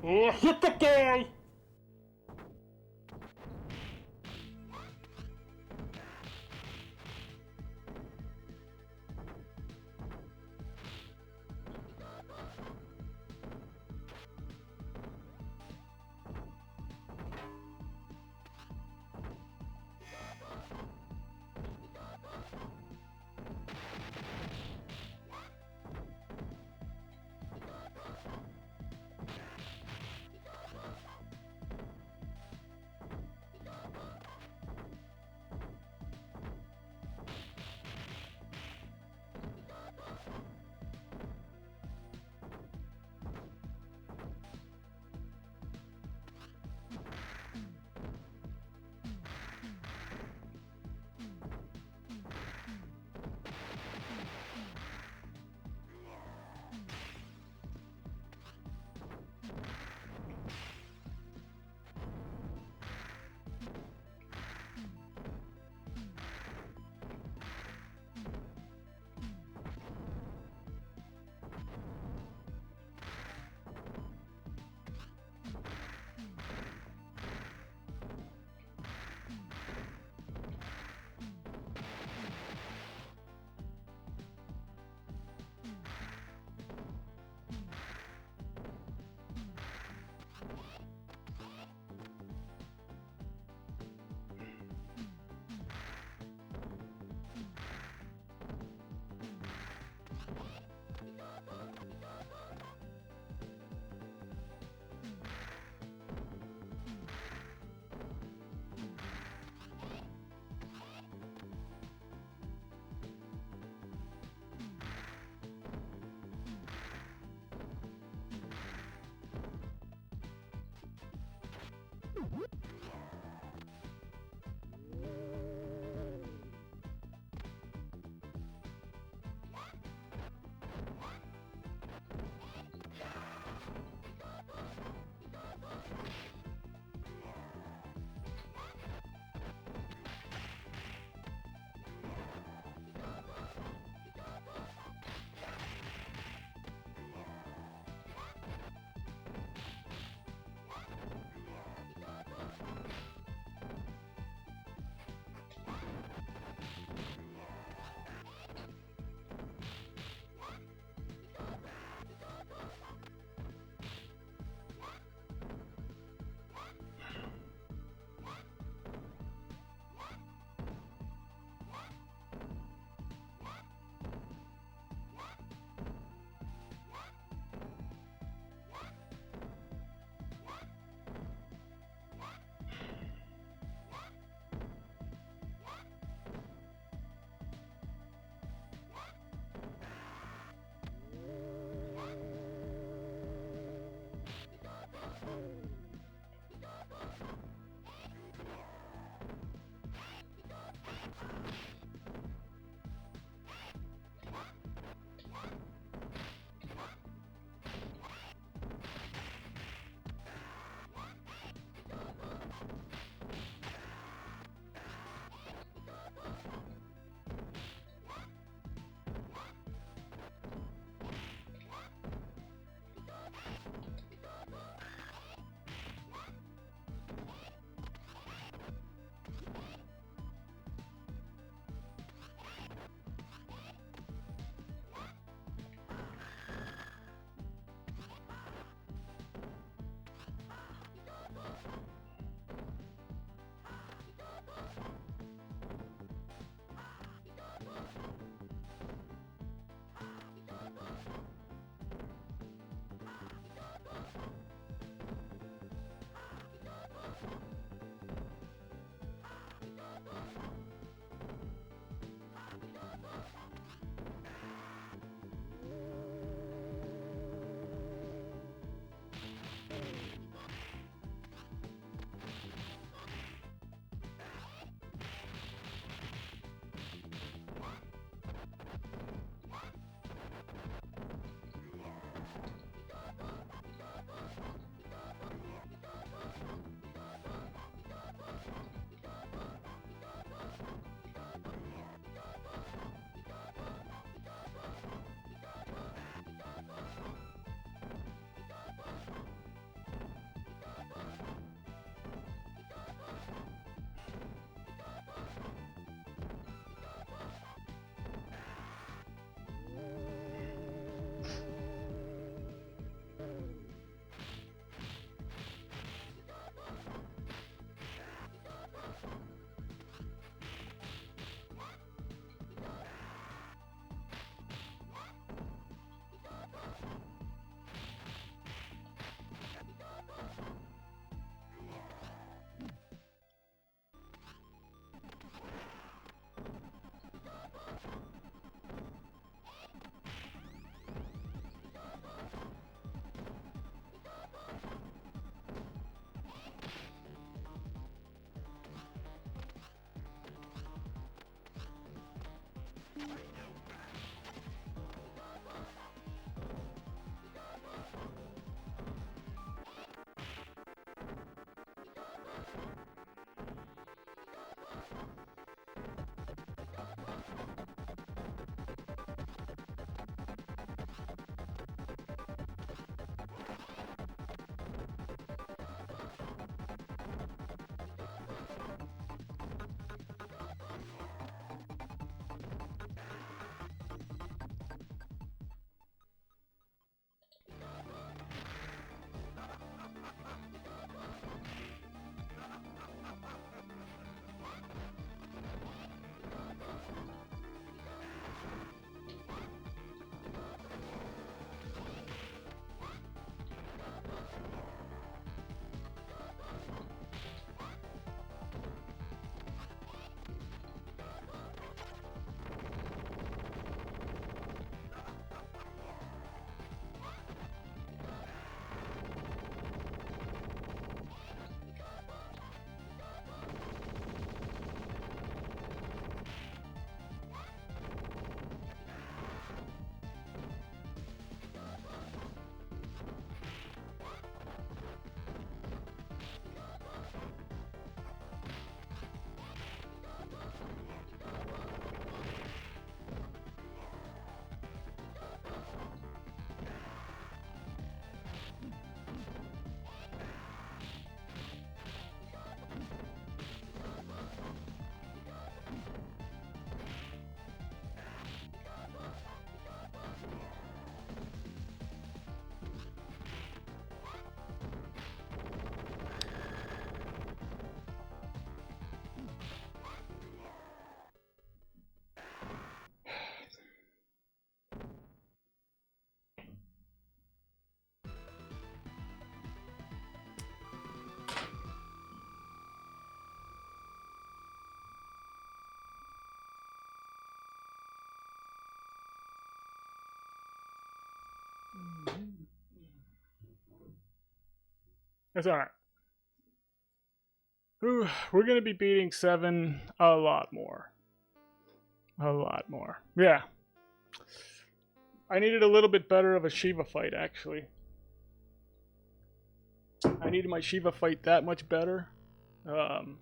Oh, hit the guy! That's alright. We're gonna be beating 7 a lot more. A lot more. Yeah. I needed a little bit better of a Shiva fight, actually. I needed my Shiva fight that much better. And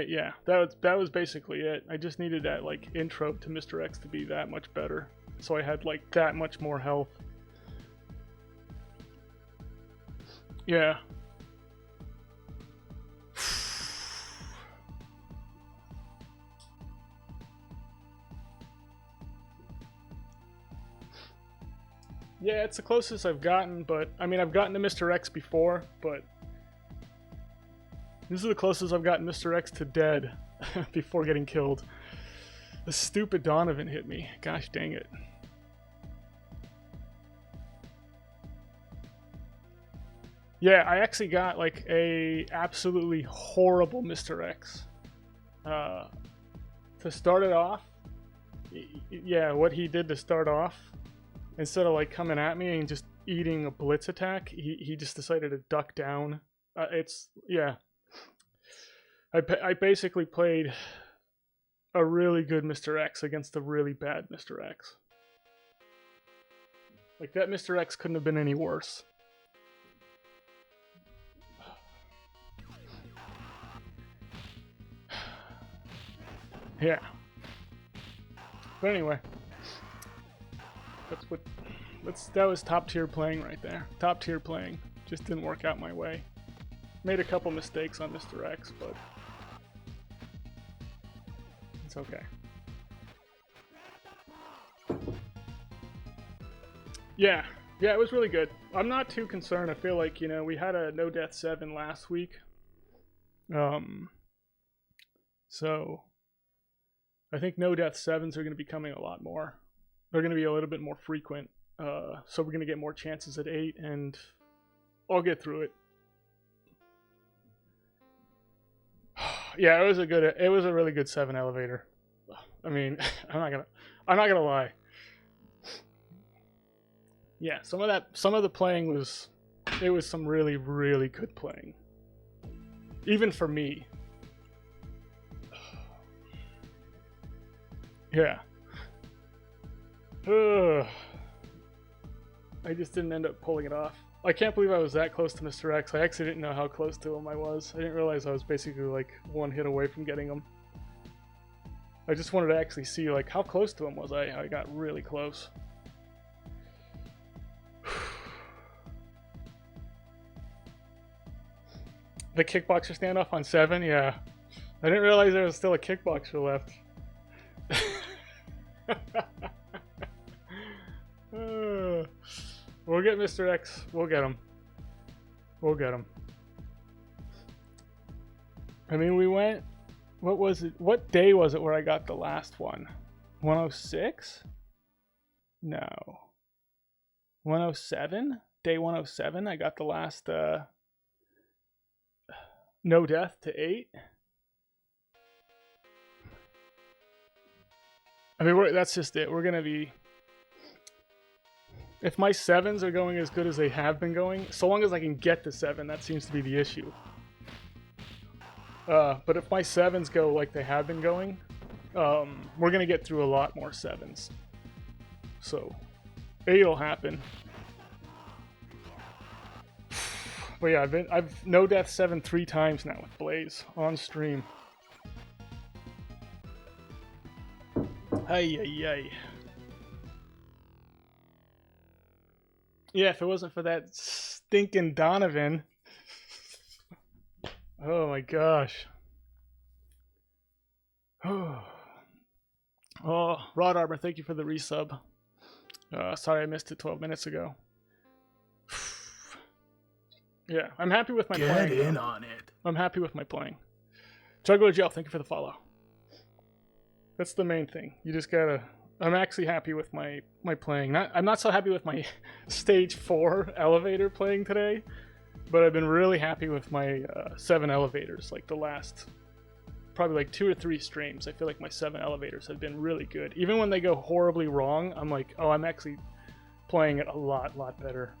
yeah, that was basically it. I just needed that like intro to Mr. X to be that much better, so I had like that much more health. Yeah. Yeah, it's the closest I've gotten, but I mean I've gotten to Mr. X before, but this is the closest I've gotten Mr. X to dead before getting killed. The stupid Donovan hit me. Gosh dang it. Yeah, I actually got like a absolutely horrible Mr. X. To start it off, yeah, what he did to start off, instead of like coming at me and just eating a blitz attack, he just decided to duck down. Yeah. I basically played a really good Mr. X against a really bad Mr. X. Like, that Mr. X couldn't have been any worse. Yeah. But anyway. That was top tier playing right there. Top tier playing. Just didn't work out my way. Made a couple mistakes on Mr. X, but it's okay. Yeah, it was really good. I'm not too concerned. I feel like, you know, we had a no death 7 last week. So I think no death 7s are going to be coming a lot more. They're going to be a little bit more frequent. So we're going to get more chances at 8, and I'll get through it. Yeah, it was a really good 7 elevator. I mean, I'm not gonna lie. Yeah, some of the playing was some really, really good playing. Even for me. Yeah. I just didn't end up pulling it off. I can't believe I was that close to Mr. X. I actually didn't know how close to him I was. I didn't realize I was basically like one hit away from getting him. I just wanted to actually see like how close to him was I. I got really close. The kickboxer standoff on 7? Yeah. I didn't realize there was still a kickboxer left. We'll get Mr. X. We'll get him. We'll get him. I mean, we went... What was it? What day was it where I got the last one? 106? No. 107? Day 107? I got the last, no death to 8? I mean, that's just it. We're going to be... If my 7s are going as good as they have been going, so long as I can get to 7, that seems to be the issue. But if my 7s go like they have been going, we're going to get through a lot more 7s. So, 8 will happen. But yeah, I've no death 7 3 times now with Blaze on stream. Ay, ay, ay. Yeah, if it wasn't for that stinking Donovan. Oh my gosh. Oh, Rod Arbor, thank you for the resub. Sorry I missed it 12 minutes ago. Yeah, I'm happy with my playing. Get in on it. I'm happy with my playing. Juggler Gel, thank you for the follow. That's the main thing. You just gotta... I'm actually happy with my playing. I'm not so happy with my stage 4 elevator playing today, but I've been really happy with my 7 elevators. Like the last probably like 2 or 3 streams, I feel like my 7 elevators have been really good. Even when they go horribly wrong, I'm like, oh, I'm actually playing it a lot better.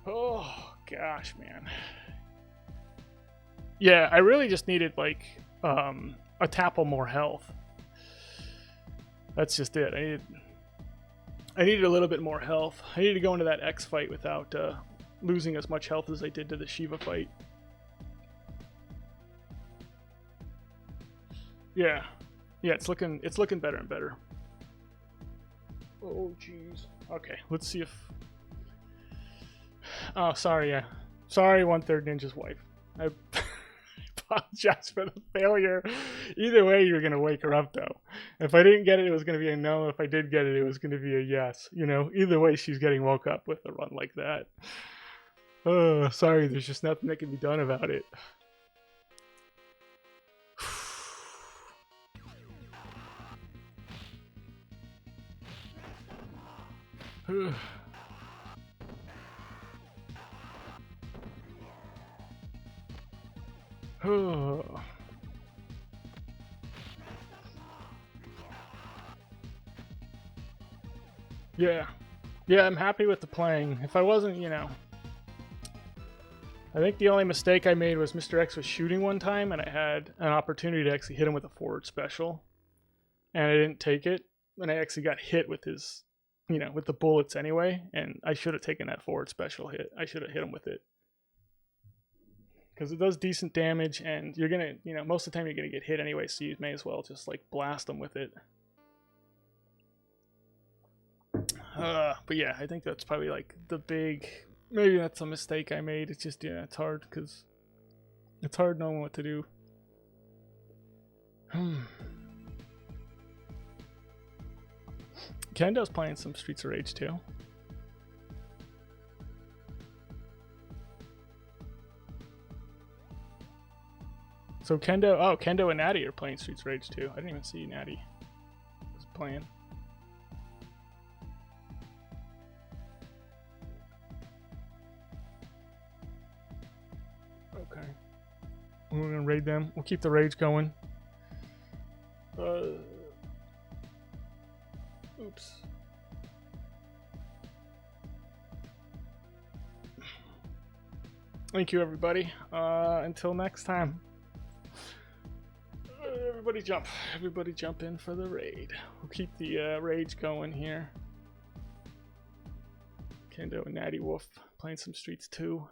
Oh gosh, man. Yeah, I really just needed like a tapple more health. That's just it. I needed a little bit more health. I needed to go into that X fight without losing as much health as I did to the Shiva fight. Yeah, yeah, it's looking better and better. Oh jeez. Okay, let's see if. Oh, sorry. Yeah, sorry, 1/3 Ninja's wife. I apologize for the failure. Either way, you're gonna wake her up though. If I didn't get it, it was gonna be a no. If I did get it, it was gonna be a yes. You know, either way, she's getting woke up with a run like that. Oh, sorry. There's just nothing that can be done about it. Yeah. Yeah, I'm happy with the playing. If I wasn't, you know... I think the only mistake I made was Mr. X was shooting one time, and I had an opportunity to actually hit him with a forward special. And I didn't take it, and I actually got hit with his... You know, with the bullets anyway, and I should have taken that forward special hit. I should have hit him with it. Because it does decent damage, and you're gonna, you know, most of the time you're gonna get hit anyway, so you may as well just, like, blast them with it. But yeah, I think that's probably, like, the big... Maybe that's a mistake I made. It's just, yeah, it's hard, because... It's hard knowing what to do. Kendo's playing some Streets of Rage too. So Kendo and Natty are playing Streets of Rage too. I didn't even see Natty was playing. Okay. We're gonna raid them. We'll keep the rage going. Oops. Thank you, everybody. Until next time. Everybody jump in for the raid. We'll keep the rage going here. Kendo and Natty Wolf playing some Streets too.